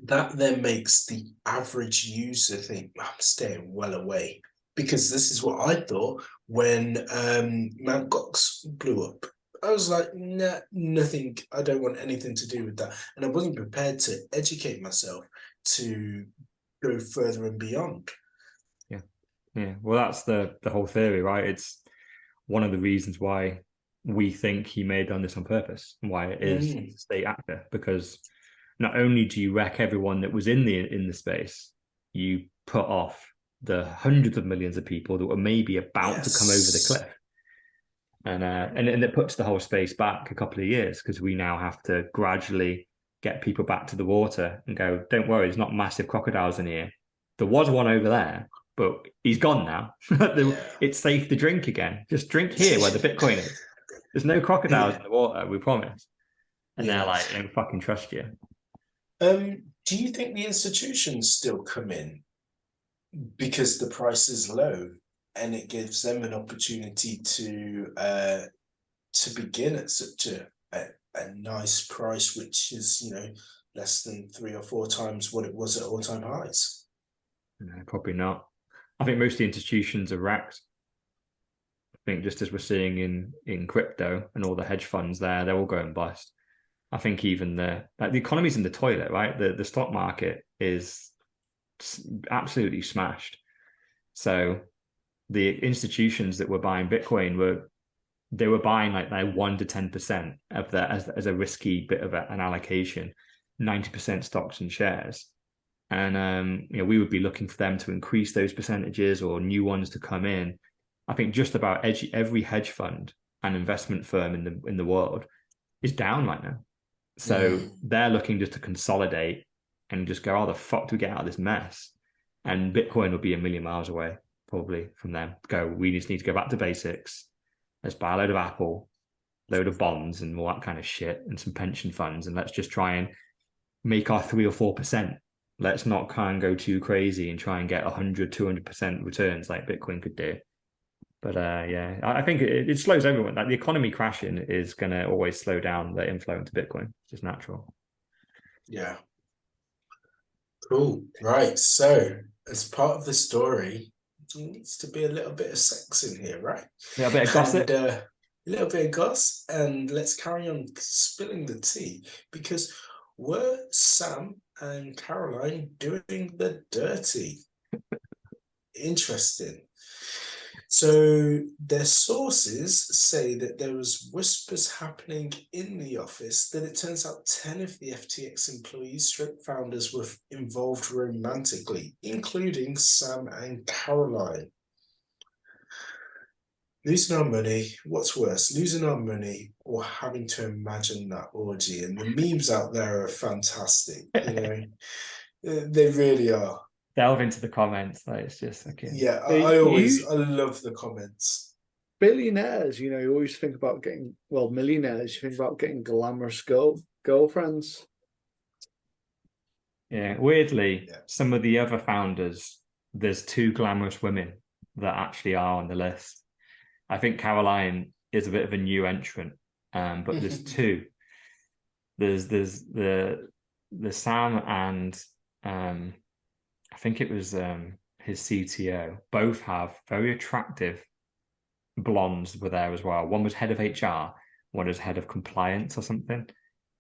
that then makes the average user think, I'm staying well away. Because this is what I thought when Mt. Gox blew up. I was like, nah, nothing. I don't want anything to do with that. And I wasn't prepared to educate myself to go further and beyond. Yeah. Well, that's the whole theory, right? It's one of the reasons why we think he may have done this on purpose, and why it is a state actor, because not only do you wreck everyone that was in the space, you put off the hundreds of millions of people that were maybe about to come over the cliff. And it puts the whole space back a couple of years, because we now have to gradually get people back to the water and go, don't worry, there's not massive crocodiles in here. There was one over there, but he's gone now. It's safe to drink again. Just drink here where the Bitcoin is. There's no crocodiles in the water, we promise. And they're like, I don't fucking trust you. Do you think the institutions still come in because the price is low and it gives them an opportunity to begin at such a nice price, which is, less than 3 or 4 times what it was at all-time highs? No, probably not. I think most of the institutions are wrecked. I think just as we're seeing in crypto and all the hedge funds they're all going bust. I think even the economy's in the toilet, right? The stock market is absolutely smashed. So the institutions that were buying Bitcoin were buying like 1 to 10% of that as a risky bit of an allocation, 90% stocks and shares. And we would be looking for them to increase those percentages or new ones to come in. I think just about every hedge fund and investment firm in the world is down right now. So they're looking just to consolidate and just go, how the fuck do we get out of this mess? And Bitcoin will be a million miles away probably from them. We just need to go back to basics. Let's buy a load of Apple, load of bonds and all that kind of shit, and some pension funds, and let's just try and make our 3 or 4%. Let's not kind of go too crazy and try and get 100, 200% returns like Bitcoin could do. But I think it slows everyone. Like the economy crashing is going to always slow down the inflow into Bitcoin. It's just natural. Yeah. Cool. Right. So as part of the story, there needs to be a little bit of sex in here, right? Yeah, a bit of gossip. And, a little bit of gossip, and let's carry on spilling the tea, because were Sam and Caroline doing the dirty? Interesting. So their sources say that there was whispers happening in the office that it turns out 10 of the FTX employees / founders were involved romantically, including Sam and Caroline. Losing our money, what's worse, losing our money or having to imagine that orgy? And the memes out there are fantastic, they really are. Delve into the comments. Like, it's just okay. Yeah, I love the comments. Billionaires, you always think about getting, millionaires, you think about getting glamorous girlfriends. Yeah, weirdly, some of the other founders, there's 2 glamorous women that actually are on the list. I think Caroline is a bit of a new entrant, but there's 2. There's the Sam and I think it was his CTO. Both have very attractive blondes were there as well. One was head of HR, one was head of compliance or something.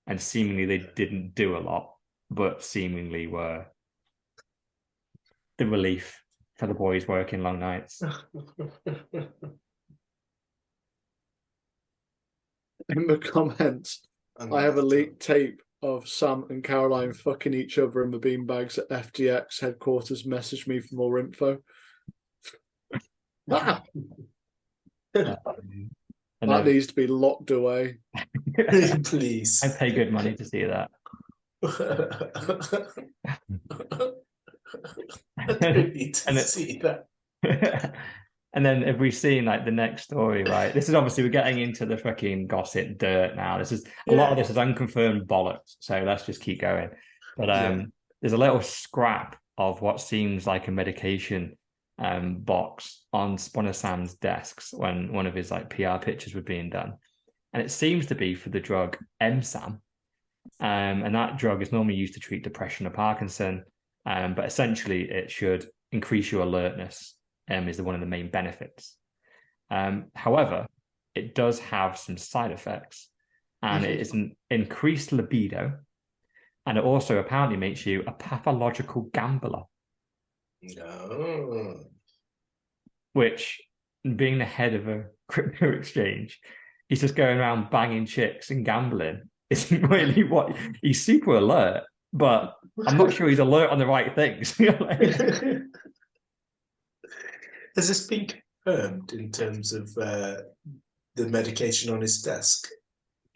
And seemingly they didn't do a lot, but seemingly were the relief for the boys working long nights. In the comments, I have a leaked tape of Sam and Caroline fucking each other in the beanbags at FTX headquarters. Message me for more info. And that needs to be locked away. Please. I pay good money to see that. I don't need to see that. And then if we've seen like the next story, right? This is obviously we're getting into the fucking gossip dirt now. This is a lot of this is unconfirmed bollocks. So let's just keep going. But there's a little scrap of what seems like a medication box on one of Sam's desks when one of his like PR pictures were being done. And it seems to be for the drug MSAM. And that drug is normally used to treat depression or Parkinson. But essentially it should increase your alertness. Is one of the main benefits. However, it does have some side effects, and it is an increased libido, and it also apparently makes you a pathological gambler. No. Which, being the head of a crypto exchange, he's just going around banging chicks and gambling. Isn't really what he's super alert, but I'm not sure he's alert on the right things. Has this been confirmed in terms of the medication on his desk?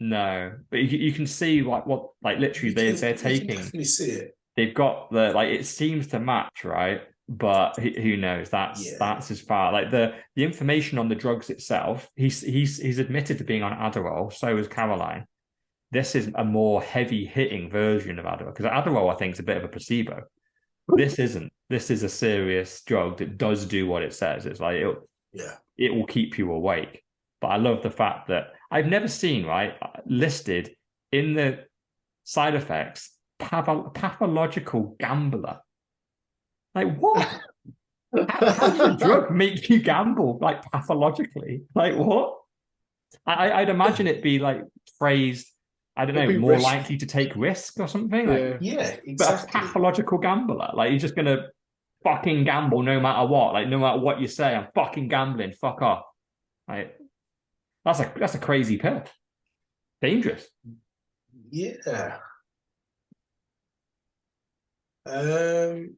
No, but you can see what like literally they're taking. You can definitely see it. They've got the like it seems to match, right? But who knows? That's as far like the information on the drugs itself. He's admitted to being on Adderall. So is Caroline. This is a more heavy hitting version of Adderall because Adderall I think is a bit of a placebo. This isn't. This is a serious drug that does do what it says. It's like it will keep you awake. But I love the fact that I've never seen listed in the side effects pathological gambler. Like what? How does a drug make you gamble like pathologically? Like what? I'd imagine it be like phrased. I don't know, more likely to take risk or something. Yeah, exactly. But a pathological gambler, like you're just gonna fucking gamble no matter what. Like no matter what you say, I'm fucking gambling. Fuck off. Like that's a crazy pill. Dangerous. Yeah. Well,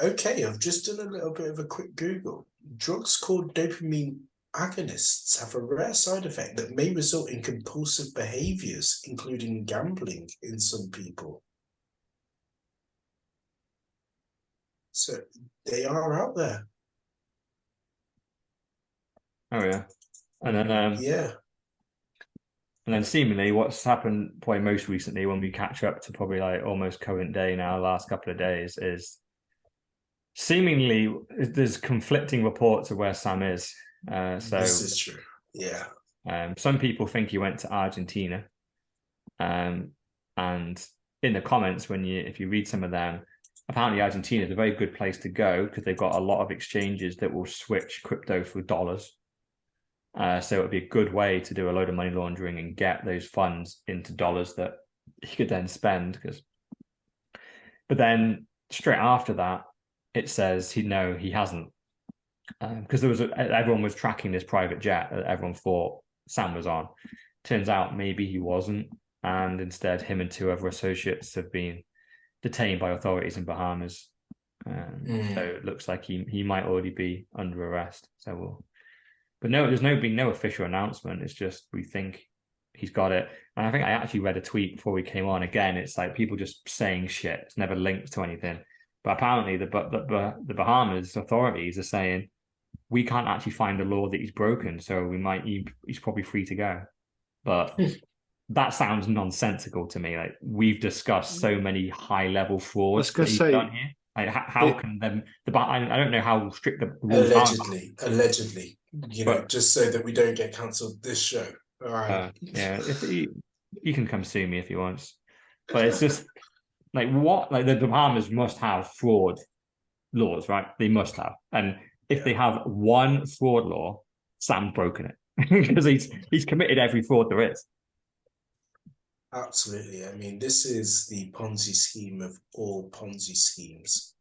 okay. I've just done a little bit of a quick Google. Drugs called dopamine agonists have a rare side effect that may result in compulsive behaviors, including gambling in some people. So they are out there. Oh yeah. And then and then seemingly what's happened probably most recently when we catch up to probably like almost current day now, last couple of days, is seemingly there's conflicting reports of where Sam is. So this is true. Yeah. Some people think he went to Argentina. And in the comments, if you read some of them, apparently Argentina is a very good place to go because they've got a lot of exchanges that will switch crypto for dollars. So it would be a good way to do a load of money laundering and get those funds into dollars that he could then spend. But then straight after that, it says he hasn't. Because everyone was tracking this private jet that everyone thought Sam was on. Turns out maybe he wasn't, and instead him and two other associates have been detained by authorities in Bahamas. So it looks like he might already be under arrest. But no, there's been no official announcement. It's just we think he's got it. And I think I actually read a tweet before we came on. Again, it's like people just saying shit. It's never linked to anything. But apparently the Bahamas authorities are saying we can't actually find a law that he's broken, so he's probably free to go. But that sounds nonsensical to me. Like we've discussed so many high-level frauds that he's done here. Like how can them? I don't know how strict the rules are. Allegedly, just so that we don't get cancelled this show. All right. Yeah, if he can come sue me if he wants, but it's just like what? Like the Bahamas must have fraud laws, right? They must have, and if they have one fraud law, Sam's broken it because he's committed every fraud there is. Absolutely. I mean, this is the Ponzi scheme of all Ponzi schemes.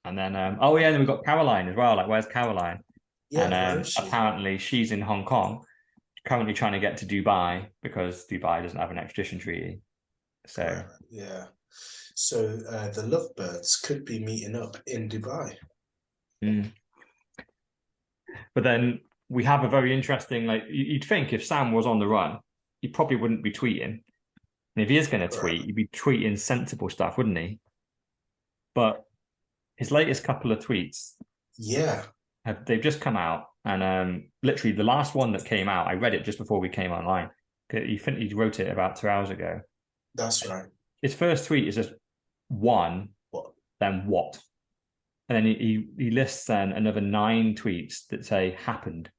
And then, then we've got Caroline as well. Like, where's Caroline? Yeah, and apparently she's in Hong Kong, currently trying to get to Dubai because Dubai doesn't have an extradition treaty. So so the lovebirds could be meeting up in Dubai. But then we have a very interesting, like, you'd think if Sam was on the run, he probably wouldn't be tweeting. And if he is going to tweet, he'd be tweeting sensible stuff, wouldn't he? But his latest couple of tweets, they've just come out, and literally the last one that came out, I read it just before we came online. He wrote it about 2 hours ago. That's right. His first tweet is just one, then what? And then he lists then another 9 tweets that say happened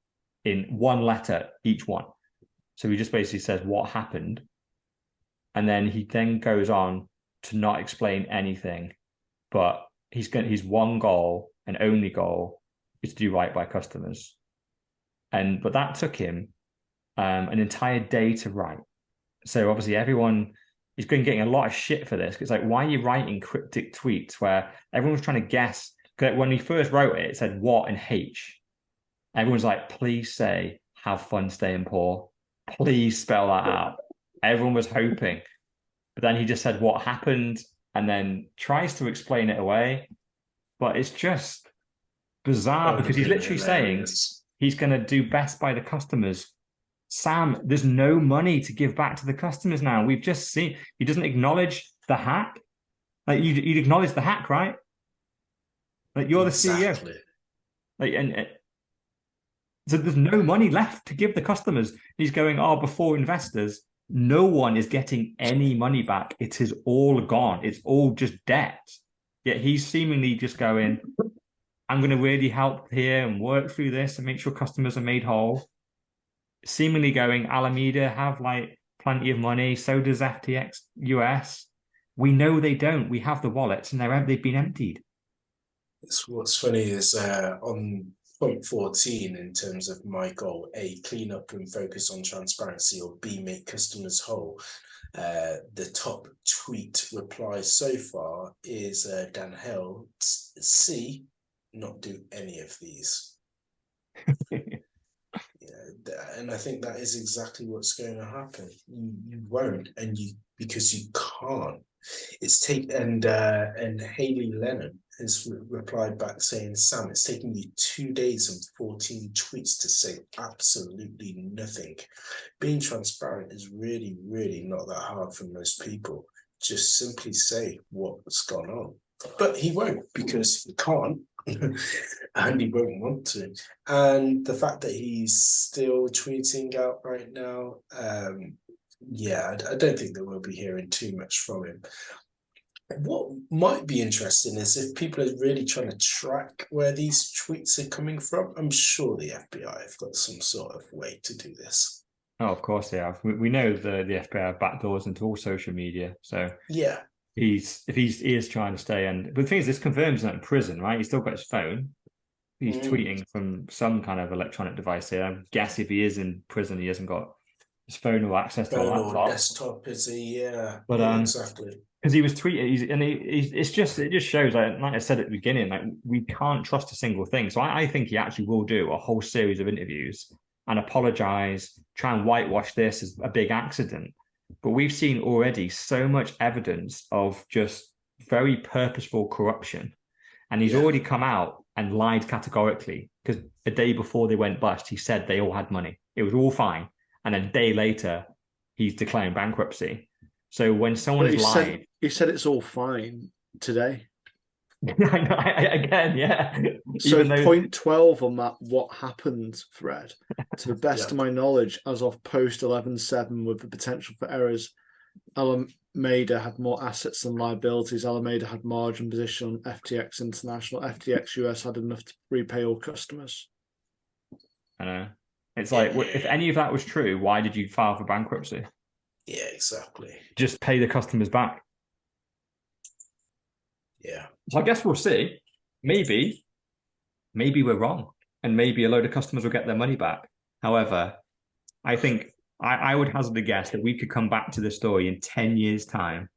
in one letter, each one. So he just basically says what happened. And then he then goes on to not explain anything, but his one goal and only goal is to do right by customers. But that took him an entire day to write. So obviously everyone is getting a lot of shit for this. It's like, why are you writing cryptic tweets where everyone's trying to guess? Because when he first wrote it, it said what and H. Everyone's like, please say, have fun staying poor. Please spell that out. Everyone was hoping. But then he just said what happened and then tries to explain it away. But it's just bizarre because he's literally saying he's going to do best by the customers. Sam, there's no money to give back to the customers now. We've just seen he doesn't acknowledge the hack. Like you'd acknowledge the hack, right? Like you're the CEO. Like so there's no money left to give the customers. He's going, before investors, no one is getting any money back. It is all gone. It's all just debt. Yet he's seemingly just going, I'm going to really help here and work through this and make sure customers are made whole. Seemingly going, Alameda have like plenty of money. So does FTX US. We know they don't. We have the wallets and they've been emptied. What's funny is on point 14, in terms of my goal, A, clean up and focus on transparency, or B, make customers whole. The top tweet reply so far is Dan Hill, C, not do any of these. And I think that is exactly what's going to happen. You won't, because you can't. And Haley Lennon has replied back saying, Sam, it's taken you 2 days and 14 tweets to say absolutely nothing. Being transparent is really, really not that hard for most people. Just simply say what's gone on. But he won't, because he can't. And he won't want to. And the fact that he's still tweeting out right now, I don't think that we'll be hearing too much from him. What might be interesting is if people are really trying to track where these tweets are coming from. I'm sure the FBI have got some sort of way to do this. Oh, of course they have. We know the FBI have backdoors into all social media. So yeah, he is trying to stay. But the thing is, this confirms that in prison, right? He's still got his phone. He's tweeting from some kind of electronic device here. I guess if he is in prison, he hasn't got his phone or access to a laptop. Or desktop, is he? Yeah, but exactly. Because he was tweeting, it just shows, like I said at the beginning, like we can't trust a single thing. So I think he actually will do a whole series of interviews and apologize, try and whitewash this as a big accident. But we've seen already so much evidence of just very purposeful corruption, and he's already come out and lied categorically, because a day before they went bust, he said they all had money. It was all fine. And a day later, he's declaring bankruptcy. So when someone is lying... He said it's all fine today. I know, again, yeah. So point 12 on that what happened thread, to the best of my knowledge, as of post 11.7 with the potential for errors, Alameda had more assets than liabilities. Alameda had margin position on FTX International. FTX US had enough to repay all customers. I know. It's like, if any of that was true, why did you file for bankruptcy? Yeah, exactly. Just pay the customers back. Yeah. So I guess we'll see. Maybe we're wrong, and maybe a load of customers will get their money back. However, I think I would hazard a guess that we could come back to this story in 10 years' time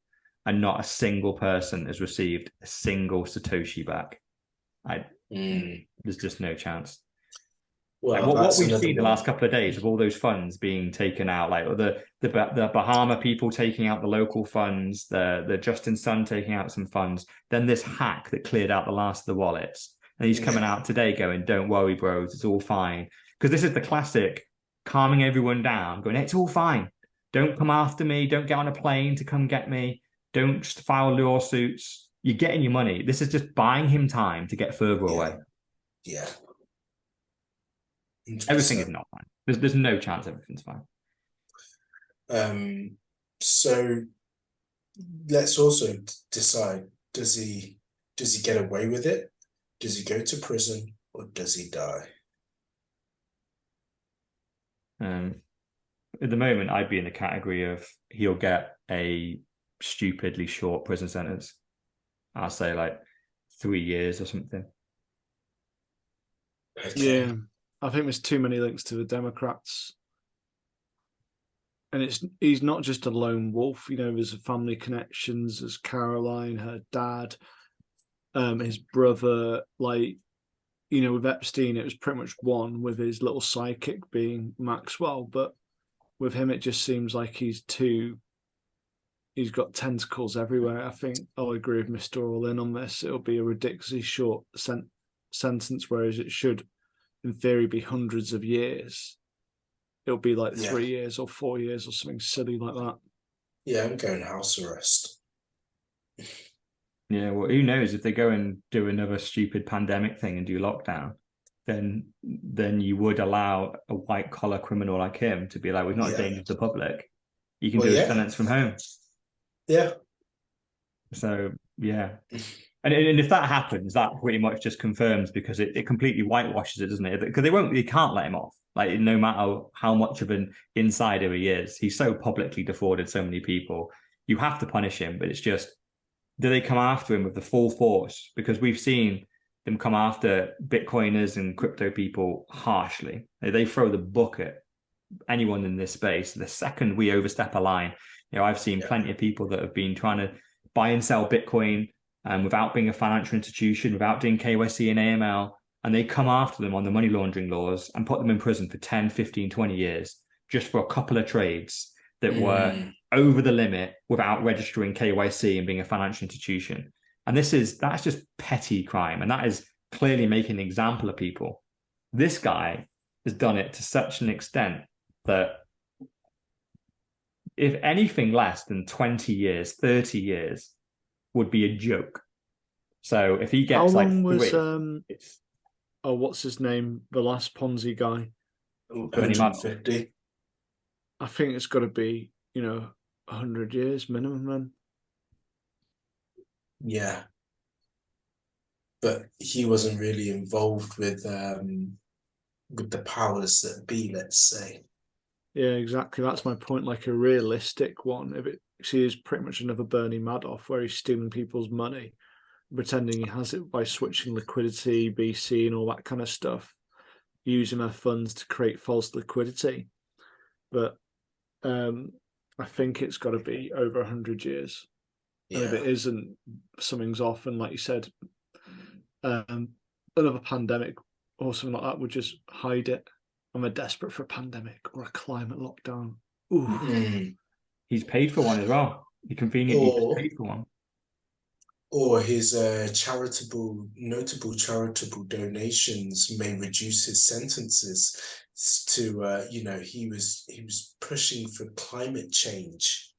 and not a single person has received a single Satoshi back. There's just no chance. Well, like what we've seen the last couple of days of all those funds being taken out, like the Bahama people taking out the local funds, the Justin Sun taking out some funds, then this hack that cleared out the last of the wallets. And he's coming out today going, don't worry, bros, it's all fine. Because this is the classic calming everyone down, going, it's all fine. Don't come after me. Don't get on a plane to come get me. Don't file lawsuits. You're getting your money. This is just buying him time to get further away. Yeah. Everything is not fine. There's no chance everything's fine. So let's also decide, does he get away with it? Does he go to prison, or does he die? At the moment, I'd be in the category of he'll get a stupidly short prison sentence. I'll say like 3 years or something. Okay. Yeah, I think there's too many links to the Democrats. And he's not just a lone wolf, you know, there's family connections, there's Caroline, her dad, his brother, like, you know, with Epstein, it was pretty much one, with his little sidekick being Maxwell. But with him, it just seems like he's got tentacles everywhere. I think I'll agree with Mr. All-In on this. It'll be a ridiculously short sentence, whereas it should, in theory, be hundreds of years. It'll be like 3 years or 4 years or something silly like that. Yeah, I'm going house arrest. Yeah, well, who knows if they go and do another stupid pandemic thing and do lockdown, then you would allow a white collar criminal like him to be like, we're not a danger to the public. You can do his sentence from home. Yeah. So yeah. And if that happens, that pretty much just confirms, because it completely whitewashes it, doesn't it? Because they can't let him off. Like, no matter how much of an insider he is, he's so publicly defrauded so many people. You have to punish him, but it's just, do they come after him with the full force? Because we've seen them come after Bitcoiners and crypto people harshly. They throw the book at anyone in this space. The second we overstep a line, you know, I've seen plenty of people that have been trying to buy and sell Bitcoin without being a financial institution, without doing KYC and AML, and they come after them on the money laundering laws and put them in prison for 10, 15, 20 years just for a couple of trades that were over the limit without registering KYC and being a financial institution. And that's just petty crime. And that is clearly making an example of people. This guy has done it to such an extent that if anything less than 20 years, 30 years would be a joke. So if he gets how like long was what's his name? The last Ponzi guy. 150. I think it's got to be, 100 years minimum then. Yeah. But he wasn't really involved with the powers that be, let's say. Yeah, exactly. That's my point. Like a realistic one. If she is pretty much another Bernie Madoff, where he's stealing people's money, pretending he has it by switching liquidity, BC, and all that kind of stuff, using their funds to create false liquidity. But I think it's got to be over 100 years. Yeah. And if it isn't, something's off. And like you said, another pandemic or something like that would just hide it. And we're desperate for a pandemic or a climate lockdown. Ooh. He's paid for one as well. He conveniently just paid for one. Or his notable charitable donations may reduce his sentences to, he was pushing for climate change.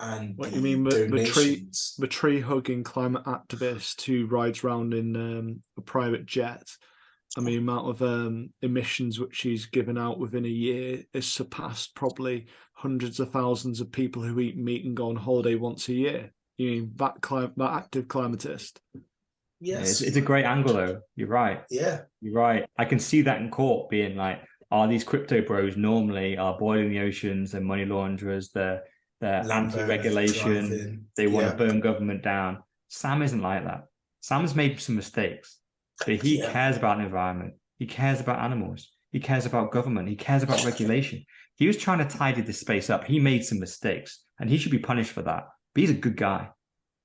And what you mean, the tree hugging climate activist who rides around in a private jet? I mean, the amount of emissions which he's given out within a year is surpassed probably hundreds of thousands of people who eat meat and go on holiday once a year. You mean that active climatist? Yes. Yeah, it's a great angle, though. You're right. Yeah. You're right. I can see that in court being like, these crypto bros normally are boiling the oceans, they're money launderers, they're anti-regulation, they want to burn government down. Sam isn't like that. Sam's made some mistakes. But he cares about the environment. He cares about animals. He cares about government. He cares about regulation. He was trying to tidy this space up. He made some mistakes, and he should be punished for that. But he's a good guy.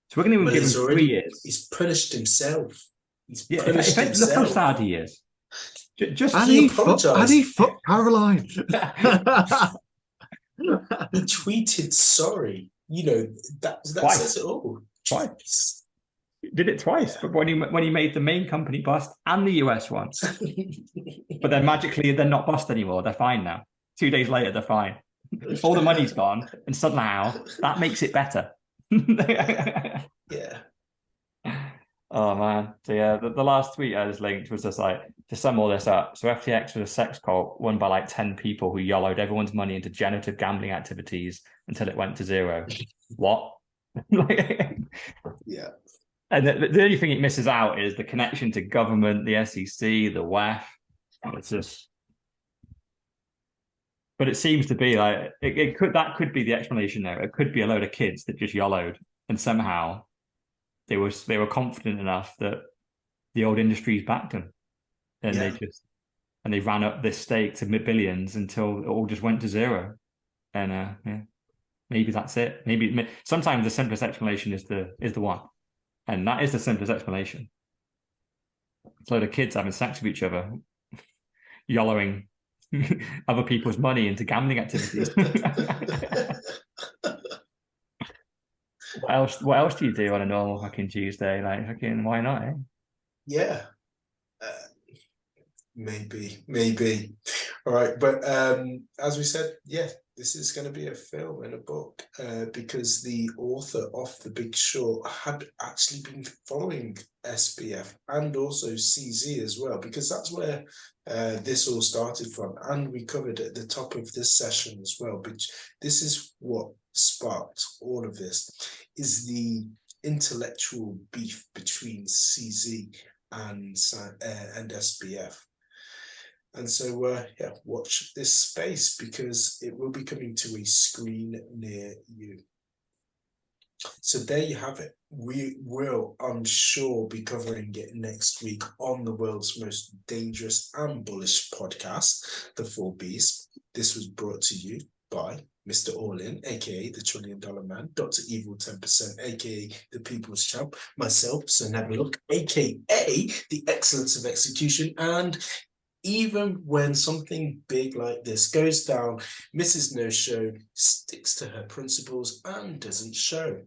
So we're going to give him 3 years. He's punished himself. Punished himself. Look how sad he is. He fucked Caroline. He tweeted sorry. That says it all. Why? Did it twice, but when he made the main company bust and the US one, but then magically they're not bust anymore. They're fine now. 2 days later, they're fine. All the money's gone, and somehow that makes it better. Yeah. Oh man. So yeah, the last tweet I just linked was just like, to sum all this up. So FTX was a sex cult run by like 10 people who YOLO'd everyone's money into generative gambling activities until it went to zero. What? Yeah. And the only thing it misses out is the connection to government, the SEC, the WEF. It's just, but it seems to be like that could be the explanation there. It could be a load of kids that just YOLO'd, and somehow they were confident enough that the old industries backed them, and they ran up this stake to billions until it all just went to zero. And yeah, maybe that's it. Maybe sometimes the simplest explanation is the one. And that is the simplest explanation. It's a load of kids having sex with each other, YOLOing other people's money into gambling activities. What else do you do on a normal fucking Tuesday? Like, fucking, why not? Eh? Yeah. Maybe. All right. But as we said, yeah, this is going to be a film and a book because the author of The Big Short had actually been following SBF and also CZ as well, because that's where this all started from. And we covered at the top of this session as well, but this is what sparked all of this, is the intellectual beef between CZ and SBF. And so, yeah, watch this space because it will be coming to a screen near you. So there you have it. We will, I'm sure, be covering it next week on the world's most dangerous and bullish podcast, The 4 Bs. This was brought to you by Mr. All-In, aka the $1 Trillion Man, Dr. Evil 10%, aka the People's Champ, myself, Sir Neverlook, aka the Excellence of Execution, and even when something big like this goes down, Mrs. No Show sticks to her principles and doesn't show.